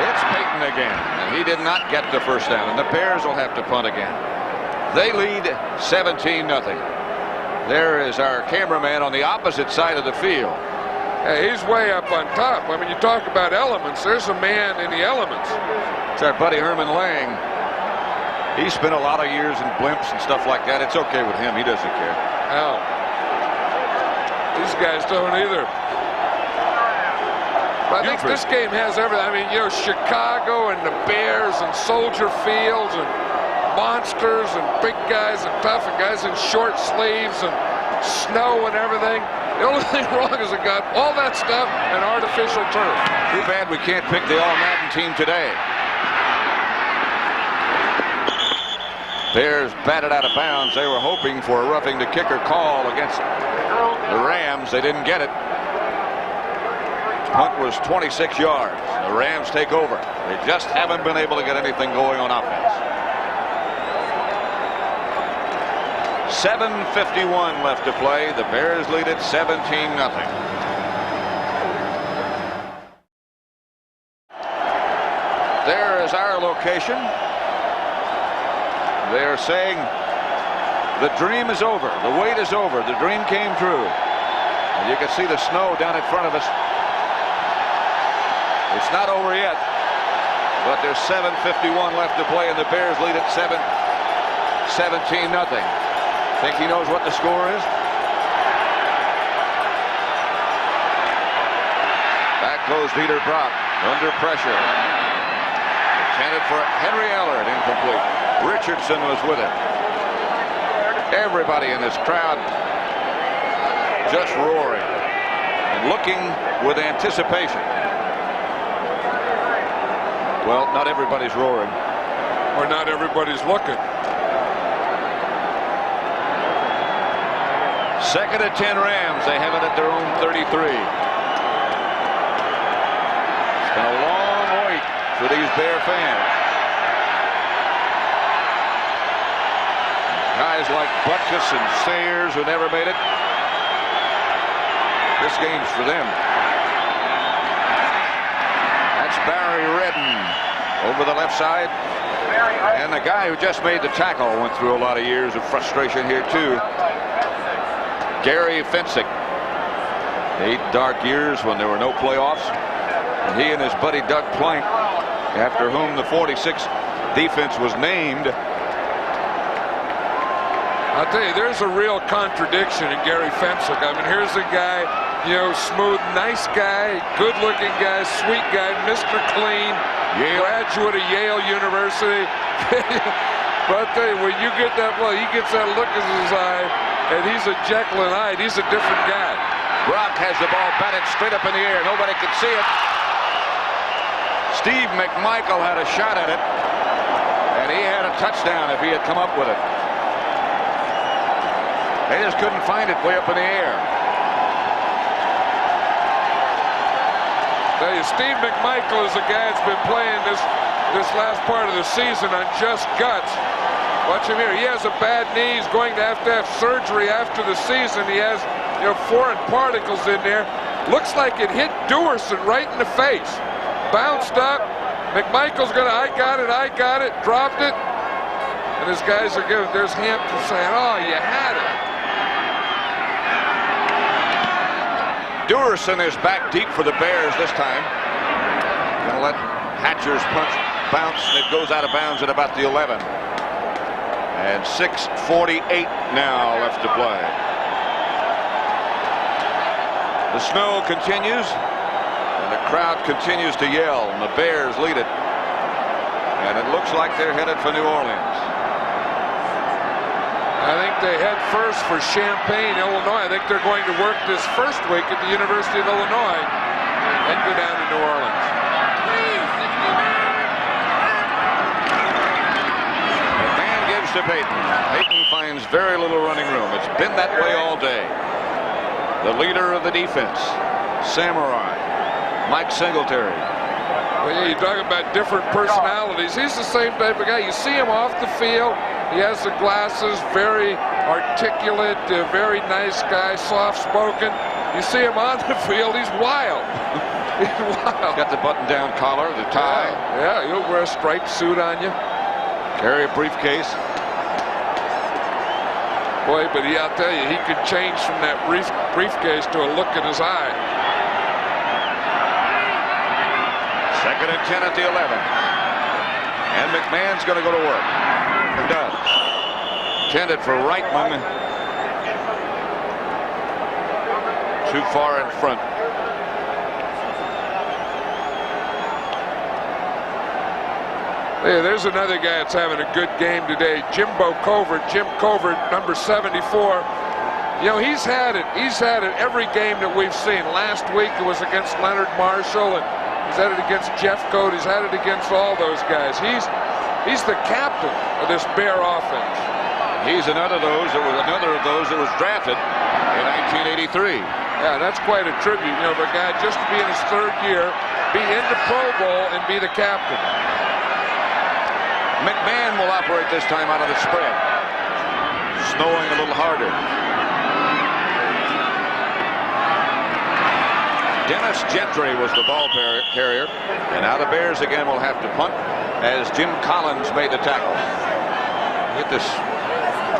It's Peyton again, and he did not get the first down, and the Bears will have to punt again. They lead 17-0. There is our cameraman on the opposite side of the field. Hey, he's way up on top. I mean, you talk about elements. There's a man in the elements. It's our buddy Herman Lang. He spent a lot of years in blimps and stuff like that. It's okay with him. He doesn't care. Hell, these guys don't either. But I think this game has everything. I mean, you know, Chicago and the Bears and Soldier Fields and monsters and big guys and tough and guys in short sleeves and snow and everything. The only thing wrong is it got all that stuff and artificial turf. Too bad we can't pick the All-Madden team today. Bears batted out of bounds. They were hoping for a roughing the kicker call against the Rams. They didn't get it. Punt was 26 yards. The Rams take over. They just haven't been able to get anything going on offense. 7:51 left to play. The Bears lead it 17-0. There is our location. They are saying the dream is over. The wait is over. The dream came true. And you can see the snow down in front of us. It's not over yet, but there's 7:51 left to play, and the Bears lead at 17-0. Think he knows what the score is? Back goes Dieter Brock under pressure. Intended for Henry Allard, incomplete. Richardson was with it. Everybody in this crowd just roaring. looking with anticipation. Well, not everybody's roaring. Or not everybody's looking. Second and 10 Rams. They have it at their own 33. It's been a long wait for these Bear fans. Guys like Butkus and Sayers who never made it. This game's for them. That's Barry Redden over the left side. And the guy who just made the tackle went through a lot of years of frustration here too. Gary Fensick. 8 dark years when there were no playoffs. And he and his buddy Doug Plank, after whom the 46 defense was named. I'll tell you, there's a real contradiction in Gary Fensick. I mean, here's a guy, you know, smooth, nice guy, good-looking guy, sweet guy, Mr. Clean, graduate of Yale University. But I'll tell you, when you get that, well, he gets that look in his eye, and he's a Jekyll and Hyde. He's a different guy. Brock has the ball batted straight up in the air. Nobody can see it. Steve McMichael had a shot at it, and he had a touchdown if he had come up with it. They just couldn't find it way up in the air. Tell you, Steve McMichael is a guy that's been playing this last part of the season on just guts. Watch him here. He has a bad knee. He's going to have surgery after the season. He has, you know, foreign particles in there. Looks like it hit Dickerson right in the face. Bounced up. McMichael's going to, I got it, dropped it. And his guys are giving, there's Hampton saying, oh, you had it. Dickerson is back deep for the Bears this time. Gonna let Hatcher's punch bounce, and it goes out of bounds at about the 11. And 6:48 now left to play. The snow continues, and the crowd continues to yell, and the Bears lead it. And it looks like they're headed for New Orleans. I think they head first for Champaign, Illinois. I think they're going to work this first week at the University of Illinois and go down to New Orleans. McMahon gives to Peyton. Peyton finds very little running room. It's been that way all day. The leader of the defense, Samurai, Mike Singletary. Well, yeah, you're talking about different personalities. He's the same type of guy. You see him off the field. He has the glasses, very articulate, very nice guy, soft-spoken. You see him on the field, he's wild. He's wild. Got the button-down collar, the tie. Yeah, he'll wear a striped suit on you. Carry a briefcase. Boy, but I'll tell you, he could change from that briefcase to a look in his eye. Second and 10 at the 11. And McMahon's going to go to work. He does. Intended for Reitman. Too far in front. Hey, there's another guy that's having a good game today. Jim Covert, number 74. You know, he's had it every game that we've seen. Last week it was against Leonard Marshall, and he's had it against Jeff Cote. He's had it against all those guys. He's the captain of this Bear offense. He's another of those that was drafted in 1983. Yeah, that's quite a tribute, you know, for a guy just to be in his third year, be in the Pro Bowl, and be the captain. McMahon will operate this time out of the spread. Snowing a little harder. Dennis Gentry was the ball carrier, and now the Bears again will have to punt as Jim Collins made the tackle. Look at this.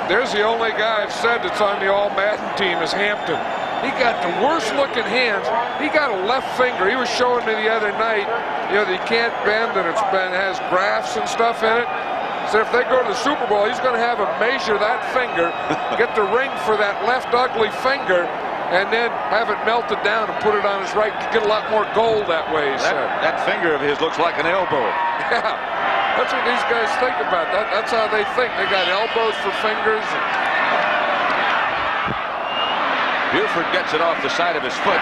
There's the only guy I've said that's on the All-Madden team is Hampton. He got the worst looking hands. He got a left finger. He was showing me the other night, you know, that he can't bend and has grafts and stuff in it. So if they go to the Super Bowl, he's going to have him measure that finger, get the ring for that left ugly finger, and then have it melted down and put it on his right. Get a lot more gold that way, he said. That finger of his looks like an elbow. Yeah, that's what these guys think about. That's how they think. They got elbows for fingers. Buford gets it off the side of his foot.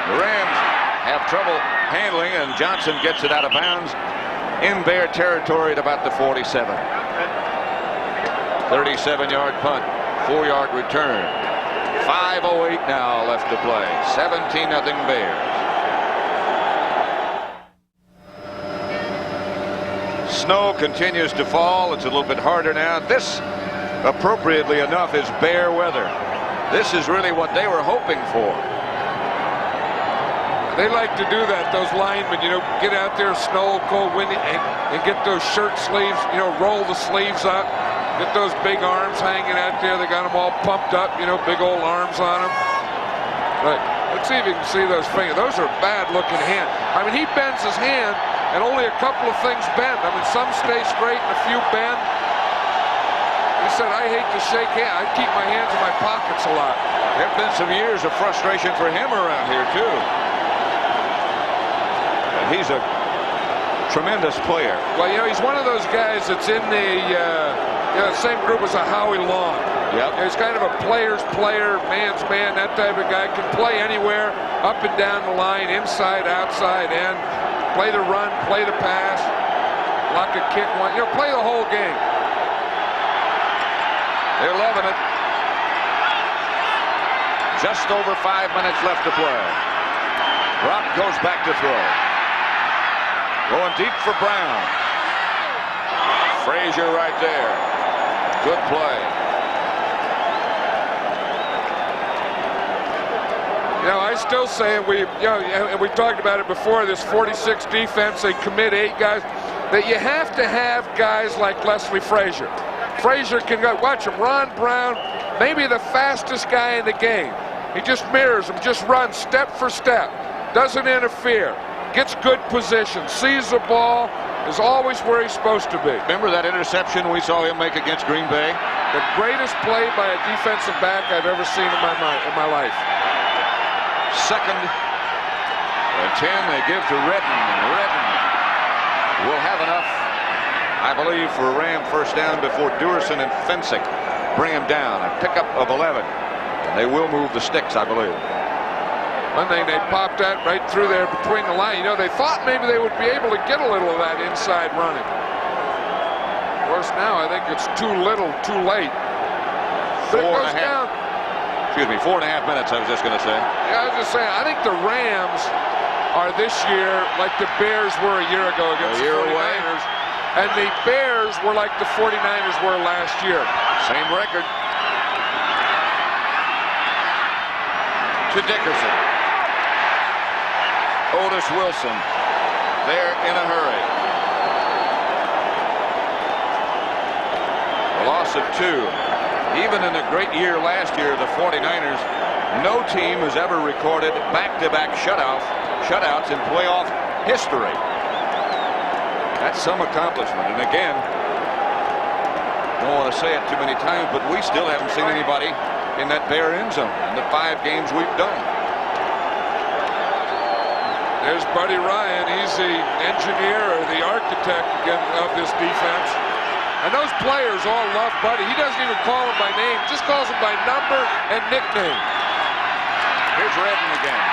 The Rams have trouble handling, and Johnson gets it out of bounds in Bear territory at about the 47. 37-yard punt, 4-yard return. 5:08 now left to play. 17-0 Bears. Snow continues to fall. It's a little bit harder now. This, appropriately enough, is Bear weather. This is really what they were hoping for. They like to do that, those linemen, get out there, snow, cold, windy, and get those shirt sleeves, roll the sleeves up, get those big arms hanging out there. They got them all pumped up, big old arms on them. But let's see if you can see those fingers. Those are bad-looking hands. I mean, he bends his hand, and only a couple of things bend. I mean, some stay straight and a few bend. He said, I hate to shake hands. I keep my hands in my pockets a lot. There have been some years of frustration for him around here, too. He's a tremendous player. Well, he's one of those guys that's in the same group as a Howie Long. Yep. He's kind of a player's player, man's man, that type of guy. Can play anywhere, up and down the line, inside, outside, in. Play the run, play the pass, block a kick, play the whole game. They're loving it. Just over 5 minutes left to play. Brock goes back to throw. Going deep for Brown. Frazier right there. Good play. I still say, and we talked about it before, this 46 defense, they commit 8 guys, that you have to have guys like Leslie Frazier. Frazier can go, watch him, Ron Brown, maybe the fastest guy in the game. He just mirrors him, just runs step for step, doesn't interfere. Gets good position, sees the ball, is always where he's supposed to be. Remember that interception we saw him make against Green Bay? The greatest play by a defensive back I've ever seen in my life. 2nd and 10. They give to Redden. Redden will have enough, I believe, for a Ram first down before Dickerson and Fensick bring him down. A pickup of 11. And they will move the sticks, I believe. One thing, they popped that right through there between the line. They thought maybe they would be able to get a little of that inside running. Of course, now I think it's too little, too late. But it goes down. Excuse me, 4.5 minutes, I was just going to say. Yeah, I was just saying, I think the Rams are this year like the Bears were a year ago against the 49ers. And the Bears were like the 49ers were last year. Same record. To Dickerson. Otis Wilson, they're in a hurry. A loss of 2. Even in a great year last year, the 49ers, no team has ever recorded back-to-back shutouts in playoff history. That's some accomplishment. And again, don't want to say it too many times, but we still haven't seen anybody in that Bear end zone in the 5 games we've done. There's Buddy Ryan. He's the engineer or the architect again of this defense. And those players all love Buddy. He doesn't even call him by name, just calls him by number and nickname. Here's Redden again.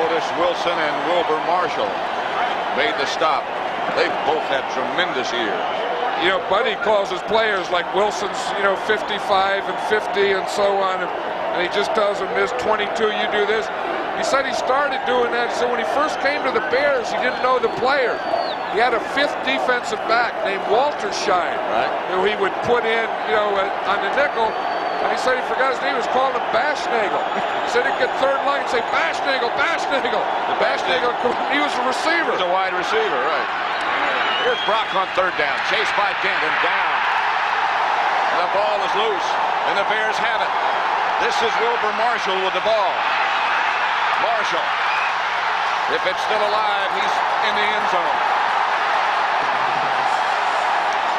Otis Wilson and Wilbur Marshall made the stop. They've both had tremendous years. Buddy calls his players like Wilson's, 55 and 50 and so on. And he just tells them, this 22, you do this. He said he started doing that. So when he first came to the Bears, he didn't know the player. He had a 5th defensive back named Walter Shine, right, who he would put in, on the nickel. And he said he forgot his name. He was calling him Bashnagel. He said he'd get 3rd line and say, Bashnagel, Bashnagel. The Bashnagel, he was a receiver. He was a wide receiver, right. Here's Brock on 3rd down. Chased by Dent and down. And the ball is loose. And the Bears have it. This is Wilbur Marshall with the ball. Marshall. If it's still alive, he's in the end zone.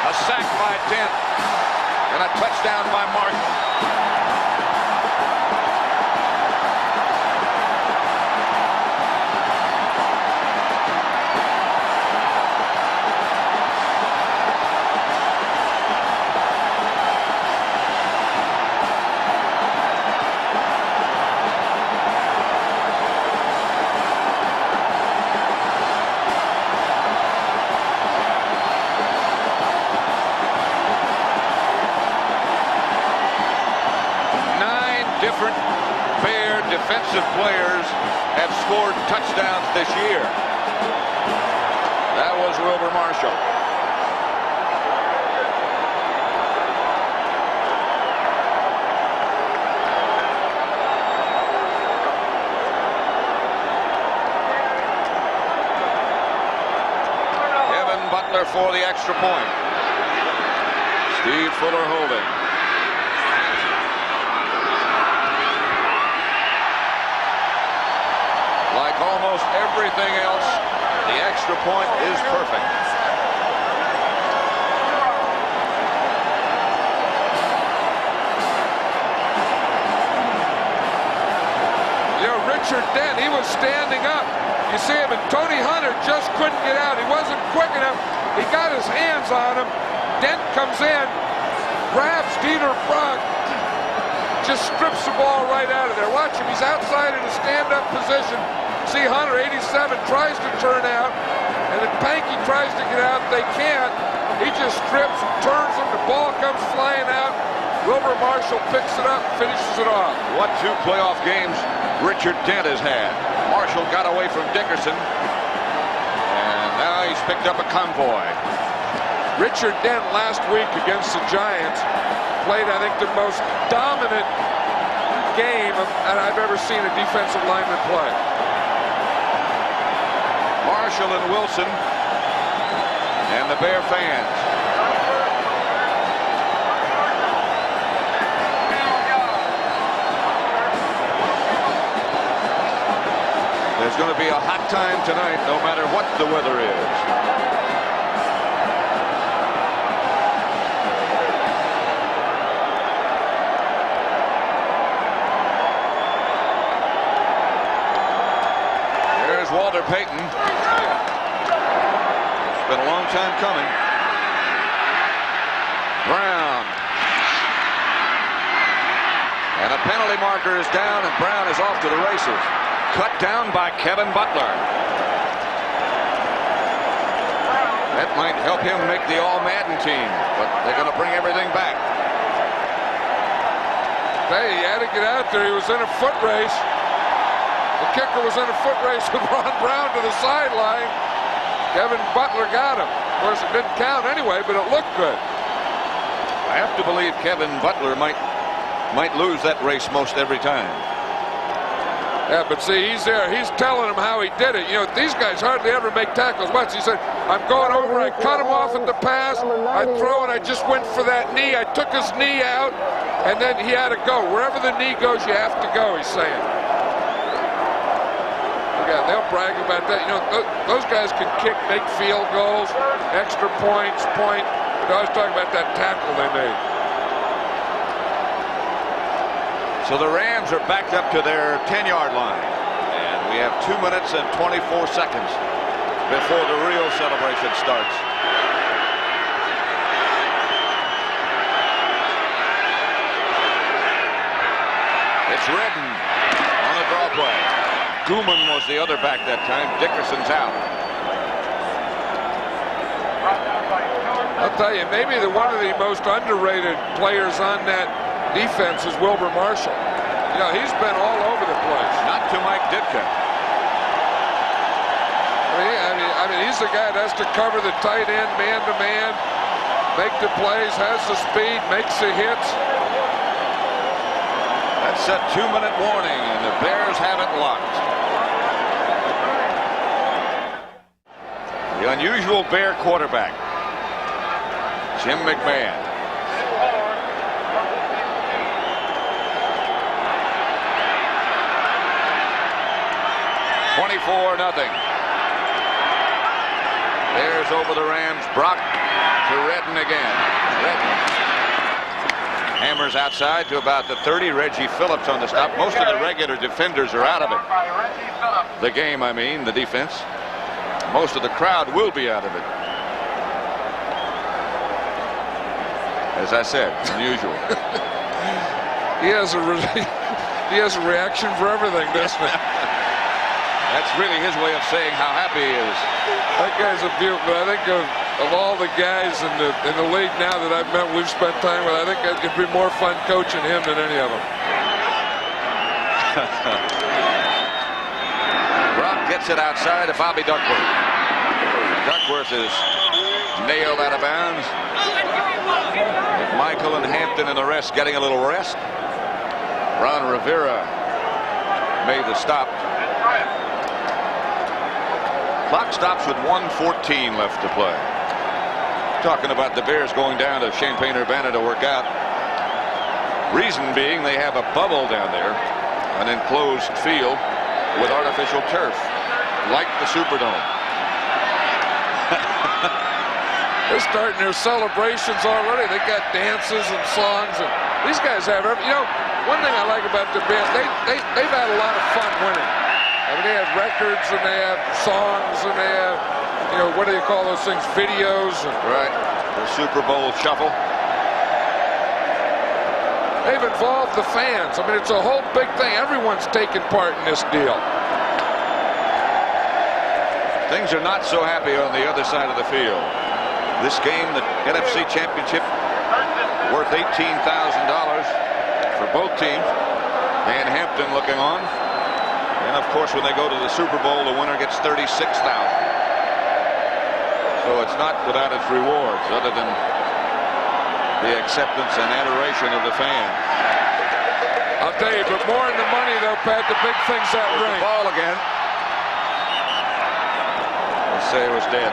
A sack by Dent. And a touchdown by Marshall. different Bear defensive players have scored touchdowns this year. That was Wilber Marshall. Kevin Butler for the extra point. Steve Fuller holding. Like almost everything else, the extra point is perfect. You know, Richard Dent, he was standing up. You see him, and Tony Hunter just couldn't get out. He wasn't quick enough. He got his hands on him. Dent comes in, grabs Dieter Frank, just strips the ball right out of there. Watch him, he's outside in a stand-up position. See Hunter, 87, tries to turn out, and then Pankey tries to get out. They can't. He just strips, turns him, the ball comes flying out. Wilber Marshall picks it up, finishes it off. What 2 playoff games Richard Dent has had. Marshall got away from Dickerson, and now he's picked up a convoy. Richard Dent last week against the Giants played, I think, the most dominant game that I've ever seen a defensive lineman play. Marshall and Wilson and the Bear fans. There's going to be a hot time tonight, no matter what the weather is. There's Walter Payton. It's been a long time coming. Brown. And a penalty marker is down, and Brown is off to the races. Cut down by Kevin Butler. That might help him make the All-Madden team, but they're going to bring everything back. Hey, he had to get out there. He was in a foot race. The kicker was in a foot race with Ron Brown to the sideline. Kevin Butler got him. Of course, it didn't count anyway, but it looked good. I have to believe Kevin Butler might lose that race most every time. Yeah, but see, he's there. He's telling him how he did it. You know, these guys hardly ever make tackles. Watch, he said, I'm going over, I cut him off at the pass, I throw, and I just went for that knee. I took his knee out, and then he had to go. Wherever the knee goes, you have to go, he's saying. Yeah, they'll brag about that. You know, those guys can kick, make field goals, extra points, point. They always talk about that tackle they made. So the Rams are backed up to their 10-yard line. And we have 2 minutes and 24 seconds before the real celebration starts. It's Redden on a draw play. Gooman was the other back that time. Dickerson's out. I'll tell you, maybe one of the most underrated players on that defense is Wilber Marshall. You know, he's been all over the place. Not to Mike Ditka. I mean, he's the guy that has to cover the tight end man-to-man, make the plays, has the speed, makes the hits. That's a 2-minute warning, and the Bears have it locked. The unusual Bear quarterback, Jim McMahon. $24-0. Bears over the Rams. Brock to Redden again. Redden hammers outside to about the 30. Reggie Phillips on the stop. Most of the regular defenders are out of it. The game, I mean, the defense. Most of the crowd will be out of it. As I said, unusual. He has a reaction for everything, doesn't he? That's really his way of saying how happy he is. That guy's a beaut, but I think of all the guys in the league now that I've met, we've spent time with, I think it'd be more fun coaching him than any of them. Brock gets it outside to Bobby Duckworth. Duckworth is nailed out of bounds. With Michael and Hampton and the rest getting a little rest. Ron Rivera made the stop. Clock stops with 1:14 left to play. Talking about the Bears going down to Champaign-Urbana to work out. Reason being they have a bubble down there, an enclosed field with artificial turf, like the Superdome. They're starting their celebrations already. They got dances and songs, and these guys have every. You know, one thing I like about the Bears, they've had a lot of fun winning. I mean, they have records and they have songs and they have, you know, what do you call those things? Videos. And right. The Super Bowl shuffle. They've involved the fans. I mean, it's a whole big thing. Everyone's taking part in this deal. Things are not so happy on the other side of the field. This game, the NFC Championship, worth $18,000 for both teams. And Hampton looking on. And of course, when they go to the Super Bowl, the winner gets $36,000. So it's not without its rewards, other than the acceptance and adoration of the fans. I'll tell you, but more than the money, though, Pat, the big thing's that ring. The ball again. Let's say it was dead.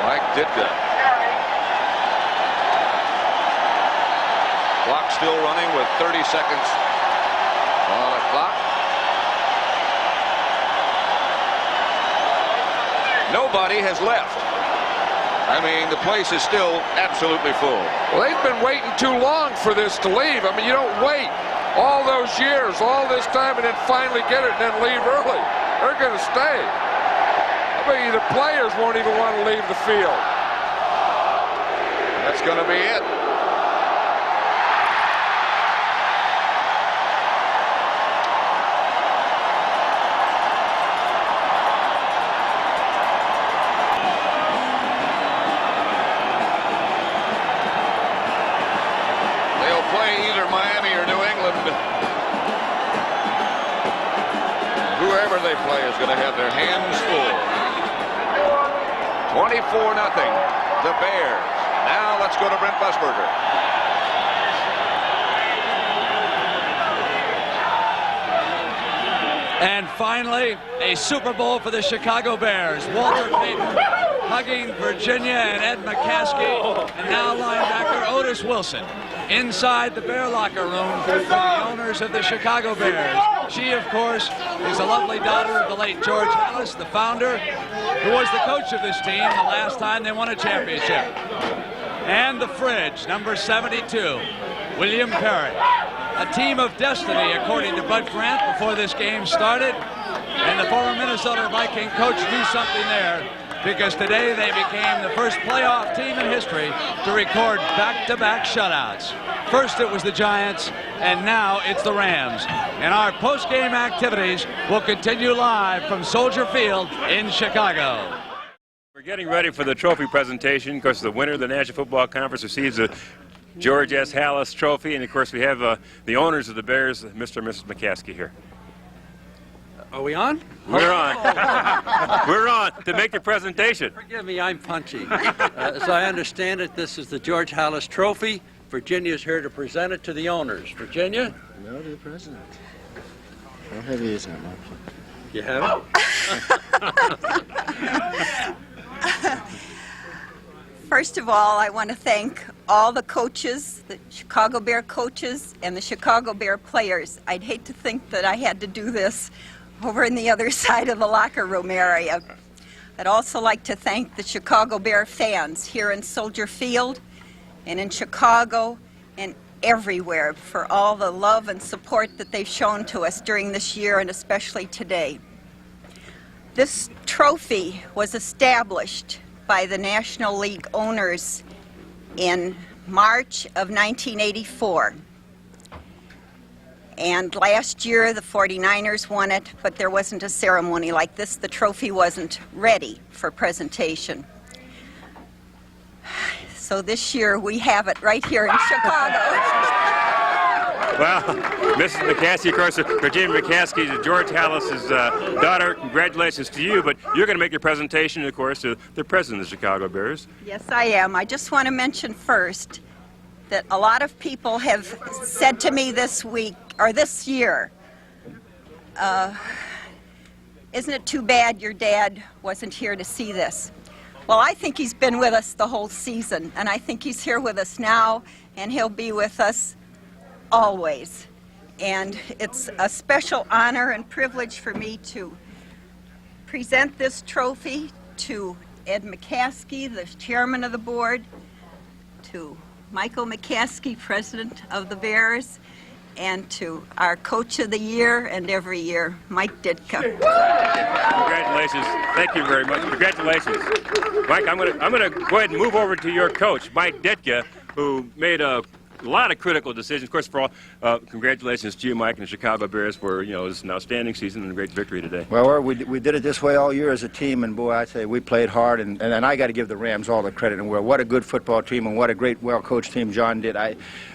Mike Ditka. Clock still running with 30 seconds on the clock. Nobody has left. I mean, the place is still absolutely full. Well, they've been waiting too long for this to leave. I mean, you don't wait all those years, all this time, and then finally get it and then leave early. They're going to stay. I mean, the players won't even want to leave the field. That's going to be it. Whoever they play is going to have their hands full. 24-0, the Bears. Now let's go to Brent Busberger. And finally, a Super Bowl for the Chicago Bears. Walter Payton hugging Virginia and Ed McCaskey, and now linebacker Otis Wilson inside the Bear locker room for the owners of the Chicago Bears. She, of course, is a lovely daughter of the late George Halas, the founder, who was the coach of this team the last time they won a championship. And the fridge, number 72, William Perry. A team of destiny, according to Bud Grant, before this game started. And the former Minnesota Viking coach knew something there, because today they became the first playoff team in history to record back-to-back shutouts. First it was the Giants, and now it's the Rams. And our post-game activities will continue live from Soldier Field in Chicago. We're getting ready for the trophy presentation because the winner of the National Football Conference receives a George S. Halas trophy, and of course we have the owners of the Bears, Mr. and Mrs. McCaskey, here. Are we on? We're on. We're on to make the presentation. Forgive me, I'm punchy. As I understand it, this is the George Halas Trophy. Virginia's here to present it to the owners. Virginia? No, to the president. How heavy is that, Mark? You have it? First of all, I want to thank all the coaches, the Chicago Bear coaches, and the Chicago Bear players. I'd hate to think that I had to do this over in the other side of the locker room area. I'd also like to thank the Chicago Bear fans here in Soldier Field and in Chicago and everywhere for all the love and support that they've shown to us during this year and especially today. This trophy was established by the National League owners in March of 1984. And last year the 49ers won it, but there wasn't a ceremony like this. The trophy wasn't ready for presentation. So this year we have it right here in Chicago. Well, Mrs. McCaskey, of course, Virginia McCaskey is George Hallis's daughter. Congratulations to you, but you're going to make your presentation, of course, to the president of the Chicago Bears. Yes, I am. I just want to mention first that a lot of people have said to me this week, or this year, isn't it too bad your dad wasn't here to see this? Well, I think he's been with us the whole season, and I think he's here with us now, and he'll be with us always. And it's a special honor and privilege for me to present this trophy to Ed McCaskey, the chairman of the board, to Michael McCaskey, president of the Bears, and to our coach of the year and every year, Mike Ditka. Congratulations. Thank you very much. Congratulations. Mike, I'm gonna go ahead and move over to your coach, Mike Ditka, who made a lot of critical decisions. Of course, for all, congratulations to you, Mike, and the Chicago Bears for, you know, this an outstanding season and a great victory today. Well, we did it this way all year as a team, and boy, I say we played hard, and I got to give the Rams all the credit in the world. What a good football team, and what a great, well-coached team John did.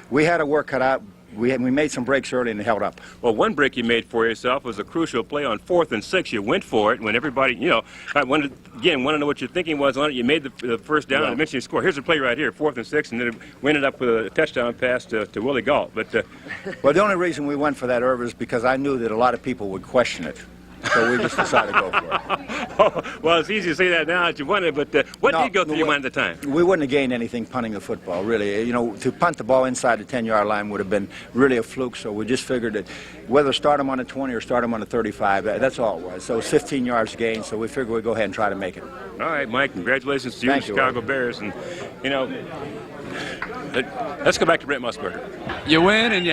We had a work cut out. We made some breaks early and held up. Well, one break you made for yourself was a crucial play on 4th and 6. You went for it when everybody, you know, I want to know what your thinking was on it. You made the first down and eventually scored. Here's the play right here, 4th and 6, and then we ended up with a touchdown pass to Willie Galt. But well, the only reason we went for that, Irv, is because I knew that a lot of people would question it. So we just decided to go for it. Oh, well, it's easy to say that now that you won it, but what did go through your mind at the time? We wouldn't have gained anything punting the football, really. You know, to punt the ball inside the 10-yard line would have been really a fluke, so we just figured that whether start them on the 20 or start them on the 35, that's all it was. So it was 15 yards gained, so we figured we'd go ahead and try to make it. All right, Mike, congratulations to you, Chicago Bears. And, you know, let's go back to Brent Musburger. You win and you